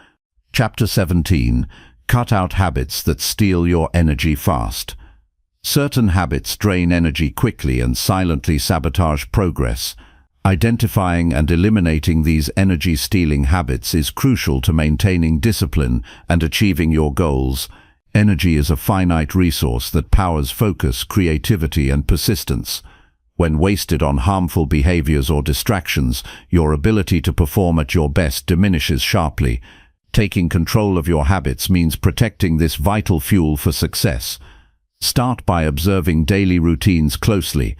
Chapter 17. Cut out habits that steal your energy fast. Certain habits drain energy quickly and silently sabotage progress. Identifying and eliminating these energy-stealing habits is crucial to maintaining discipline and achieving your goals. Energy is a finite resource that powers focus, creativity, and persistence. When wasted on harmful behaviors or distractions, your ability to perform at your best diminishes sharply. Taking control of your habits means protecting this vital fuel for success. Start by observing daily routines closely.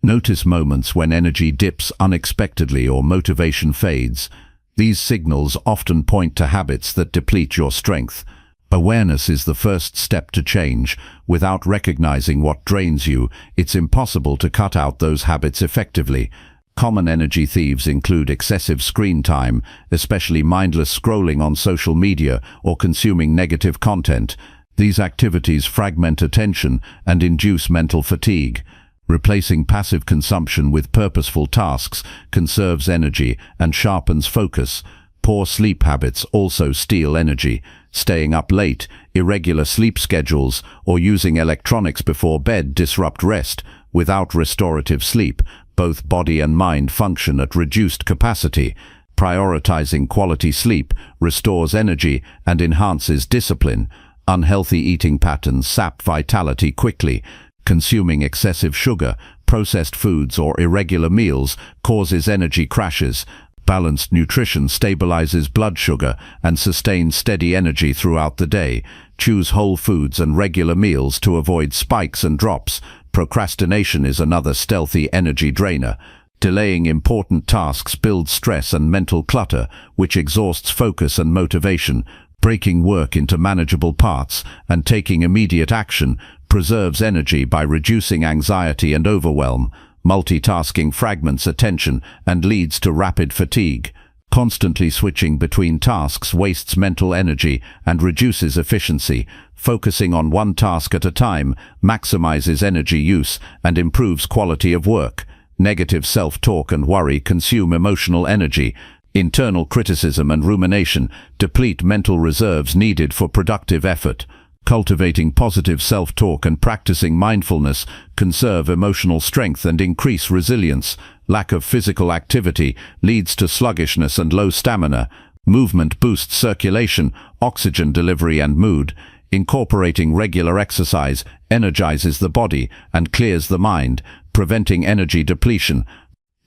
Notice moments when energy dips unexpectedly or motivation fades. These signals often point to habits that deplete your strength. Awareness is the first step to change. Without recognizing what drains you, it's impossible to cut out those habits effectively. Common energy thieves include excessive screen time, especially mindless scrolling on social media or consuming negative content. These activities fragment attention and induce mental fatigue. Replacing passive consumption with purposeful tasks conserves energy and sharpens focus. Poor sleep habits also steal energy. Staying up late, irregular sleep schedules, or using electronics before bed disrupt rest. Without restorative sleep, both body and mind function at reduced capacity. Prioritizing quality sleep restores energy and enhances discipline. Unhealthy eating patterns sap vitality quickly. Consuming excessive sugar, processed foods, or irregular meals causes energy crashes. Balanced nutrition stabilizes blood sugar and sustains steady energy throughout the day. Choose whole foods and regular meals to avoid spikes and drops. Procrastination is another stealthy energy drainer. Delaying important tasks builds stress and mental clutter, which exhausts focus and motivation. Breaking work into manageable parts and taking immediate action preserves energy by reducing anxiety and overwhelm. Multitasking fragments attention and leads to rapid fatigue. Constantly switching between tasks wastes mental energy and reduces efficiency. Focusing on one task at a time maximizes energy use and improves quality of work. Negative self-talk and worry consume emotional energy. Internal criticism and rumination deplete mental reserves needed for productive effort. Cultivating positive self-talk and practicing mindfulness conserve emotional strength and increase resilience. Lack of physical activity leads to sluggishness and low stamina. Movement boosts circulation, oxygen delivery, and mood. Incorporating regular exercise energizes the body and clears the mind, preventing energy depletion.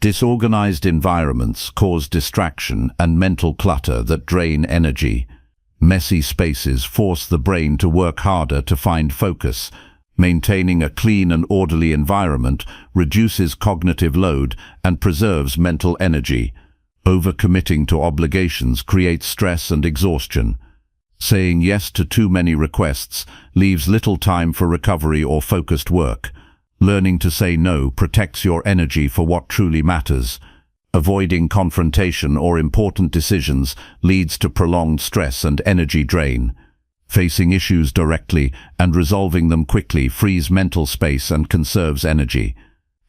Disorganized environments cause distraction and mental clutter that drain energy. Messy spaces force the brain to work harder to find focus. Maintaining a clean and orderly environment reduces cognitive load and preserves mental energy. Overcommitting to obligations creates stress and exhaustion. Saying yes to too many requests leaves little time for recovery or focused work. Learning to say no protects your energy for what truly matters. Avoiding confrontation or important decisions leads to prolonged stress and energy drain. Facing issues directly and resolving them quickly frees mental space and conserves energy.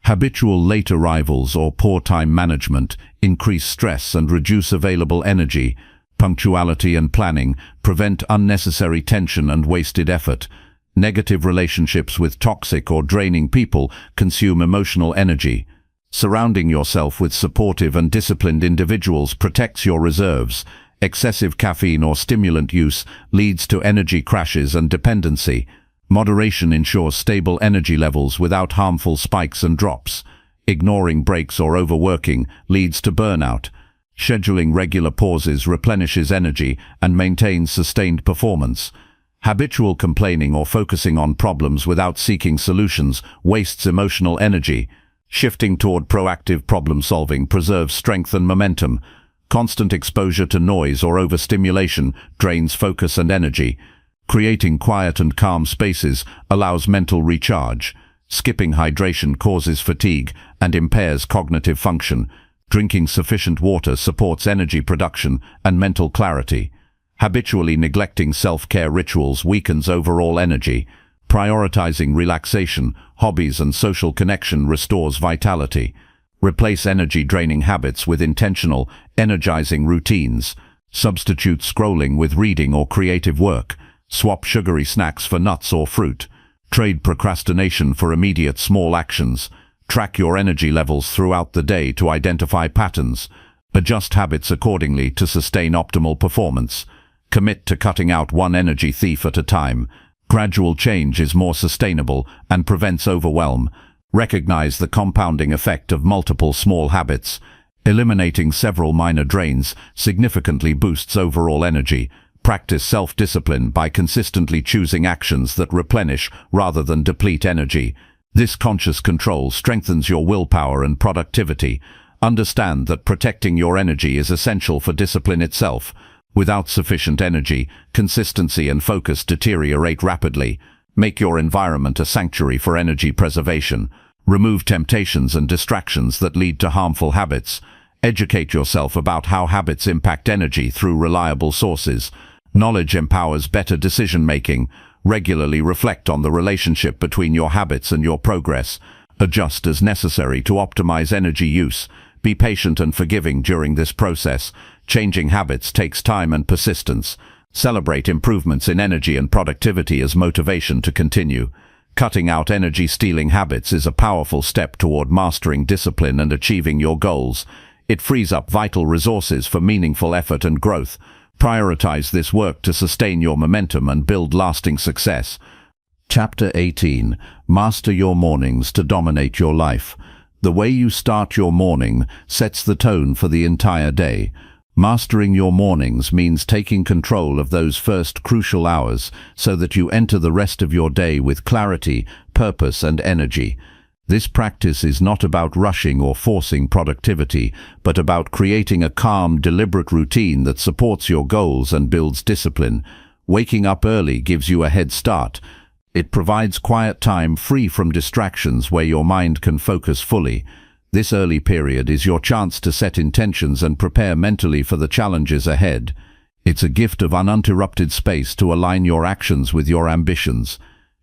Habitual late arrivals or poor time management increase stress and reduce available energy. Punctuality and planning prevent unnecessary tension and wasted effort. Negative relationships with toxic or draining people consume emotional energy. Surrounding yourself with supportive and disciplined individuals protects your reserves. Excessive caffeine or stimulant use leads to energy crashes and dependency. Moderation ensures stable energy levels without harmful spikes and drops. Ignoring breaks or overworking leads to burnout. Scheduling regular pauses replenishes energy and maintains sustained performance. Habitual complaining or focusing on problems without seeking solutions wastes emotional energy. Shifting toward proactive problem-solving preserves strength and momentum. Constant exposure to noise or overstimulation drains focus and energy. Creating quiet and calm spaces allows mental recharge. Skipping hydration causes fatigue and impairs cognitive function. Drinking sufficient water supports energy production and mental clarity. Habitually neglecting self-care rituals weakens overall energy. Prioritizing relaxation, hobbies, and social connection restores vitality. Replace energy-draining habits with intentional, energizing routines. Substitute scrolling with reading or creative work. Swap sugary snacks for nuts or fruit. Trade procrastination for immediate small actions. Track your energy levels throughout the day to identify patterns. Adjust habits accordingly to sustain optimal performance. Commit to cutting out one energy thief at a time. Gradual change is more sustainable and prevents overwhelm. Recognize the compounding effect of multiple small habits. Eliminating several minor drains significantly boosts overall energy. Practice self-discipline by consistently choosing actions that replenish rather than deplete energy. This conscious control strengthens your willpower and productivity. Understand that protecting your energy is essential for discipline itself. Without sufficient energy, consistency and focus deteriorate rapidly. Make your environment a sanctuary for energy preservation. Remove temptations and distractions that lead to harmful habits. Educate yourself about how habits impact energy through reliable sources. Knowledge empowers better decision-making. Regularly reflect on the relationship between your habits and your progress. Adjust as necessary to optimize energy use. Be patient and forgiving during this process. Changing habits takes time and persistence. Celebrate improvements in energy and productivity as motivation to continue. Cutting out energy-stealing habits is a powerful step toward mastering discipline and achieving your goals. It frees up vital resources for meaningful effort and growth. Prioritize this work to sustain your momentum and build lasting success. Chapter 18. Master your mornings to dominate your life. The way you start your morning sets the tone for the entire day. Mastering your mornings means taking control of those first crucial hours so that you enter the rest of your day with clarity, purpose, and energy. This practice is not about rushing or forcing productivity, but about creating a calm, deliberate routine that supports your goals and builds discipline. Waking up early gives you a head start. It provides quiet time free from distractions where your mind can focus fully. This early period is your chance to set intentions and prepare mentally for the challenges ahead. It's a gift of uninterrupted space to align your actions with your ambitions.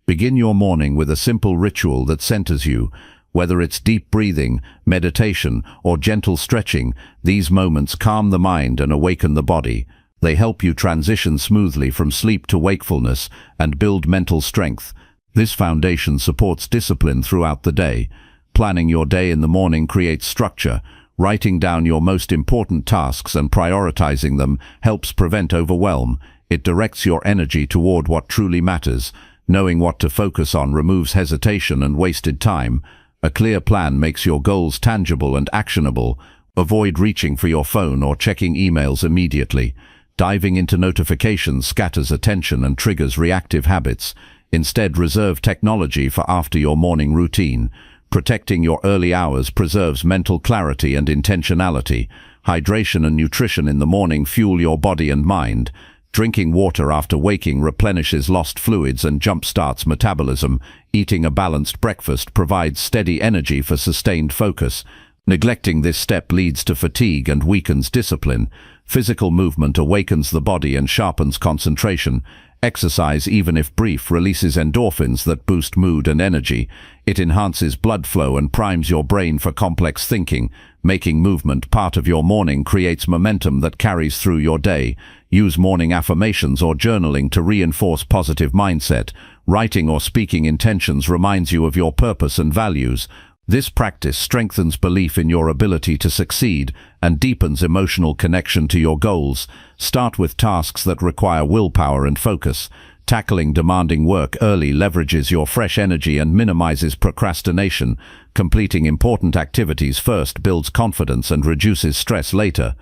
Begin your morning with a simple ritual that centers you. Whether it's deep breathing, meditation, or gentle stretching, these moments calm the mind and awaken the body. They help you transition smoothly from sleep to wakefulness and build mental strength. This foundation supports discipline throughout the day. Planning your day in the morning creates structure. Writing down your most important tasks and prioritizing them helps prevent overwhelm. It directs your energy toward what truly matters. Knowing what to focus on removes hesitation and wasted time. A clear plan makes your goals tangible and actionable. Avoid reaching for your phone or checking emails immediately. Diving into notifications scatters attention and triggers reactive habits. Instead, reserve technology for after your morning routine. Protecting your early hours preserves mental clarity and intentionality. Hydration and nutrition in the morning fuel your body and mind. Drinking water after waking replenishes lost fluids and jumpstarts metabolism. Eating a balanced breakfast provides steady energy for sustained focus. Neglecting this step leads to fatigue and weakens discipline. Physical movement awakens the body and sharpens concentration. Exercise, even if brief, releases endorphins that boost mood and energy. It enhances blood flow and primes your brain for complex thinking. Making movement part of your morning creates momentum that carries through your day. Use morning affirmations or journaling to reinforce positive mindset. Writing or speaking intentions reminds you of your purpose and values. This practice strengthens belief in your ability to succeed and deepens emotional connection to your goals. Start with tasks that require willpower and focus. Tackling demanding work early leverages your fresh energy and minimizes procrastination. Completing important activities first builds confidence and reduces stress later.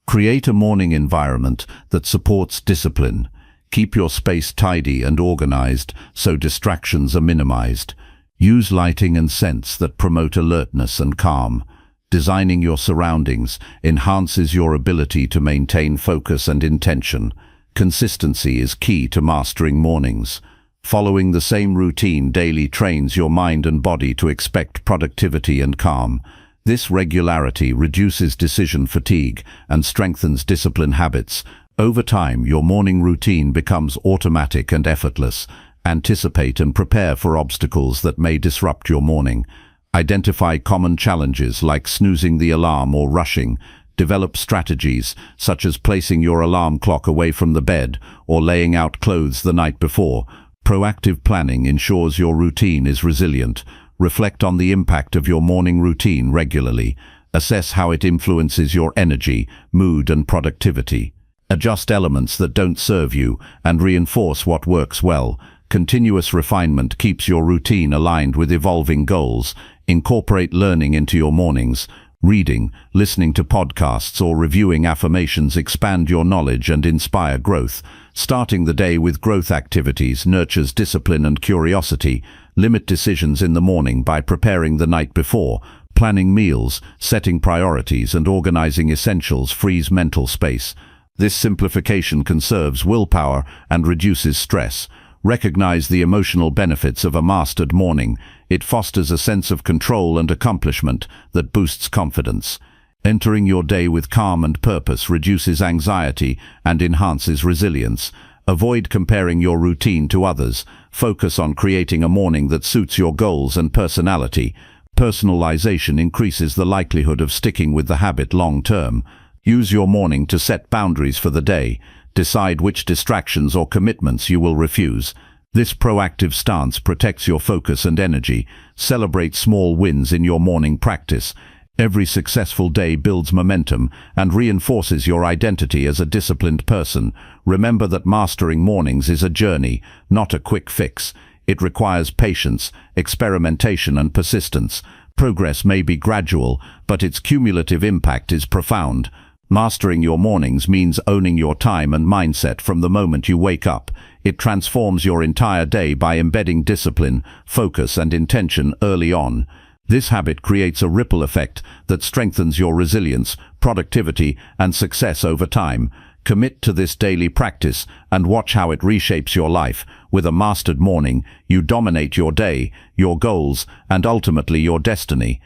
Create a morning environment that supports discipline. Keep your space tidy and organized so distractions are minimized. Use lighting and scents that promote alertness and calm. Designing your surroundings enhances your ability to maintain focus and intention. Consistency is key to mastering mornings. Following the same routine daily trains your mind and body to expect productivity and calm. This regularity reduces decision fatigue and strengthens discipline habits. Over time, your morning routine becomes automatic and effortless. Anticipate and prepare for obstacles that may disrupt your morning. Identify common challenges like snoozing the alarm or rushing. Develop strategies such as placing your alarm clock away from the bed or laying out clothes the night before. Proactive planning ensures your routine is resilient. Reflect on the impact of your morning routine regularly. Assess how it influences your energy, mood, and productivity. Adjust elements that don't serve you and reinforce what works well. Continuous refinement keeps your routine aligned with evolving goals. Incorporate learning into your mornings. Reading, listening to podcasts, or reviewing affirmations expand your knowledge and inspire growth. Starting the day with growth activities nurtures discipline and curiosity. Limit decisions in the morning by preparing the night before. Planning meals, setting priorities, and organizing essentials frees mental space. This simplification conserves willpower and reduces stress. Recognize the emotional benefits of a mastered morning. It fosters a sense of control and accomplishment that boosts confidence. Entering your day with calm and purpose reduces anxiety and enhances resilience. Avoid comparing your routine to others. Focus on creating a morning that suits your goals and personality. Personalization increases the likelihood of sticking with the habit long term. Use your morning to set boundaries for the day. Decide which distractions or commitments you will refuse. This proactive stance protects your focus and energy. Celebrate small wins in your morning practice. Every successful day builds momentum and reinforces your identity as a disciplined person. Remember that mastering mornings is a journey, not a quick fix. It requires patience, experimentation, and persistence. Progress may be gradual, but its cumulative impact is profound. Mastering your mornings means owning your time and mindset from the moment you wake up. It transforms your entire day by embedding discipline, focus, and intention early on. This habit creates a ripple effect that strengthens your resilience, productivity, and success over time. Commit to this daily practice and watch how it reshapes your life. With a mastered morning, you dominate your day, your goals, and ultimately your destiny.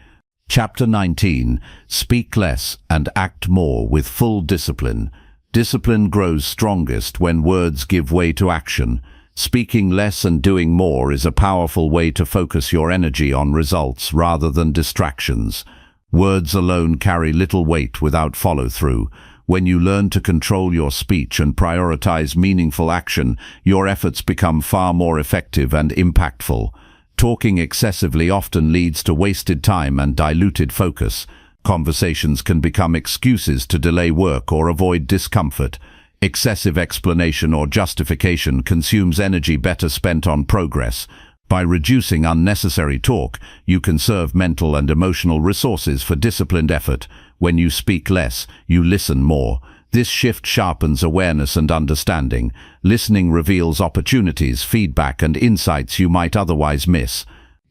Chapter 19. Speak less and act more with full discipline. Discipline grows strongest when words give way to action. Speaking less and doing more is a powerful way to focus your energy on results rather than distractions. Words alone carry little weight without follow-through. When you learn to control your speech and prioritize meaningful action, your efforts become far more effective and impactful. Talking excessively often leads to wasted time and diluted focus. Conversations can become excuses to delay work or avoid discomfort. Excessive explanation or justification consumes energy better spent on progress. By reducing unnecessary talk, you conserve mental and emotional resources for disciplined effort. When you speak less, you listen more. This shift sharpens awareness and understanding. Listening reveals opportunities, feedback, and insights you might otherwise miss.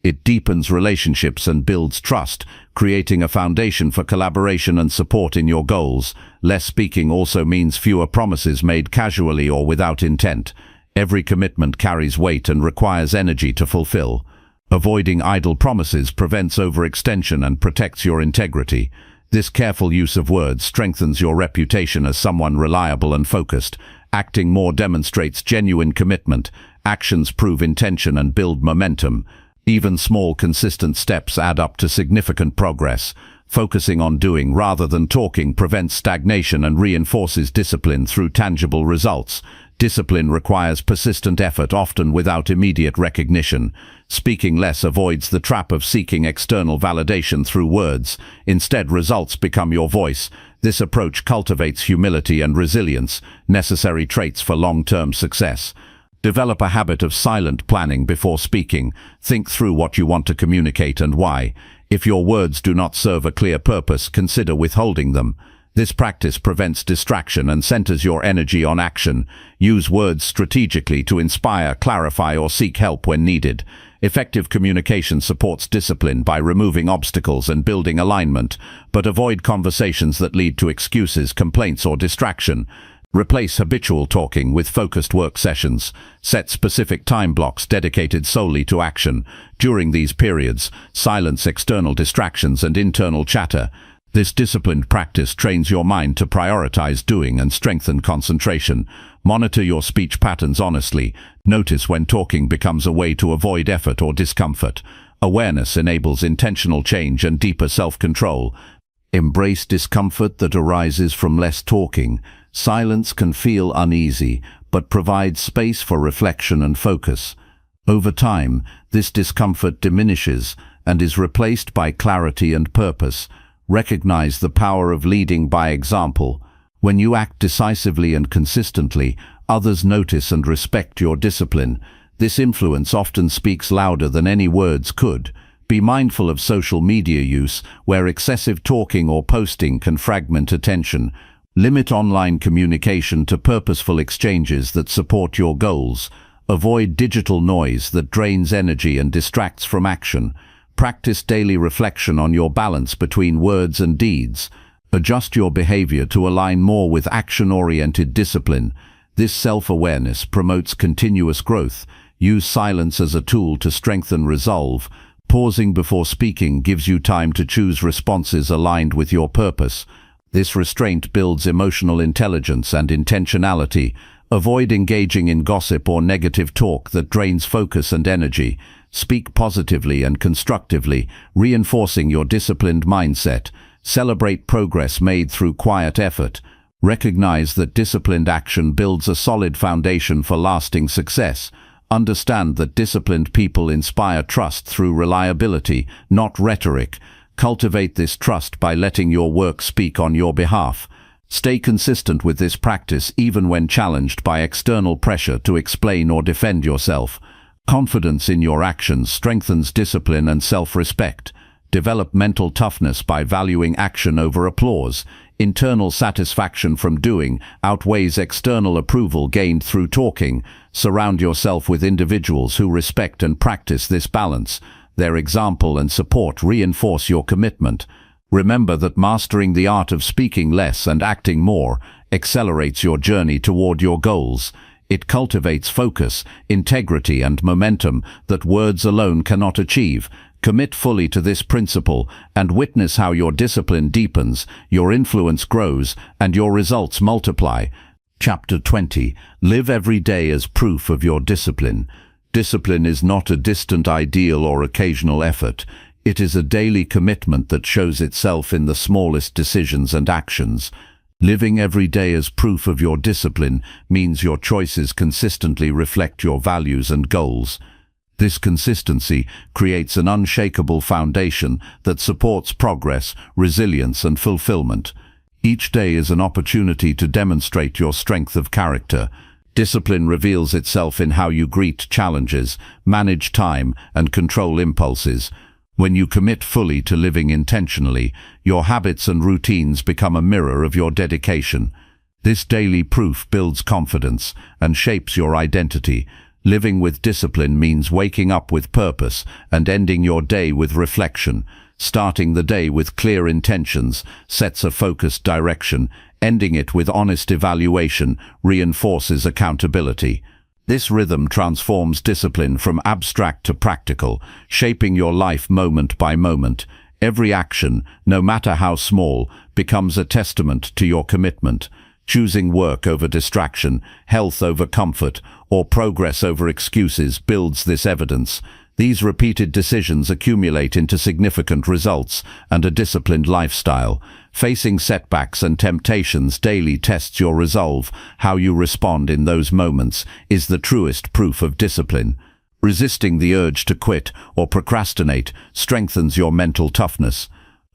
It deepens relationships and builds trust, creating a foundation for collaboration and support in your goals. Less speaking also means fewer promises made casually or without intent. Every commitment carries weight and requires energy to fulfill. Avoiding idle promises prevents overextension and protects your integrity. This careful use of words strengthens your reputation as someone reliable and focused. Acting more demonstrates genuine commitment. Actions prove intention and build momentum. Even small, consistent steps add up to significant progress. Focusing on doing rather than talking prevents stagnation and reinforces discipline through tangible results. Discipline requires persistent effort, often without immediate recognition. Speaking less avoids the trap of seeking external validation through words. Instead, results become your voice. This approach cultivates humility and resilience, necessary traits for long-term success. Develop a habit of silent planning before speaking. Think through what you want to communicate and why. If your words do not serve a clear purpose, consider withholding them. This practice prevents distraction and centers your energy on action. Use words strategically to inspire, clarify, or seek help when needed. Effective communication supports discipline by removing obstacles and building alignment, but avoid conversations that lead to excuses, complaints, or distraction. Replace habitual talking with focused work sessions. Set specific time blocks dedicated solely to action. During these periods, silence external distractions and internal chatter. This disciplined practice trains your mind to prioritize doing and strengthen concentration. Monitor your speech patterns honestly. Notice when talking becomes a way to avoid effort or discomfort. Awareness enables intentional change and deeper self-control. Embrace discomfort that arises from less talking. Silence can feel uneasy, but provides space for reflection and focus. Over time, this discomfort diminishes and is replaced by clarity and purpose. Recognize the power of leading by example. When you act decisively and consistently, others notice and respect your discipline. This influence often speaks louder than any words could. Be mindful of social media use, where excessive talking or posting can fragment attention. Limit online communication to purposeful exchanges that support your goals. Avoid digital noise that drains energy and distracts from action. Practice daily reflection on your balance between words and deeds. Adjust your behavior to align more with action-oriented discipline. This self-awareness promotes continuous growth. Use silence as a tool to strengthen resolve. Pausing before speaking gives you time to choose responses aligned with your purpose. This restraint builds emotional intelligence and intentionality. Avoid engaging in gossip or negative talk that drains focus and energy. Speak positively and constructively, reinforcing your disciplined mindset. Celebrate progress made through quiet effort. Recognize that disciplined action builds a solid foundation for lasting success. Understand that disciplined people inspire trust through reliability, not rhetoric. Cultivate this trust by letting your work speak on your behalf. Stay consistent with this practice even when challenged by external pressure to explain or defend yourself. Confidence in your actions strengthens discipline and self-respect. Develop mental toughness by valuing action over applause. Internal satisfaction from doing outweighs external approval gained through talking. Surround yourself with individuals who respect and practice this balance. Their example and support reinforce your commitment. Remember that mastering the art of speaking less and acting more accelerates your journey toward your goals. It cultivates focus, integrity, and momentum that words alone cannot achieve. Commit fully to this principle and witness how your discipline deepens, your influence grows, and your results multiply. Chapter 20. Live every day as proof of your discipline. Discipline is not a distant ideal or occasional effort. It is a daily commitment that shows itself in the smallest decisions and actions. Living every day as proof of your discipline means your choices consistently reflect your values and goals. This consistency creates an unshakable foundation that supports progress, resilience, and fulfillment. Each day is an opportunity to demonstrate your strength of character. Discipline reveals itself in how you greet challenges, manage time, and control impulses. When you commit fully to living intentionally, your habits and routines become a mirror of your dedication. This daily proof builds confidence and shapes your identity. Living with discipline means waking up with purpose and ending your day with reflection. Starting the day with clear intentions sets a focused direction. Ending it with honest evaluation reinforces accountability. This rhythm transforms discipline from abstract to practical, shaping your life moment by moment. Every action, no matter how small, becomes a testament to your commitment. Choosing work over distraction, health over comfort, or progress over excuses builds this evidence. These repeated decisions accumulate into significant results and a disciplined lifestyle. Facing setbacks and temptations daily tests your resolve. How you respond in those moments is the truest proof of discipline. Resisting the urge to quit or procrastinate strengthens your mental toughness.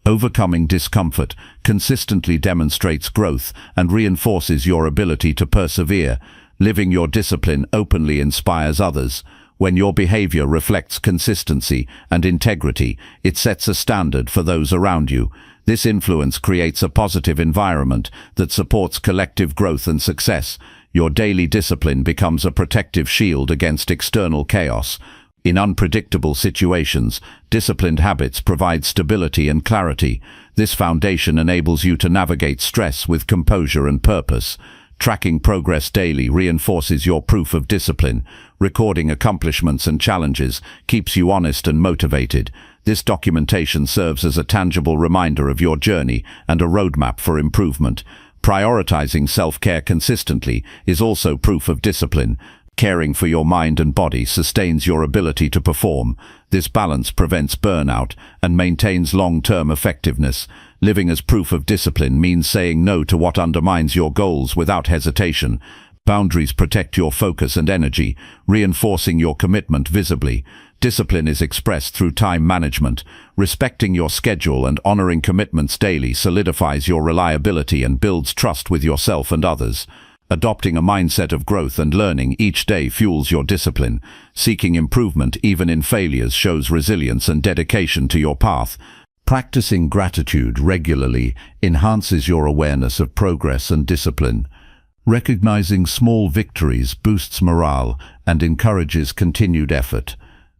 Overcoming discomfort consistently demonstrates growth and reinforces your ability to persevere. Living your discipline openly inspires others. When your behavior reflects consistency and integrity, it sets a standard for those around you. This influence creates a positive environment that supports collective growth and success. Your daily discipline becomes a protective shield against external chaos. In unpredictable situations, disciplined habits provide stability and clarity. This foundation enables you to navigate stress with composure and purpose. Tracking progress daily reinforces your proof of discipline. Recording accomplishments and challenges keeps you honest and motivated. This documentation serves as a tangible reminder of your journey and a roadmap for improvement. Prioritizing self-care consistently is also proof of discipline. Caring for your mind and body sustains your ability to perform. This balance prevents burnout and maintains long-term effectiveness. Living as proof of discipline means saying no to what undermines your goals without hesitation. Boundaries protect your focus and energy, reinforcing your commitment visibly. Discipline is expressed through time management. Respecting your schedule and honoring commitments daily solidifies your reliability and builds trust with yourself and others. Adopting a mindset of growth and learning each day fuels your discipline. Seeking improvement even in failures shows resilience and dedication to your path. Practicing gratitude regularly enhances your awareness of progress and discipline. Recognizing small victories boosts morale and encourages continued effort.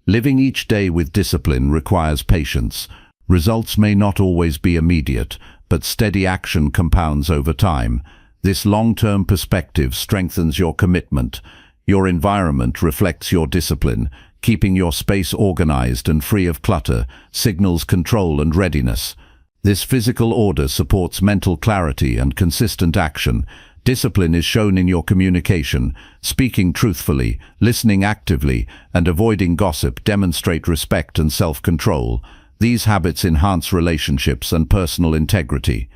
Living each day with discipline requires patience. Results may not always be immediate, but steady action compounds over time. This long-term perspective strengthens your commitment. Your environment reflects your discipline. Keeping your space organized and free of clutter signals control and readiness. This physical order supports mental clarity and consistent action. Discipline is shown in your communication. Speaking truthfully, listening actively, and avoiding gossip demonstrate respect and self-control. These habits enhance relationships and personal integrity.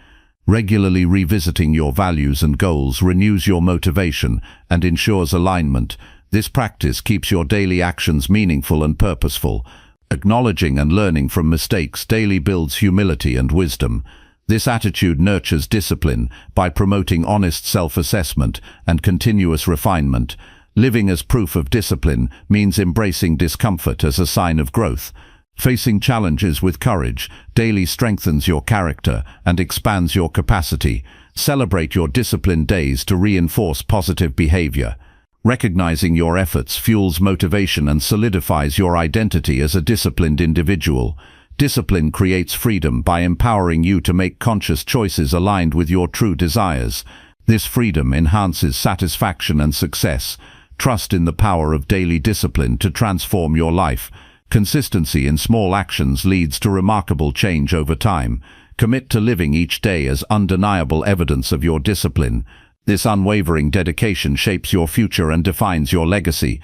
Regularly revisiting your values and goals renews your motivation and ensures alignment. This practice keeps your daily actions meaningful and purposeful. Acknowledging and learning from mistakes daily builds humility and wisdom. This attitude nurtures discipline by promoting honest self-assessment and continuous refinement. Living as proof of discipline means embracing discomfort as a sign of growth. Facing challenges with courage daily strengthens your character and expands your capacity. Celebrate your disciplined days to reinforce positive behavior. Recognizing your efforts fuels motivation and solidifies your identity as a disciplined individual. Discipline creates freedom by empowering you to make conscious choices aligned with your true desires. This freedom enhances satisfaction and success. Trust in the power of daily discipline to transform your life. Consistency in small actions leads to remarkable change over time. Commit to living each day as undeniable evidence of your discipline. This unwavering dedication shapes your future and defines your legacy.